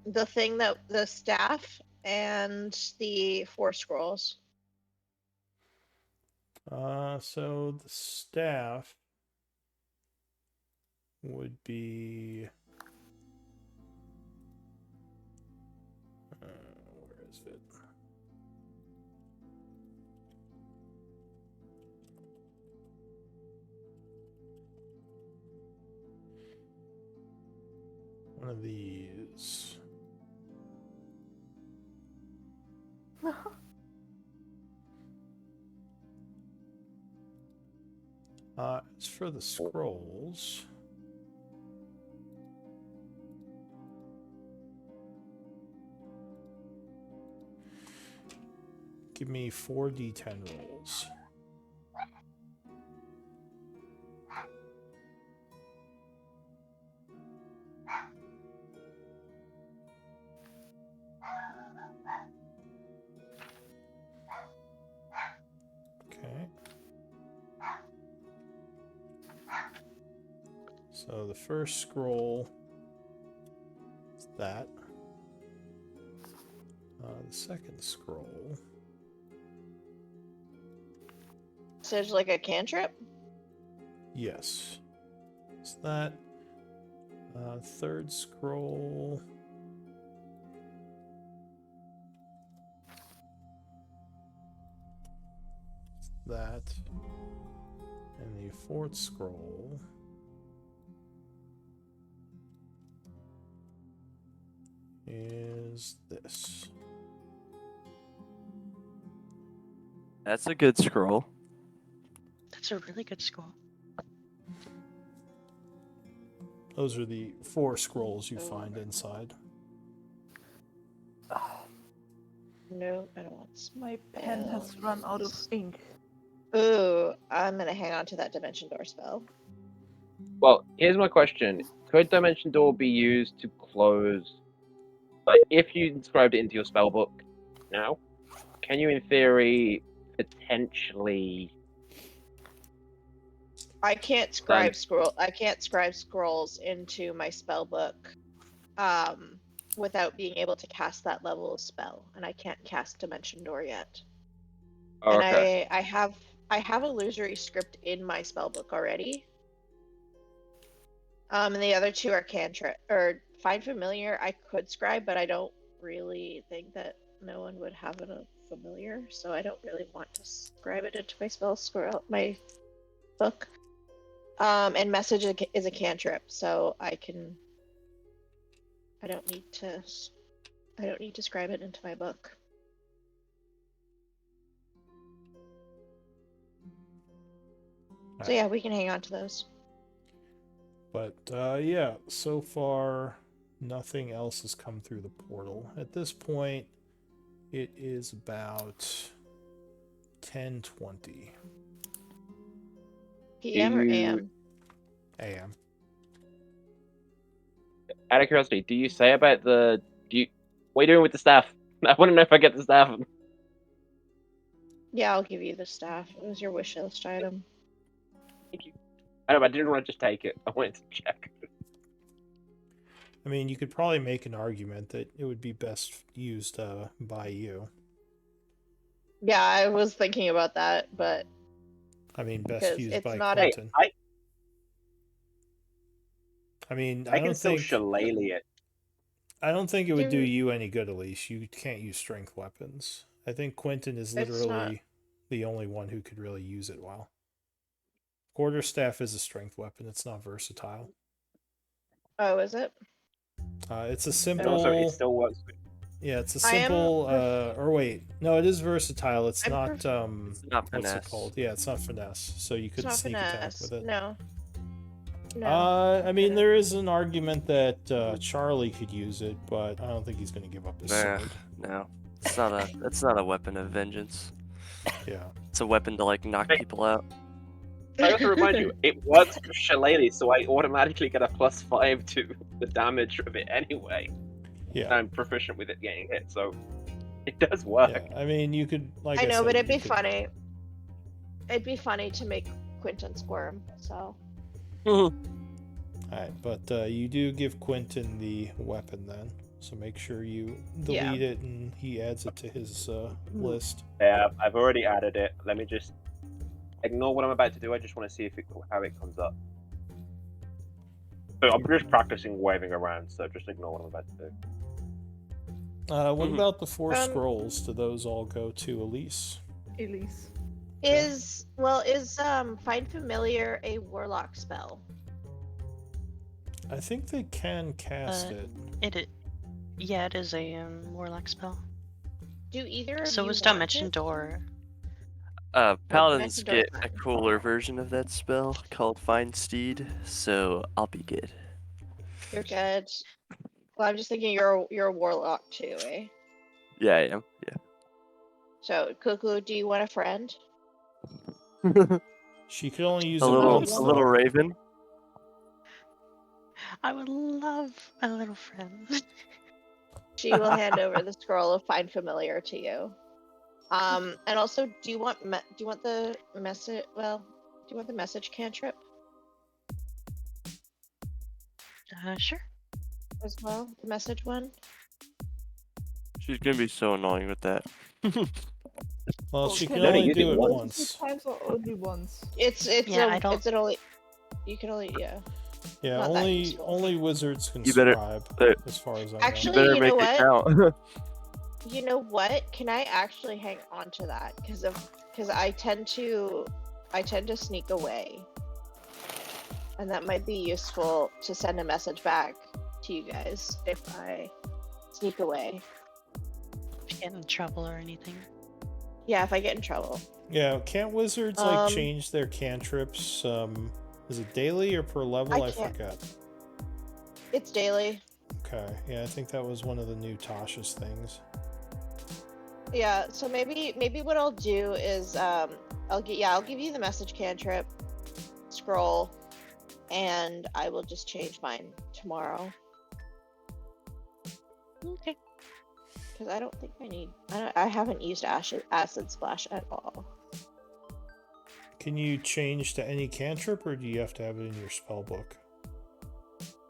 The thing that the staff and the 4 scrolls. So the staff would be... where is it? One of these. As for the scrolls, give me 4d10 rolls. Okay. So the first scroll is that. The second scroll. So there's like a cantrip? Yes. Is that. Third scroll. That. And the fourth scroll. Is this. That's a good scroll. That's a really good scroll. Those are the 4 scrolls you find inside. No, I don't want. My pen has run out of ink. Ooh, I'm gonna hang on to that dimension door spell. Well, here's my question: could Dimension Door be used to close? Like, if you inscribed it into your spellbook now, can you, in theory, potentially? I can't scribe scrolls into my spell book, without being able to cast that level of spell, and I can't cast Dimension Door yet. Oh, And okay. I have illusory script in my spell book already. And the other 2 are cantrip or find familiar. I could scribe, but I don't really think that no one would have a familiar, so I don't really want to scribe it into my book. And message is a cantrip, so I don't need to scribe it into my book. So yeah, we can hang on to those. But yeah, so far nothing else has come through the portal. At this point, it is about 10:20 PM or AM? a.m. Out of curiosity, do you say about the? What are you doing with the staff? I want to know if I get the staff. Yeah, I'll give you the staff. It was your wish list item. Thank you. I know, but I didn't want to just take it. I wanted to check. I mean, you could probably make an argument that it would be best used by you. Yeah, I was thinking about that, but I mean, best because used it's by not Quentin. I I mean, I I can don't still think shillelagh it. I don't think it would do Dude. you any good. At least you can't use strength weapons. I think Quentin is It's literally the only one who could really use it well. Quarterstaff is a strength weapon. It's not versatile. Oh, is it? It's a And simple. also, it still works. Yeah, it's a I am simple. Or wait, no, it is versatile. It's I'm not. perf- It's not What's it finesse. called? Yeah, it's not finesse. So you It's could not sneak attack finesse. with it. No. No. I mean, No. there is an argument that Charlie could use it, but I don't think he's going to give up his Nah, sword. no. That's not a weapon of vengeance. Yeah. It's a weapon to like knock Hey. people out. I have to remind you, it works for shillelagh, so I automatically get a +5 to the damage of it anyway. Yeah. I'm proficient with it getting hit, so it does work. Yeah. I mean, you could, like I know, but said, it'd be you could- funny. It'd be funny to make Quentin squirm. So Alright, but you do give Quentin the weapon then. So make sure you Yeah. delete it and he adds it to his list. Yeah, I've already added it. Let me just ignore what I'm about to do. I just want to see how it comes up. So I'm just practicing waving around, so just ignore what I'm about to do. What about the 4 Um, scrolls? Do those all go to Elise? Elise. is Find Familiar a warlock spell? I think they can cast it. Yeah, it is a warlock spell. Do either of So you was want Dimension it? Door. Paladins Dimension Door get is a fine. cooler version of that spell called Find Steed, so I'll be good. You're good. Well, I'm just thinking you're a warlock too, eh? Yeah, I am. So, Cuckoo, do you want a friend? Yeah. She could only use a it little, once, a little though. raven. I would love a little friend. She will hand over the scroll of Find Familiar to you. And also, do you want the message? Well, do you want the message cantrip Sure. as well? The message one. She's gonna be so annoying with that. Well, she can No, only you do did it once. once. Times or only once? It's Yeah, a, I don't- it's an only. You can only Yeah, Not that only useful. only wizards can You better- scribe, as far as I know. Actually- You better you make know it what? count. You know what? Can I actually hang on to that? Because I tend to sneak away, and that might be useful to send a message back to you guys if I sneak away. Get in trouble or anything. Yeah, if I get in trouble. Yeah, can't wizards like Um, change their cantrips? Is it daily or per level? I can't- forget. It's daily. Okay, yeah, I think that was one of the new Tasha's things. Yeah, so maybe what I'll do is I'll give you the message cantrip scroll, and I will just change mine tomorrow Okay. because I don't think I haven't used acid splash at all. Can you change to any cantrip, or do you have to have it in your spell book?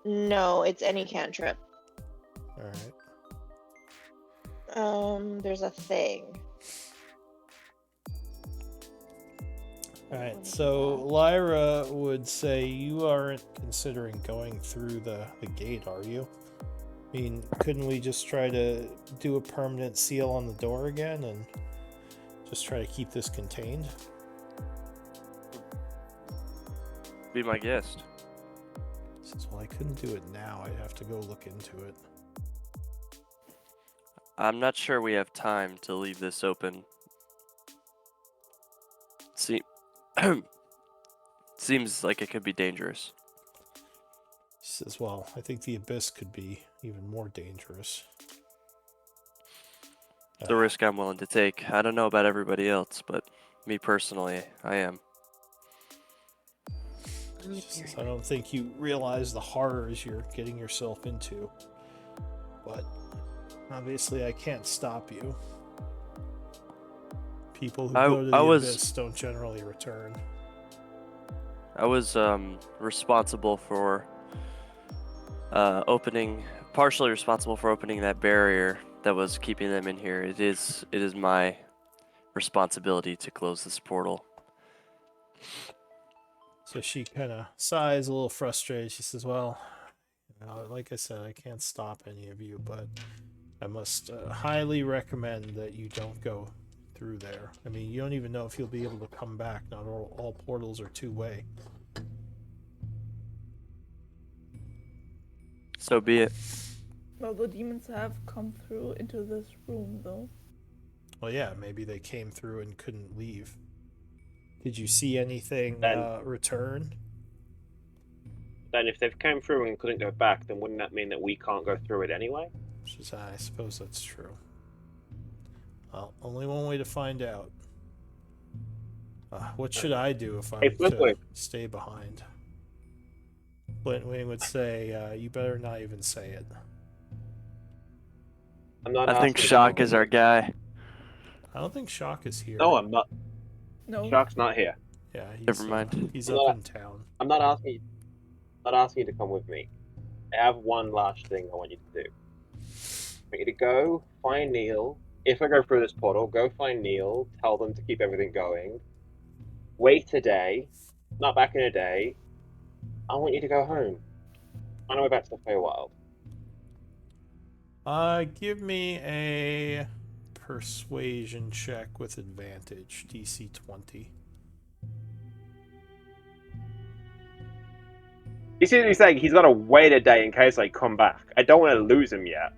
No, it's any cantrip. Alright. There's a thing. Alright, so Lyra would say you aren't considering going through the gate, are you? I mean, couldn't we just try to do a permanent seal on the door again and just try to keep this contained? Be my guest. He says, well, I couldn't do it now. I'd have to go look into it. I'm not sure we have time to leave this open. See, seems like it could be dangerous. He says, well, I think the abyss could be even more dangerous. It's a risk I'm willing to take. I don't know about everybody else, but me personally, I am. He says, I don't think you realize the horrors you're getting yourself into. But obviously I can't stop you. People who go to the abyss don't generally return. I was responsible for partially responsible for opening that barrier that was keeping them in here. It is my responsibility to close this portal. So she kind of sighs, a little frustrated. She says, well, like I said, I can't stop any of you, but I must highly recommend that you don't go through there. I mean, you don't even know if you'll be able to come back. Not all portals are two-way. So be it. Well, the demons have come through into this room, though. Well, yeah, maybe they came through and couldn't leave. Did you see anything return? Then if they've come through and couldn't go back, then wouldn't that mean that we can't go through it anyway? I suppose that's true. Well, only one way to find out. What should I do if I'm to stay behind? Flintwing would say, you better not even say it. I'm not. I think asking you to Shock come is with our me. guy. I don't think Shock is here. No, I'm not. No. Shark's not here. Yeah, he's, Never mind. he's I'm up not- in town. I'm not asking you. Not asking you to come with me. I have one last thing I want you to do. I want you to go find Neil. If I go through this portal, go find Neil. Tell them to keep everything going. Wait a day. Not back in a day. I want you to go home. On our way back to the Feywild. Give me a persuasion check with advantage, DC 20. You see what he's saying? He's got to wait a day in case I come back. I don't want to lose him yet.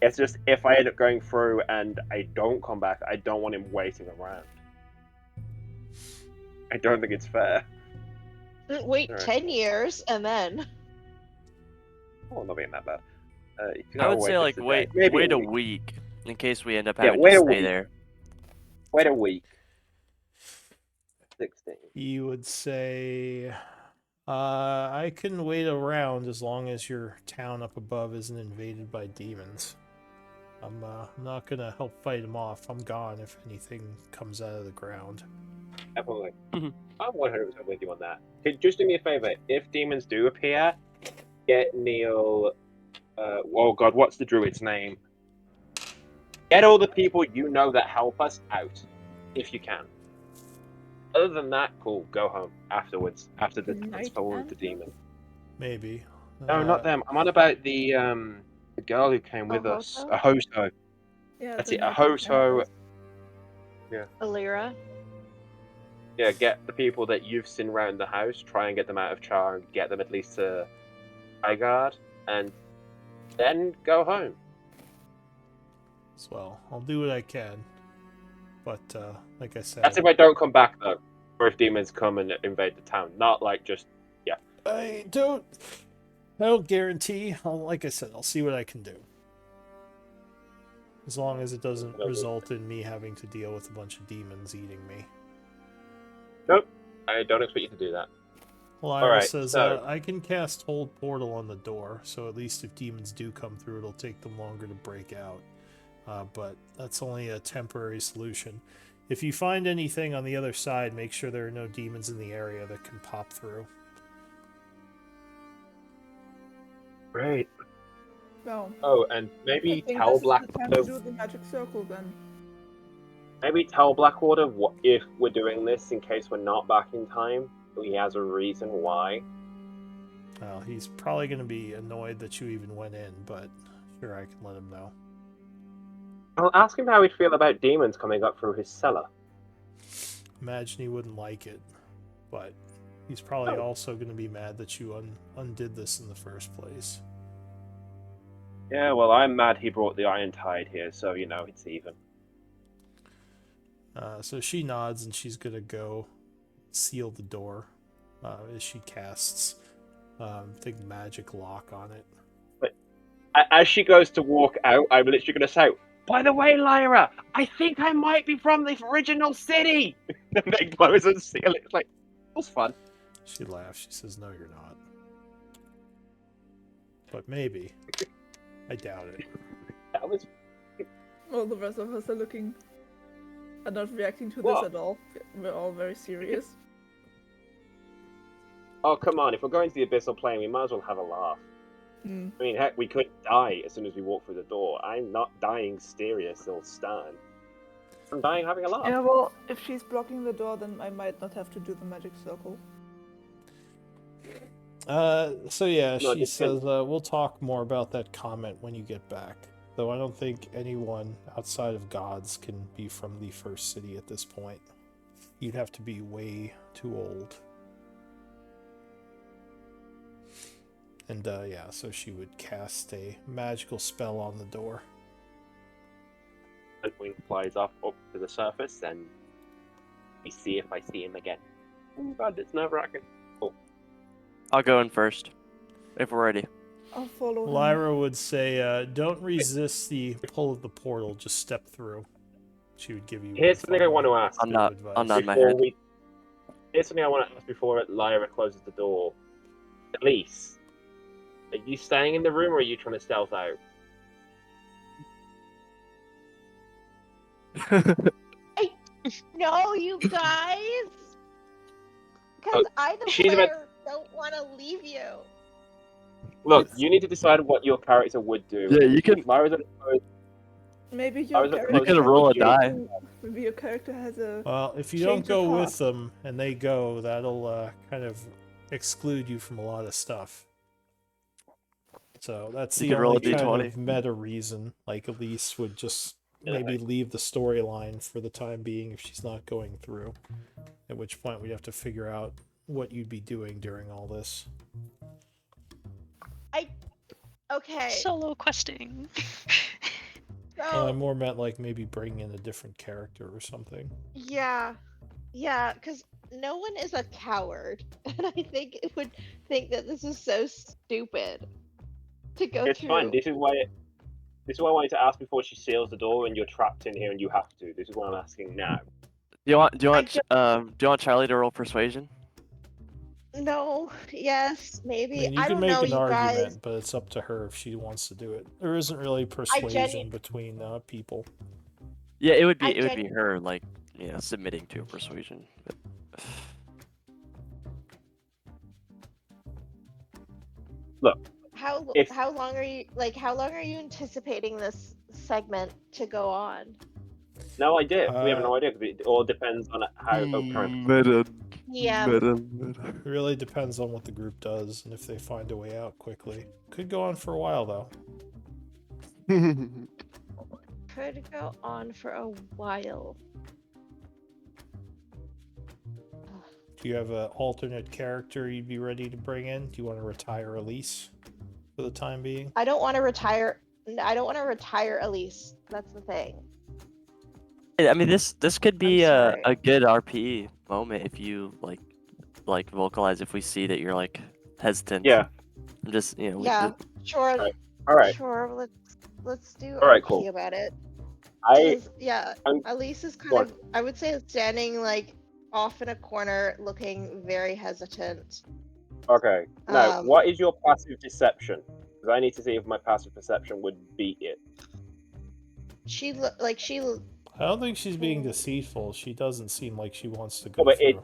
It's just if I end up going through and I don't come back, I don't want him waiting around. I don't think it's fair. Wait Alright. 10 years and then. Oh, not being that bad. If you I gotta would say just like a day, wait maybe a week in case we end up Yeah, having wait to a stay week. there. Wait a week. 16. You would say, I can wait around as long as your town up above isn't invaded by demons. I'm not gonna help fight them off. I'm gone if anything comes out of the ground. Definitely. Mhm. I'm 100% with you on that. Just do me a favor. If demons do appear, get Neil. Oh god, what's the druid's name? Get all the people you know that help us out, if you can. Other than that, cool. Go home afterwards. After the Night transfer of the Anthem? demon. Maybe. No, not them. I'm on about the girl who came with us. Ahoto? A hoso. Yeah, That's the it. A Knight of hoso. Tempest. Alira. Yeah, get the people that you've seen around the house. Try and get them out of Chaur and get them at least to Highguard, and then go home. As well, I'll do what I can. But like I said, That's if I don't come back though, or if demons come and invade the town. Not like just I don't guarantee. Like I said, I'll see what I can do. As long as it doesn't result in me having to deal with a bunch of demons eating me. Nope. I don't expect you to do that. Lyra Alright, says, so- I can cast Hold Portal on the door, so at least if demons do come through, it'll take them longer to break out. But that's only a temporary solution. If you find anything on the other side, make sure there are no demons in the area that can pop through. Great. Well, Oh, and I maybe think tell this is the time to Blackwater. do the magic circle then. Maybe tell Blackwater what if we're doing this in case we're not back in time. So he has a reason why. Well, he's probably going to be annoyed that you even went in, but sure, I can let him know. I'll ask him how he'd feel about demons coming up through his cellar. Imagine he wouldn't like it, but he's probably Oh. also going to be mad that you undid this in the first place. Yeah, well, I'm mad he brought the Iron Tide here, so you know it's even. So she nods and she's going to go seal the door as she casts the magic lock on it. As she goes to walk out, I'm literally going to say, "By the way, Lyra, I think I might be from the original city." And then close and seal it. It's like, it was fun. She laughs. She says, "No, you're not." But maybe. I doubt it. That was Well, the rest of us are not reacting to this What? at all. We're all very serious. Oh, come on. If we're going to the Abyssal Plane, we might as well have a laugh. Hmm. I mean, heck, we could die as soon as we walk through the door. I'm not dying serious or stern. I'm dying having a laugh. Yeah, well, if she's blocking the door, then I might not have to do the magic circle. So yeah, No, she just says, we'll talk more about that comment when you get back. Though I don't think anyone outside of gods can be from the first city at this point. You'd have to be way too old. And yeah, so she would cast a magical spell on the door. Wing flies off up to the surface, and we see if I see him again. Oh god, it's nerve-wracking. I'll go in first, if we're ready. I'll follow him. Lyra would say, don't resist the pull of the portal, just step through. She would give you Here's something I want to ask. I'll nod my Before head. Here's something I want to ask before Lyra closes the door. Elise, are you staying in the room or are you trying to stealth out? No, you guys. Because I, the she's about- player, don't want to leave you. Look, you need to decide what your character would do. Yeah, you can. If I was at Maybe I your was at character You can close roll a range, die. Maybe your character has a Well, if you change don't of go heart. with them and they go, that'll kind of exclude you from a lot of stuff. So that's You the can roll only a kind d20. of meta reason. Like Elise would just Yeah. maybe leave the storyline for the time being if she's not going through. At which point we'd have to figure out what you'd be doing during all this. Okay. Solo questing. Well, I So more meant like maybe bring in a different character or something. yeah, because no one is a coward, and I think it would think that this is so stupid to go It's through. fine. This is why I wanted to ask before she seals the door and you're trapped in here and you have to. This is what I'm asking now. Do you want I do you want Charlie to roll persuasion? No, yes, I maybe. mean, you I can don't make know, an you argument, guys. but it's up to her if she wants to do it. There isn't really persuasion between people. Yeah, it would I be her like submitting to a persuasion. But... How long are you anticipating this segment to go on? No idea. We have no Uh, idea because it all depends on how current. Meta. Yeah. It really depends on what the group does and if they find a way out quickly. Could go on for a while though. Could go on for a while. Do you have an alternate character you'd be ready to bring in? Do you want to retire Elise for the time being? I don't want to retire. I don't want to retire Elise. That's the thing. I mean, this could be a sorry. good RP moment if you like vocalize if we see that you're like hesitant. Yeah. I'm just Yeah, sure. All right. Sure. Let's do All right, RP cool. about it. I 'Cause, yeah, I'm- Elise is go kind on. of, I would say, standing like off in a corner, looking very hesitant. Okay. Now, Um, what is your passive deception? Because I need to see if my passive perception would beat it. she I don't think she's being deceitful. She doesn't seem like she wants to go Oh, but through.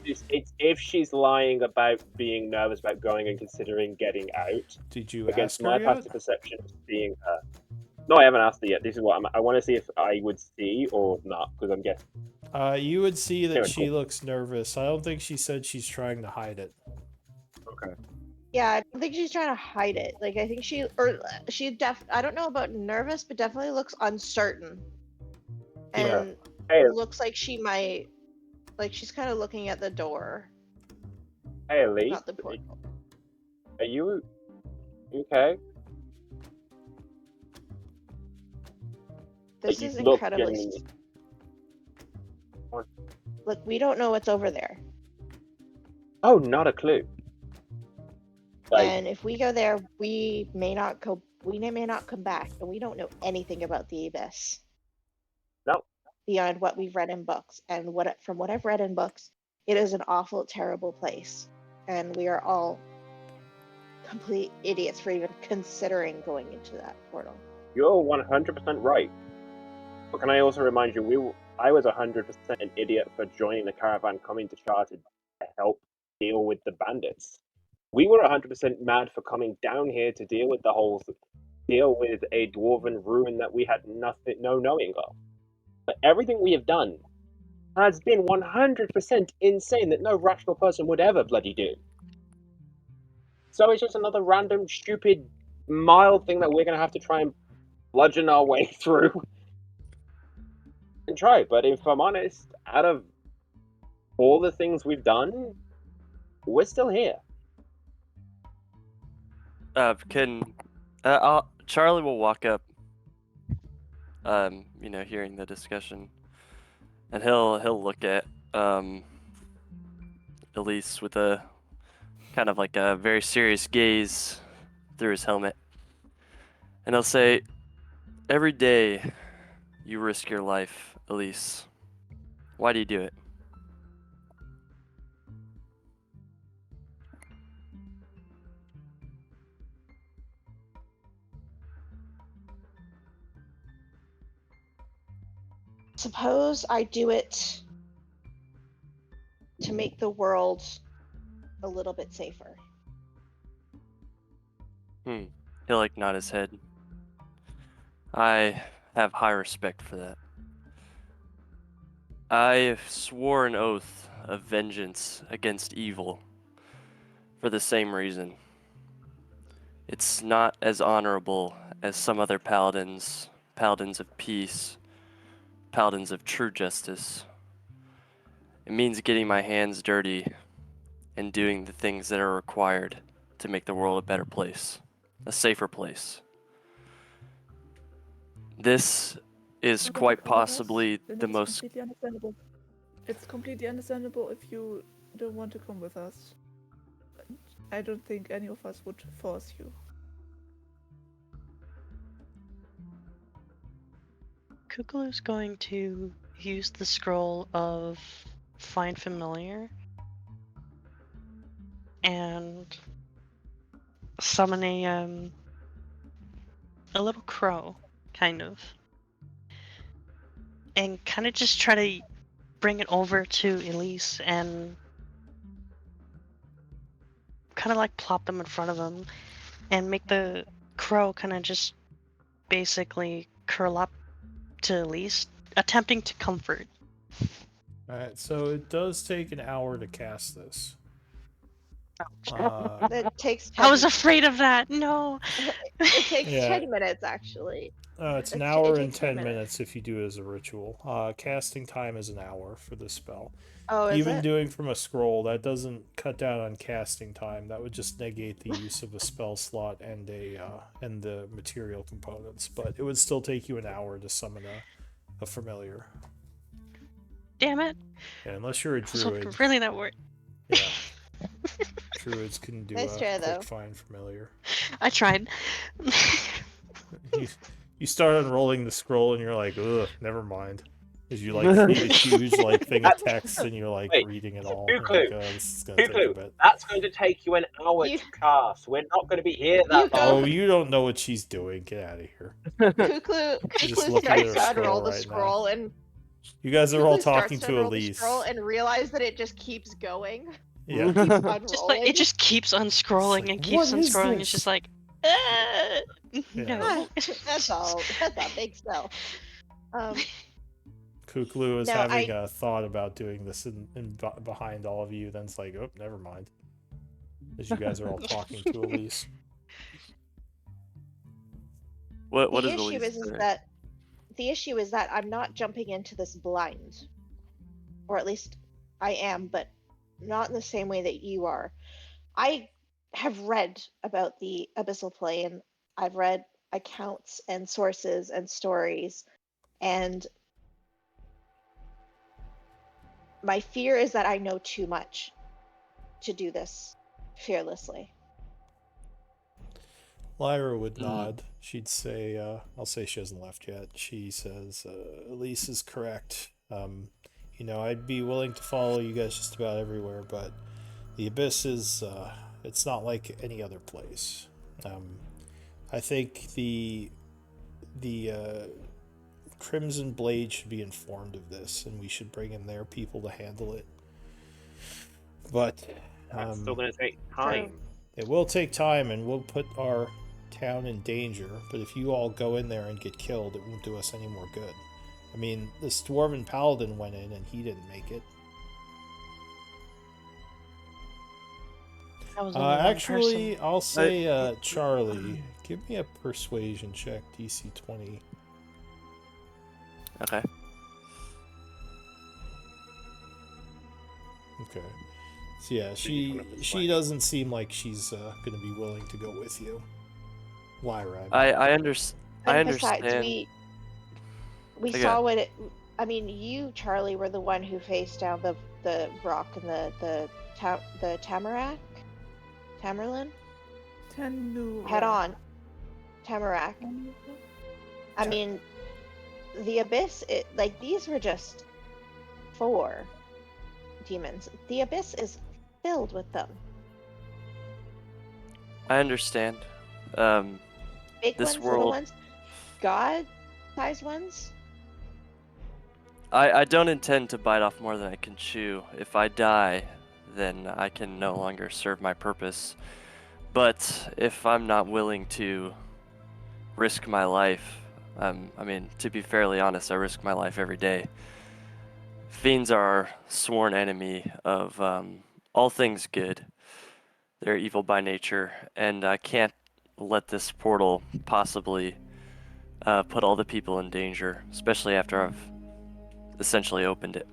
it's if she's lying about being nervous about going and considering getting out Did you against ask my her yet? passive perception of seeing her. No, I haven't asked her yet. This is what I want to see if I would see or not because I'm guessing. You would see that Anyway, she cool. looks nervous. I don't think she said she's trying to hide it. Okay. yeah, I don't think she's trying to hide it. Like, I think I don't know about nervous, but definitely looks uncertain. Yeah. And Hey, looks like she might, like, she's kind of looking at the door, hey, Elise. not the portal. Are you okay? This You is look incredibly. genuinely- Look, we don't know what's over there. Oh, not a clue. Like, And if we go there, we may not come back, and we don't know anything about the abyss. No. Beyond what we've read in books, and from what I've read in books, it is an awful, terrible place, and we are all complete idiots for even considering going into that portal. you're 100% right. But can I also remind you, I was 100% an idiot for joining the caravan coming to Chaur to help deal with the bandits. We were 100% mad for coming down here to deal with a dwarven ruin that we had no knowing of. But everything we have done has been 100% insane that no rational person would ever bloody do. So it's just another random, stupid, mild thing that we're going to have to try and bludgeon our way through and try. But if I'm honest, out of all the things we've done, we're still here. Charlie will walk up, hearing the discussion, and he'll look at Elise with a kind of like a very serious gaze through his helmet, and he'll say, "Every day, you risk your life, Elise. Why do you do it?" suppose I do it to make the world a little bit safer. He'll like nod his head. I have high respect for that. I swore an oath of vengeance against evil for the same reason. It's not as honorable as some other paladins, paladins of peace, paladins of true justice. It means getting my hands dirty and doing the things that are required to make the world a better place, a safer place. This is Not quite about all of us, possibly then the it's most. completely understandable. It's completely understandable if you don't want to come with us. I don't think any of us would force you. Kukulu's going to use the scroll of Find Familiar and summon a little crow, kind of. And kind of just try to bring it over to Elise and kind of like plop them in front of him and make the crow kind of just basically curl up to Elise, attempting to comfort. Alright, so it does take an hour to cast this. It takes 10 I was afraid of that. No. It takes Yeah. 10 minutes, actually. It's an It hour and takes 10 10 minutes if you do it as a ritual. Casting time is an hour for this spell. Oh, is Even it? doing from a scroll, that doesn't cut down on casting time. That would just negate the use of a spell slot and and the material components. But it would still take you an hour to summon a familiar. Damn it. Yeah, unless you're a I was druid. really not worried. Yeah. Druids can do Nice a try, quick though. find familiar. I tried. You start unrolling the scroll and you're like, ugh, never mind. Because you like see the huge like thing of text and you're like Wait, reading it all. Two You're clue. like, oh, this is gonna take a Cuckoo, bit. that's going to take you an hour You- to cast. We're not going to be here You that go- long. Oh, you don't know what she's doing. Get out of here. Kuklu just looking at starts her to unroll scroll the right now. scroll and You guys are all Kuklu starts talking to to unroll the Elise. scroll and realize that it just keeps going. Yeah. Keeps Just unrolling. like it just keeps unscrolling like, and keeps "What is unscrolling. this?" It's just like, no. That's all. That's a big spell. Kuklu is No, having a thought about doing this behind all of you. Then it's like, oh, never mind. As you guys are all talking to Elise. What the is issue Elise is doing? that the issue is that I'm not jumping into this blind, or at least I am, but not in the same way that you are. I have read about the abyssal plane. I've read accounts and sources and stories, and my fear is that I know too much to do this fearlessly. Lyra would nod. She'd say, I'll say she hasn't left yet. She says, Elise is correct. I'd be willing to follow you guys just about everywhere, but the Abyss is, it's not like any other place. I think the Crimson Blade should be informed of this, and we should bring in their people to handle it. But That's still going to take time. it will take time, and we'll put our town in danger. But if you all go in there and get killed, it won't do us any more good. I mean, this dwarven paladin went in, and he didn't make it. That was only one Actually, person. I'll say, Charlie, give me a persuasion check, DC 20. Okay. Okay. So yeah, she doesn't seem like she's going to be willing to go with you. Lyra. I And understand. besides, we Okay. saw what it. I mean, you, Charlie, were the one who faced down the rock and the tamarack, Tamerlane, head on, tamarack. I mean, the abyss. These were just 4 demons. The abyss is filled with them. I understand. Big This ones, little world- ones, god-sized ones. I don't intend to bite off more than I can chew. If I die, then I can no longer serve my purpose. But if I'm not willing to risk my life, I mean, to be fairly honest, I risk my life every day. Fiends are sworn enemy of all things good. They're evil by nature, and I can't let this portal possibly put all the people in danger, especially after I've essentially opened it.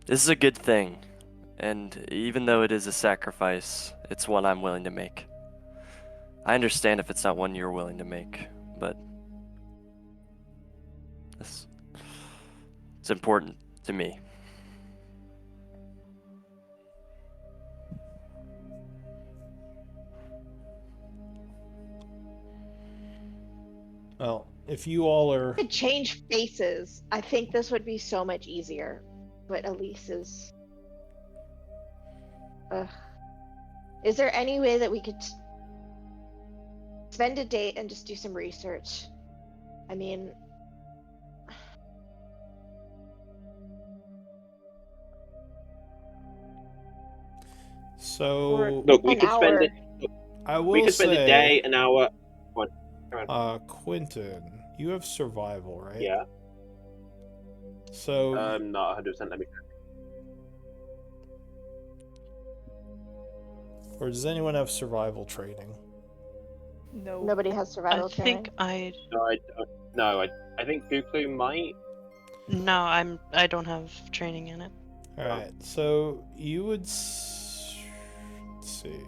This is a good thing, and even though it is a sacrifice, it's one I'm willing to make. I understand if it's not one you're willing to make, but it's important to me. Well, if you all are... Could change faces. I think this would be so much easier. But Elise is. Ugh. Is there any way that we could spend a date and just do some research? I mean, So, Look, we an could spend hour. it. I will We could spend say, a day, an hour. What? Quentin, you have survival, right? Yeah. So, Not 100%. Let me. or does anyone have survival training? No. Nobody has survival I training. think I No, I think Buklu might. no, I don't have training in it. Alright, so you would... let's see.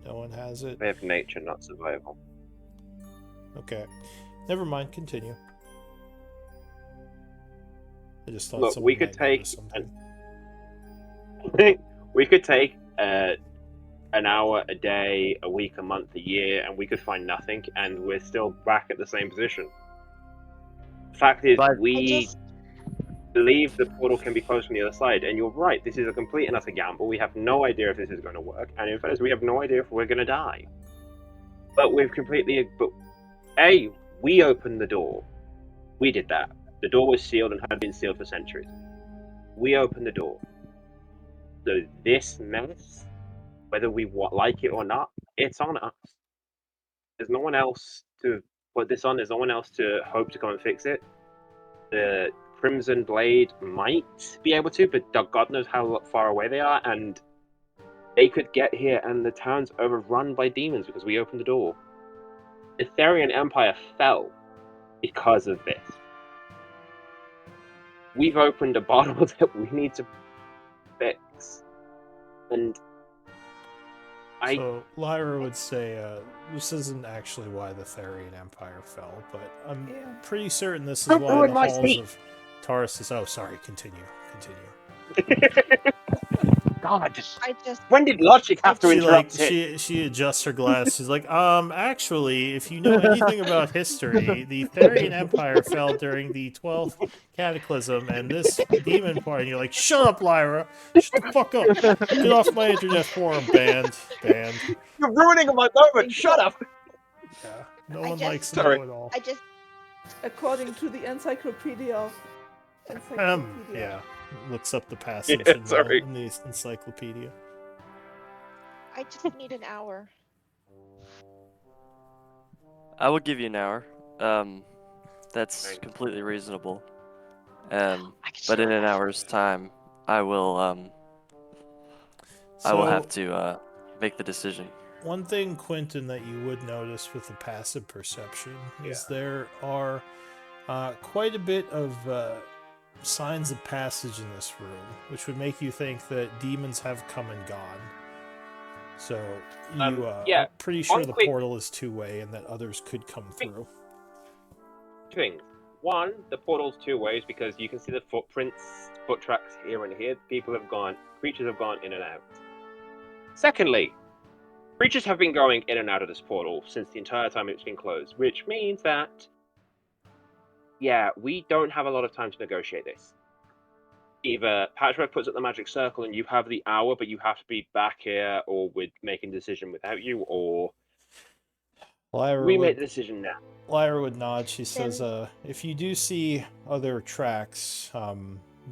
No one has it? They have nature, not survival. Okay. Never mind, continue. I just thought Look, someone we could might take notice something. we could take an hour, a day, a week, a month, a year, and we could find nothing, and we're still back at the same position. The fact is, But- we believe the portal can be closed from the other side, and you're right, this is a complete and utter gamble. We have no idea if this is going to work, and in fact, we have no idea if we're going to die. But we've completely... But, A, we opened the door. We did that. The door was sealed and had been sealed for centuries. We opened the door. So this mess, whether we like it or not, it's on us. There's no one else to put this on. There's no one else to hope to come and fix it. The Crimson Blade might be able to, but God knows how far away they are, and they could get here and the town's overrun by demons because we opened the door. The Therian Empire fell because of this. We've opened a bottle that we need to fix. And So, Lyra would say, this isn't actually why the Therian Empire fell, but I'm pretty certain this is Don't why ruin the my halls speech. of Tarsus... Oh, sorry, continue. God, I just. when did logic have to She interrupt it? she adjusts her glass. She's like, actually, if you know anything about history, the Therian Empire fell during the 12th Cataclysm, and this demon party. And you're like, shut up, Lyra! Shut the fuck up! Get off my internet forum, banned. You're ruining my moment. Shut up. Yeah, no I one just- likes Sorry. no at all. I just. According to the Encyclopedia of Yeah. Looks up the passage Yeah, in, sorry. in the encyclopedia. I just need an hour. I will give you an hour. That's Thanks. completely reasonable. I can But in an survive. hour's time, I will have to make the decision. One thing, Quentin, that you would notice with the passive perception is there are quite a bit of signs of passage in this room, which would make you think that demons have come and gone. So you are pretty sure one the quick- portal is two-way and that others could come through. Two things. One, the portal's two ways because you can see the footprints, foot tracks here and here. Creatures have gone in and out. Secondly, creatures have been going in and out of this portal since the entire time it's been closed, which means that, we don't have a lot of time to negotiate this. Either Patchwork puts up the magic circle and you have the hour, but you have to be back here, or we're making a decision without you, or Lyra We would, make the decision now. Lyra would nod. She says, Then- if you do see other tracks,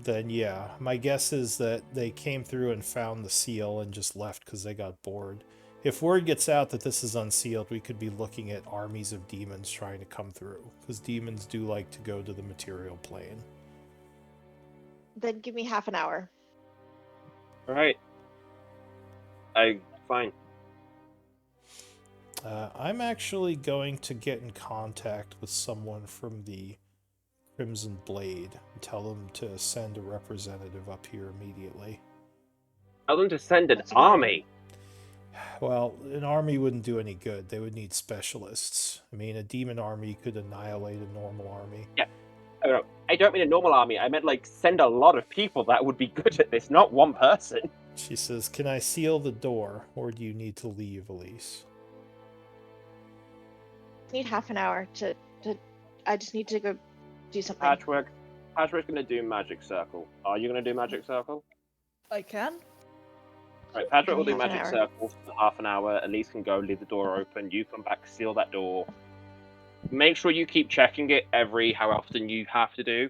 then yeah, my guess is that they came through and found the seal and just left because they got bored. If word gets out that this is unsealed, we could be looking at armies of demons trying to come through, because demons do like to go to the material plane. Then give me half an hour. All right. Fine. I'm actually going to get in contact with someone from the Crimson Blade and tell them to send a representative up here immediately. Tell them to send an That's a good army. Well, an army wouldn't do any good. They would need specialists. I mean, a demon army could annihilate a normal army. Yeah. No, I don't mean a normal army. I meant like send a lot of people that would be good at this, not one person. She says, can I seal the door, or do you need to leave, Elise? Need half an hour to. I just need to go do something. Patchwork's gonna do magic circle. Are you gonna do magic circle? I can. Right, Patchwork will do Half an magic hour. circle for half an hour. Elise can go, leave the door open. You come back, seal that door. Make sure you keep checking it every how often you have to do.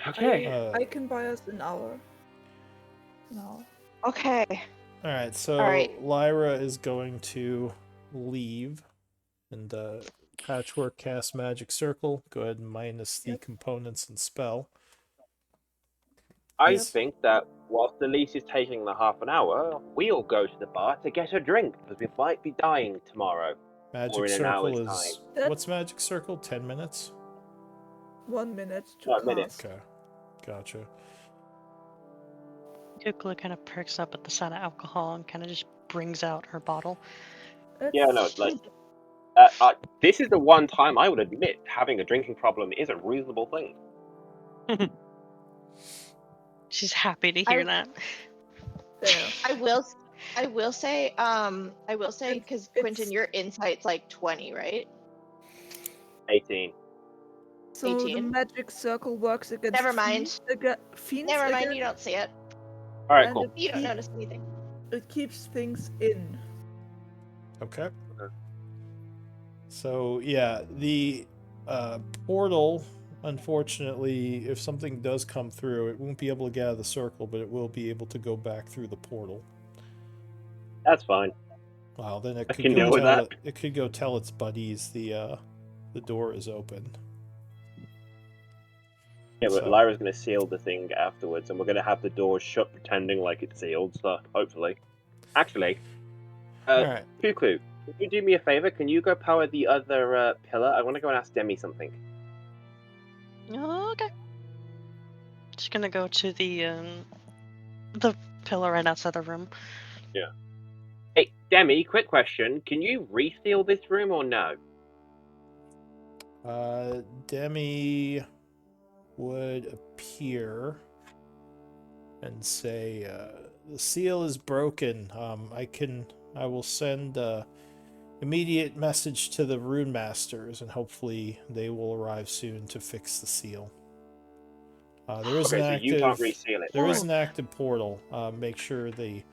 Okay. I can buy us an hour. No. Okay. Alright, so Alright. Lyra is going to leave, and Patchwork cast Magic Circle. Go ahead and minus the Yep. components and spell. I Yep. think that whilst Elise is taking the half an hour, we'll go to the bar to get a drink, because we might be dying tomorrow. Magic Or in an Circle hour's is... time. What's Magic Circle? 10 minutes? 1 minute to Oh, a cast. minute. Okay, gotcha. Kukla kind of perks up at the sound of alcohol and kind of just brings out her bottle. Yeah, no, like, this is the one time I would admit having a drinking problem is a reasonable thing. She's happy to hear that. There. I will say, because Quentin, It's- your insight's like 20, right? 18. So the 18. magic circle works against Never mind. fiends Never mind, again, you don't see it. Alright, and cool. You don't notice anything. it keeps things in. Okay. Okay. So, yeah, the portal, unfortunately, if something does come through, it won't be able to get out of the circle, but it will be able to go back through the portal. That's fine. Wow, then it I could can go deal with tell that. it could go tell its buddies the door is open. Yeah, but So- Lyra's gonna seal the thing afterwards, and we're gonna have the door shut, pretending like it's sealed. So hopefully, actually, All right. Cuckoo, can you do me a favor? Can you go power the other pillar? I want to go and ask Demi something. Okay. Just gonna go to the pillar right outside the room. Hey, Demi, quick question: can you reseal this room or no? Demi would appear and say, "The seal is broken. I will send immediate message to the rune masters, and hopefully they will arrive soon to fix the seal." There is Okay, an so active. you can't reseal it. There is an active portal. Make sure the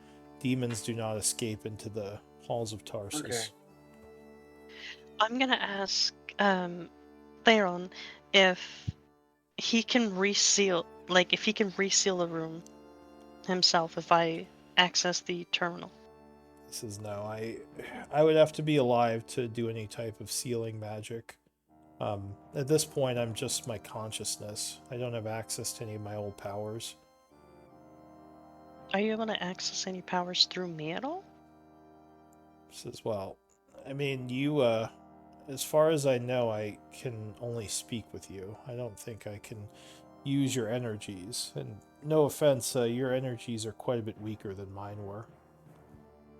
demons do not escape into the halls of Tarsus. Okay. I'm gonna ask Theron if he can reseal, if he can reseal the room himself if I access the terminal. He says, no, I would have to be alive to do any type of sealing magic. At this point, I'm just my consciousness. I don't have access to any of my old powers. Are you able to access any powers through me at all? He says, well, I mean, you, as far as I know, I can only speak with you. I don't think I can use your energies. And no offense, your energies are quite a bit weaker than mine were.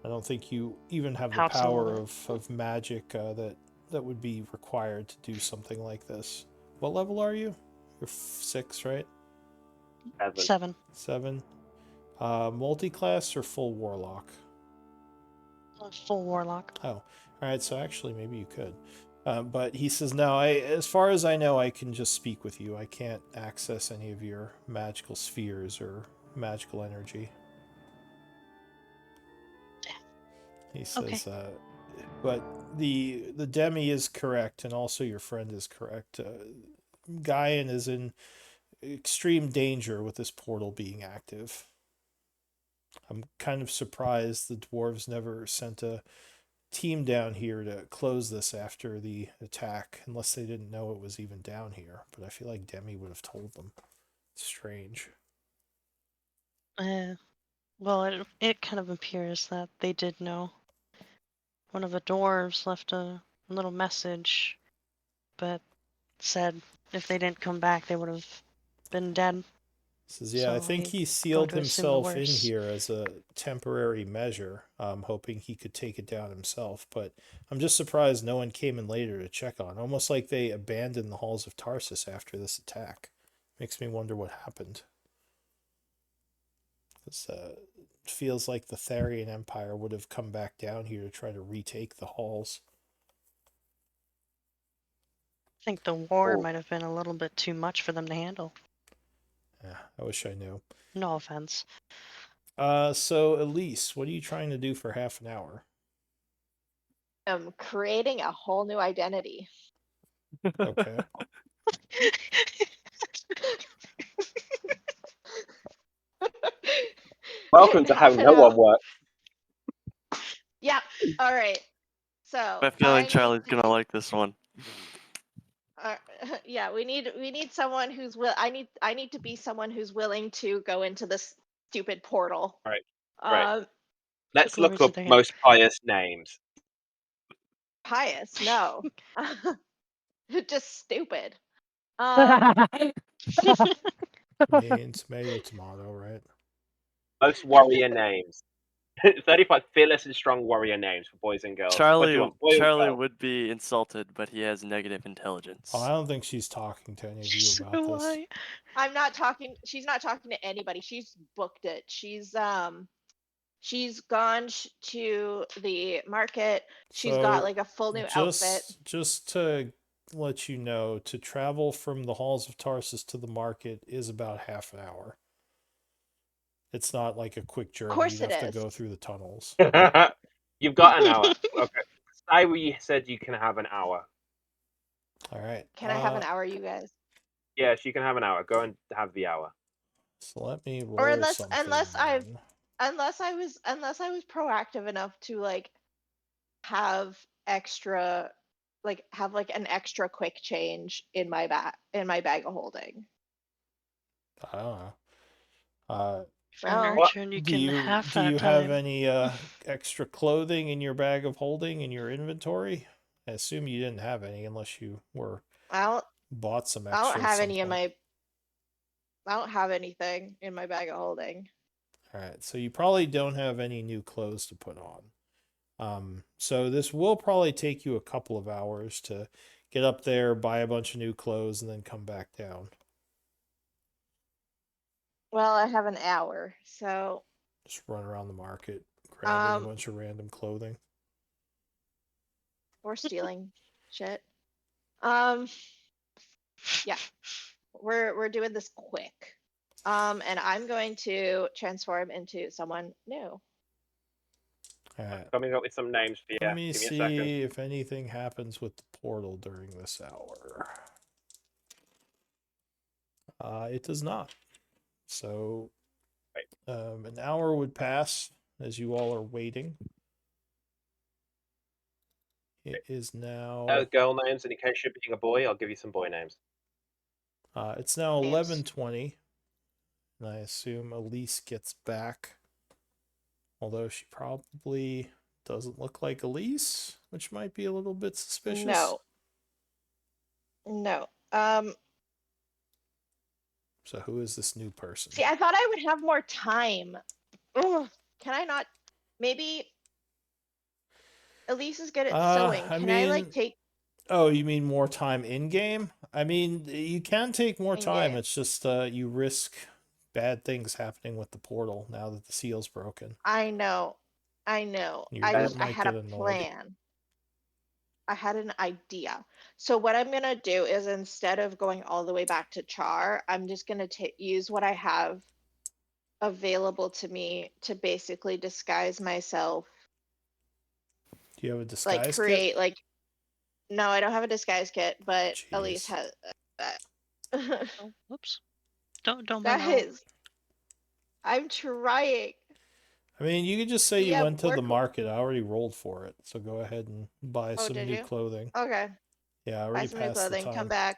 I don't think you even have the power of magic that would be required to do something like this. What level are you? You're 6, right? 7. 7. Multi-class or full warlock? Full warlock. Oh, alright, so actually maybe you could. But he says, no, as far as I know, I can just speak with you. I can't access any of your magical spheres or magical energy. He says, But the Demi is correct, and also your friend is correct. Gaian is in extreme danger with this portal being active. I'm kind of surprised the dwarves never sent a team down here to close this after the attack, unless they didn't know it was even down here. But I feel like Demi would have told them. Strange. Well, it kind of appears that they did know. One of the dwarves left a little message, but said if they didn't come back, they would have been dead. Says, yeah, I So think I'm he going sealed to assume the himself in worst. here as a temporary measure, hoping he could take it down himself. But I'm just surprised no one came in later to check on. Almost like they abandoned the halls of Tarsus after this attack. Makes me wonder what happened. This feels like the Therian Empire would have come back down here to try to retake the halls. I think the war Oh. might have been a little bit too much for them to handle. Yeah, I wish I knew. No offense. So Elise, what are you trying to do for half an hour? Creating a whole new identity. Okay. Welcome to how Half an no one hour. works. Yeah. All right. So I have a feeling I need Charlie's to gonna be. like this one. Yeah, we need someone who's I need to be someone who's willing to go into this stupid portal. Right. Um, Let's Glory look to up the most pious names. Pious, no. Just stupid. Um, Means tomato, tomato, right? Most warrior names. 35 fearless and strong warrior names for boys and girls. What do you want, boy or Charlie girl? would be insulted, but he has negative Oh, intelligence. I don't think she's talking to any of you so about this. why? I'm not talking. She's not talking to anybody. She's booked it. She's gone to the market. She's got So like a full new outfit. just to let you know, to travel from the halls of Tarsus to the market is about half an hour. It's not like a quick Of journey. course You'd it have to is. go through the tunnels. You've got an hour. Okay. Say we said you can have an hour. All right. Can I have an hour, you guys? Yes, you can have an hour. Go and have the hour. So let me Or roll something then. unless I was proactive enough to like have extra have like an extra quick change in my bag of holding. I don't know. Uh, If you're an Oh, What? archer and you do can you half do that you have time. any extra clothing in your bag of holding in your inventory? I assume you didn't have any unless you were I don't bought some I extra don't at have some any in point. my I don't have anything in my bag of holding. All right, so you probably don't have any new clothes to put on. So this will probably take you a couple of hours to get up there, buy a bunch of new clothes, and then come back down. Well, I have an hour, so Just run around the market, grabbing a um bunch of random clothing. or stealing shit. Um yeah, we're doing this quick. And I'm going to transform into someone new. All right. Coming up with some names for Let you. me Give me a second. see if anything happens with the portal during this hour. It does not. So an hour would pass as you all are waiting. It is now. Girl names, and in case you're being a boy, I'll give you some boy names. It's now Names. 11:20, and I assume Elise gets back. Although she probably doesn't look like Elise, which might be a little bit suspicious. No. No. So who is this new person? See, I thought I would have more time. Ugh, can I not? Maybe Elise is good at sewing. I Can I like mean, take oh, you mean more time in game? I mean, you can take more in time. game? It's just you risk bad things happening with the portal now that the seal's broken. I know. I know. Your group I might had get a annoyed. plan. I had an idea. So what I'm gonna do is instead of going all the way back to Char, I'm just gonna use what I have available to me to basically disguise myself Do you have a like disguise create kit? like. No, I don't have a disguise kit, but Elise Jeez. has. Oh, whoops. Don't mind my roll. Guys, I'm trying. I mean, you could just say you Yeah, went to the work. market. I already rolled for it, so go ahead and buy Oh, some did new you? clothing. Okay. Yeah, I Buy already some new passed the clothing. Come time. back.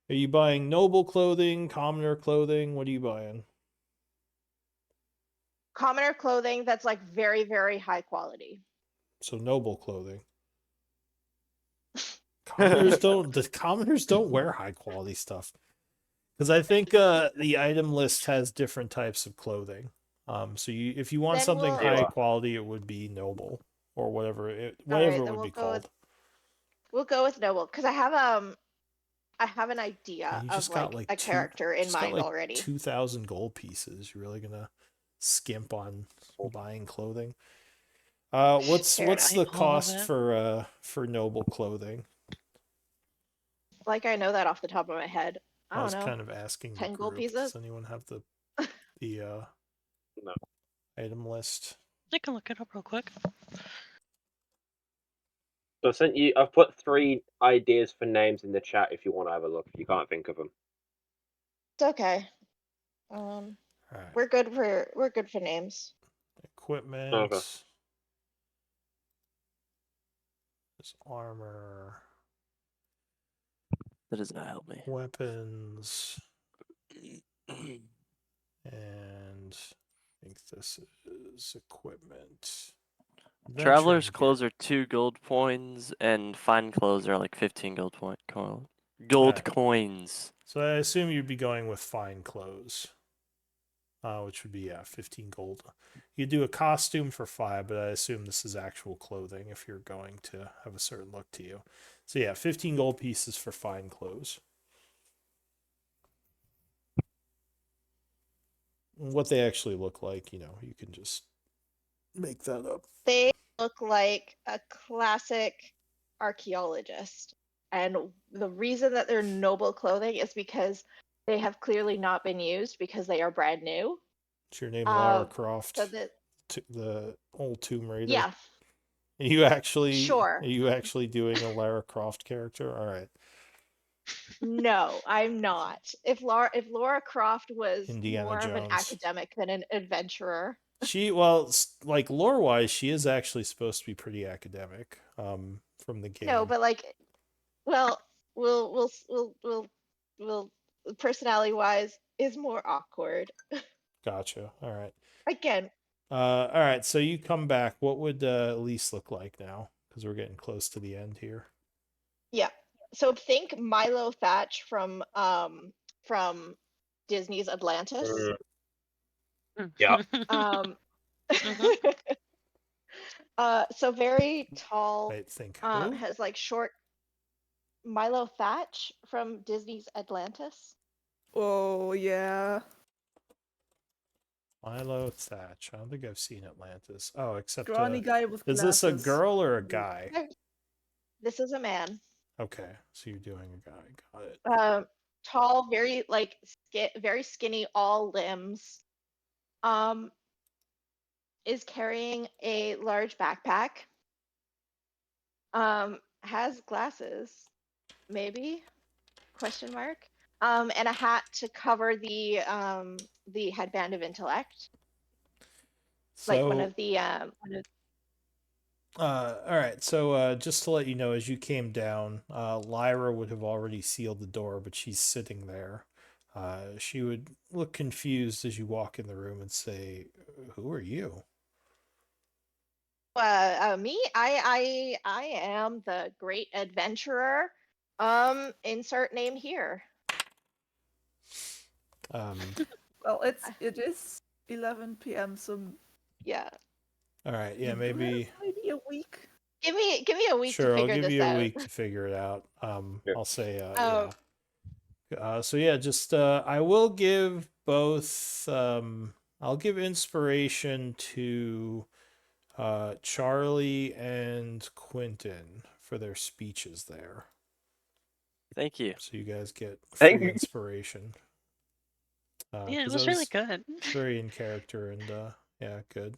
Are you buying noble clothing, commoner clothing? What are you buying? Commoner clothing that's like very, very high quality. So noble clothing. The commoners don't wear high quality stuff. Because I think the item list has different types of clothing. So if you want Then something we'll. high Yeah. quality, it would be noble or whatever it All right. would Then be called. we'll go with noble because I have an idea You of just got like like a character in mind already. 2,000 gold pieces. You're really gonna skimp on buying clothing. What's Fair enough. the All of cost it. for noble clothing? Like I know that off the top of my head. I I don't was know. kind of asking the 10 gold group. pieces? Does anyone have the No. item list? I can look it up real quick. So I sent you. I've put 3 ideas for names in the chat if you want to have a look. If you can't think of them. It's okay. All right. We're good for names. Equipment. Okay. There's armor. That does not help me. Weapons. And I think this is equipment. Traveler's Adventuring clothes gear. are 2 gold coins, and fine clothes are like 15 gold gold Alright. coins. So I assume you'd be going with fine clothes, which would be 15 gold. You do a costume for 5, but I assume this is actual clothing if you're going to have a certain look to you. So yeah, 15 gold pieces for fine clothes. What they actually look like, you can just make that up. They look like a classic archaeologist. And the reason that they're noble clothing is because they have clearly not been used because they are brand new. Is your name Lara So Croft, that the old Tomb Raider? yeah, Are you actually sure. doing a Lara Croft character? All right. No, I'm not. If Laura Croft was Indiana more of an Jones. academic than an adventurer. Like lore wise, she is actually supposed to be pretty academic. From the game. No, but like, well, we'll personality wise is more awkward. Gotcha. All right. Again, All right. So you come back. What would Elise look like now? Because we're getting close to the end here. yeah. So think Milo Thatch from Disney's Atlantis. Yeah. Mhm. So very tall. Wait, think who? Has like short. Milo Thatch from Disney's Atlantis. Oh yeah. Milo Thatch. I don't think I've seen Atlantis. Oh, except Scrawny guy with is glasses. this a girl or a guy? This is a man. Okay, so you're doing a guy. Got it. Tall, very like very skinny, all limbs. Is carrying a large backpack. Has glasses, maybe? Question mark. And a hat to cover the headband of intellect. So, Like one of the all right. So, just to let you know, as you came down, Lyra would have already sealed the door, but she's sitting there. She would look confused as you walk in the room and say, "Who are you?" Me, I am the great adventurer. Insert name here. Well, it is 11 p.m. So Yeah. All right. Yeah, we do have maybe. maybe a week. Give me a week Sure, to I'll figure give this you a out. week to figure it out. Yeah. I'll say, Oh. yeah. So yeah, just I will give both. I'll give inspiration to Charlie and Quentin for their speeches there. Thank you. So you guys get Thank free you. inspiration. Yeah, it 'Cause was that really good. very in character and yeah, good.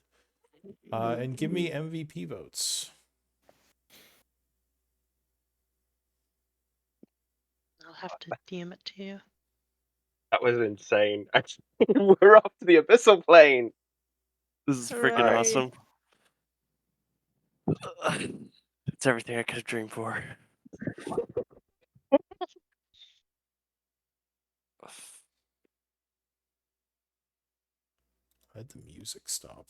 And give me MVP votes. have to DM it to you. That was insane. We're off to the abyssal plane. This is freaking Hooray. awesome. It's everything I could have dreamed for. Why'd the music stop?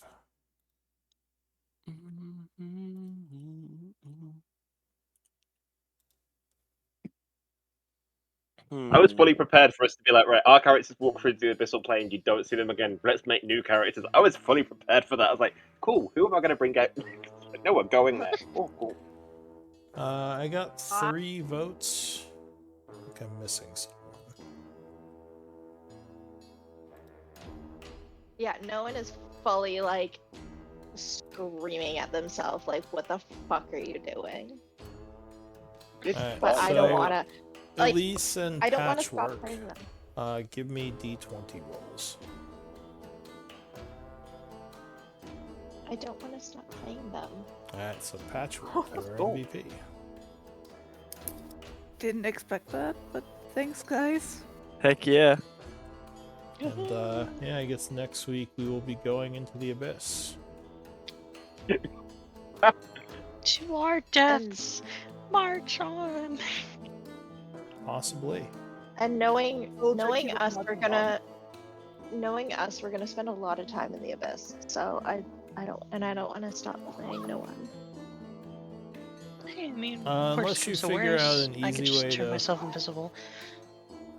I was fully Hmm. prepared for us to be like, right, our characters walk through the abyssal plane, you don't see them again, let's make new characters. I was fully prepared for that. I was like, cool, who am I going to bring out? No, we're going there. Oh, cool. I got 3 votes. I think I'm missing someone. Yeah, no one is fully like screaming at themselves like, what the fuck are you doing? Alright, But I don't so want to. Like, Elise and I don't want to stop Patchwork. playing them. Give me D20 rolls. I don't want to stop playing them. Alright, so Patchwork, you're Cool. MVP. Didn't expect that, but thanks, guys. Heck yeah. And yeah, I guess next week we will be going into the abyss. To our deaths, march on. Possibly. And knowing Keep it us, moving we're gonna spend a lot of time in the abyss. So I don't want to stop playing no one. I mean, Unless you figure out an I could easy just way turn to. myself invisible.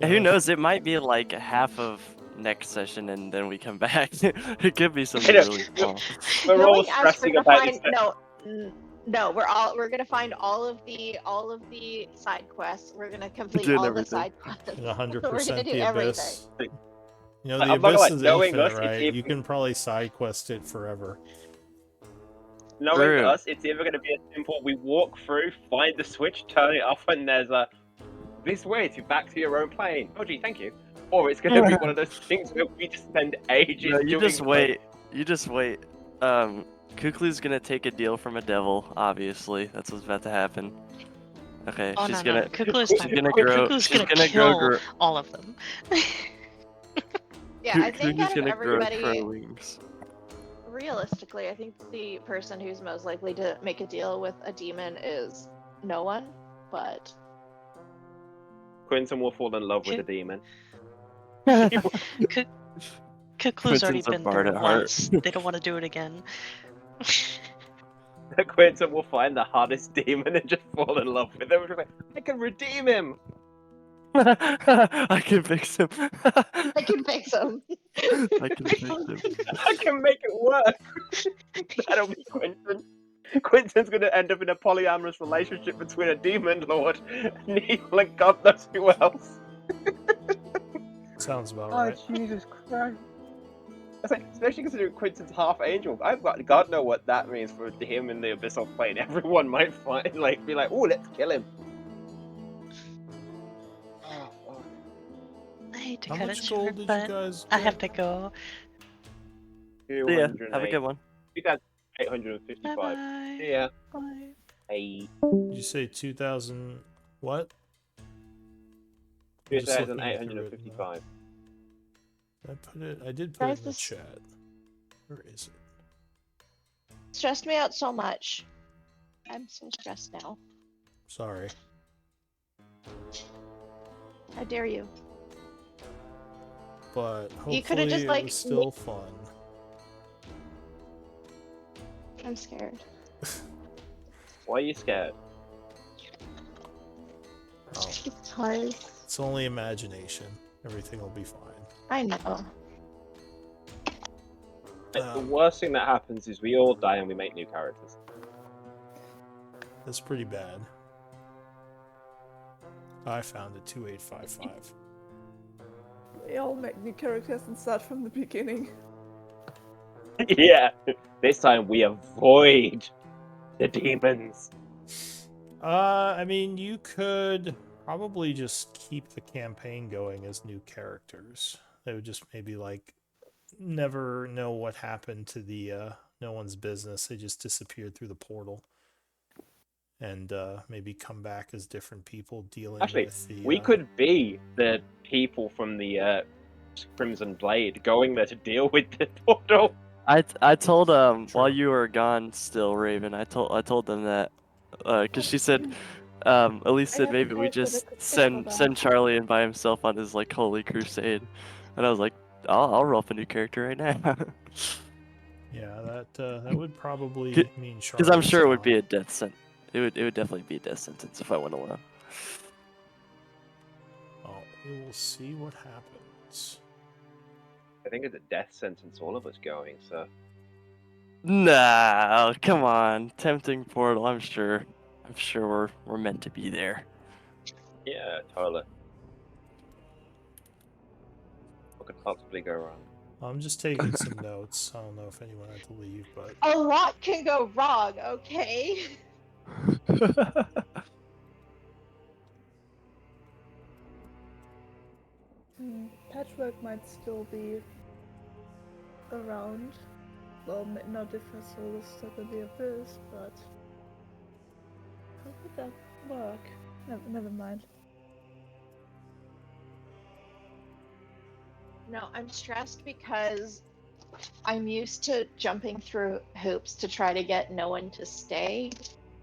And who knows? It might be like half of next session, and then we come back. It could be something know. really small. We're all Knowing us, we're stressing gonna about find this. no. We're gonna find all of the side quests. We're gonna complete Doing all everything. the side quests. And We're 100% gonna do the everything. abyss. You know, I'm the not gonna abyss lie, is knowing infinite, us, it's right? even- You can probably side quest it forever. Knowing True. us, it's either going to be a simple, we walk through, find the switch, turn it off, and there's a, this way to back to your own plane. Oh gee, thank you. Or it's going to be one of those things where we just spend ages No, you doing just the- wait. You just wait. Kuklu's gonna take a deal from a devil. Obviously, that's what's about to happen. Okay, Oh she's no, gonna. no, Kuklu's She's not. gonna grow. Kuklu's She's gonna gonna kill grow. all of them. Yeah, I think Kuklu's out of gonna grow everybody, crow wings. realistically, I think the person who's most likely to make a deal with a demon is no one. But Quinton will fall in love with a demon. Kuklu's already Quentin's a been bard there at heart. once. They don't want to do it again. Quinton will find the hardest demon and just fall in love with him. Like, I can redeem him! I can fix him. I can fix him. I can fix him. I can make it work! That'll be Quinton. Quinton's gonna end up in a polyamorous relationship between a demon lord and Neil and God knows who else. Sounds about Oh, right. Jesus Christ. That's like, especially considering Quinton's half angel. I've got God know what that means for him in the abyssal plane. Everyone might find, like, be like, oh, let's kill him. Oh, fuck. I hate to How cut much it gold short, did you but guys I get? have to go. Yeah, have a good one. 2,855. Bye-bye. Yeah. Bye. Hey. Did you say 2,000 what? I'm just looking at the written 2,855. I did put Guys, it in the this- chat. Where is it? Stressed me out so much. I'm so stressed now. Sorry. How dare you? But hopefully You coulda just, it like, was still fun. I'm scared. Why are you scared? Oh, Because it's only imagination. Everything will be fine. I know. The worst thing that happens is we all die and we make new characters. That's pretty bad. I found it 2855. We all make new characters and start from the beginning. Yeah. This time we avoid the demons. I mean, you could probably just keep the campaign going as new characters. They would just maybe like never know what happened to the no one's business. They just disappeared through the portal. and maybe come back as different people dealing Actually, with the. we could be the people from the Crimson Blade going there to deal with the portal. I told while True. you were gone still, Raven. I told them that because she said Elise said have maybe we heard that just it could send go send back. Charlie in by himself on his like holy crusade, and I was like, I'll roll up a new character right now. Yeah, that would probably mean Because I'm Charlie's sure it would be gone. a death sentence. It would definitely be a death sentence if I went alone. Oh, we will see what happens. I think it's a death sentence, all of us going, so. Nah, come on, tempting portal. I'm sure we're meant to be there. Yeah, totally. What could possibly go wrong? I'm just taking some notes. I don't know if anyone had to leave, but A lot can go wrong, okay? Patchwork might still be around. Well, not if her soul is stuck in the abyss, but how would that work? Never mind. No, I'm stressed because I'm used to jumping through hoops to try to get no one to stay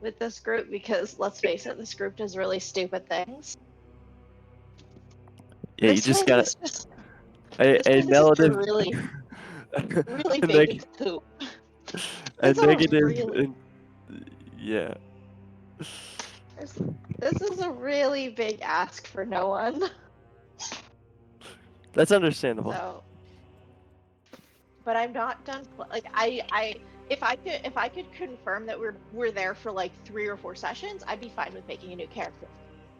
with this group because let's face it, this group does really stupid things. Yeah, you This just one gotta is just a this one is just a negative, really a, big hoop. a It's a negative, really yeah. this is a really big ask for no one. That's understandable. So, but I'm not done. Like I, if I could confirm that we're there for like 3 or 4 sessions, I'd be fine with making a new character.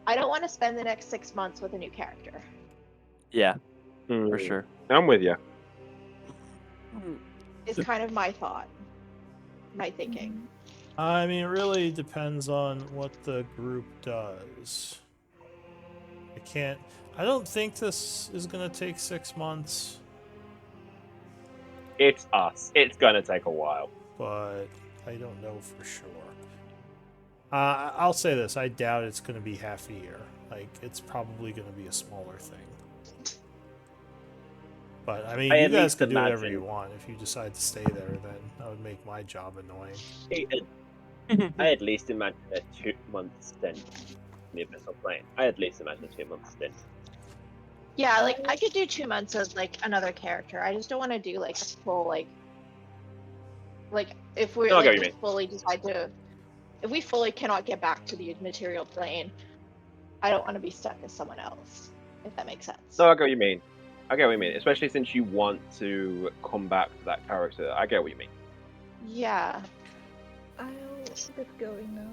I don't want to spend the next 6 months with a new character. Yeah, for sure. I'm with you. Is kind of my thought, my thinking. I mean, it really depends on what the group does. I don't think this is gonna take 6 months, It's us. It's gonna take a while. but I don't know for sure. I'll say this: I doubt it's gonna be half a year. Like, it's probably gonna be a smaller thing. But I mean, I you at guys least can do whatever you imagine- want. If you decide to stay there, then that would make my job annoying. I at least imagine a 2-month stint in the Abyssal Plane. I at least imagine a 2-month stint. Yeah, like I could do 2 months as like another character. I just don't want to do like a full like if we No, I get like what you we mean. fully decide to if we fully cannot get back to the material plane, I don't want to be stuck as someone else. If that makes sense. No, I get what you mean. I get what you mean. Especially since you want to come back to that character. I get what you mean. Yeah. I'll get going now.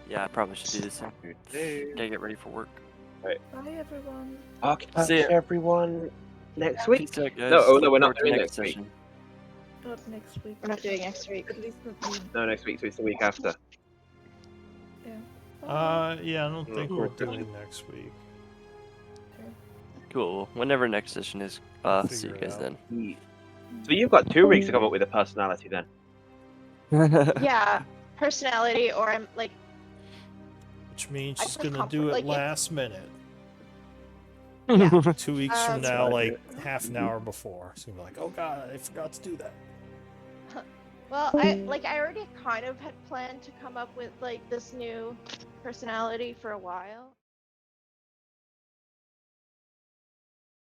Yeah, I probably should do the same. Gotta get ready for work. Bye, everyone. Okay, See ya. everyone next week. Peace out, guys. No, oh no, Look we're not forward to doing next next week. session. Not next week. We're not doing next week. At least not me. No, next week, so it's the week after. Yeah. Yeah, I don't think we're Okay. doing next week. Cool. Whenever next session is, We'll see you figure it guys out. then. So you've got 2 weeks to come up with a personality then. Yeah. Personality, or I'm like Which means I she's feel gonna do it like, last minute. yeah. 2 weeks from Um, now, like half an hour before. So you're like, oh god, I forgot to do that. Well, I already kind of had planned to come up with like this new personality for a while.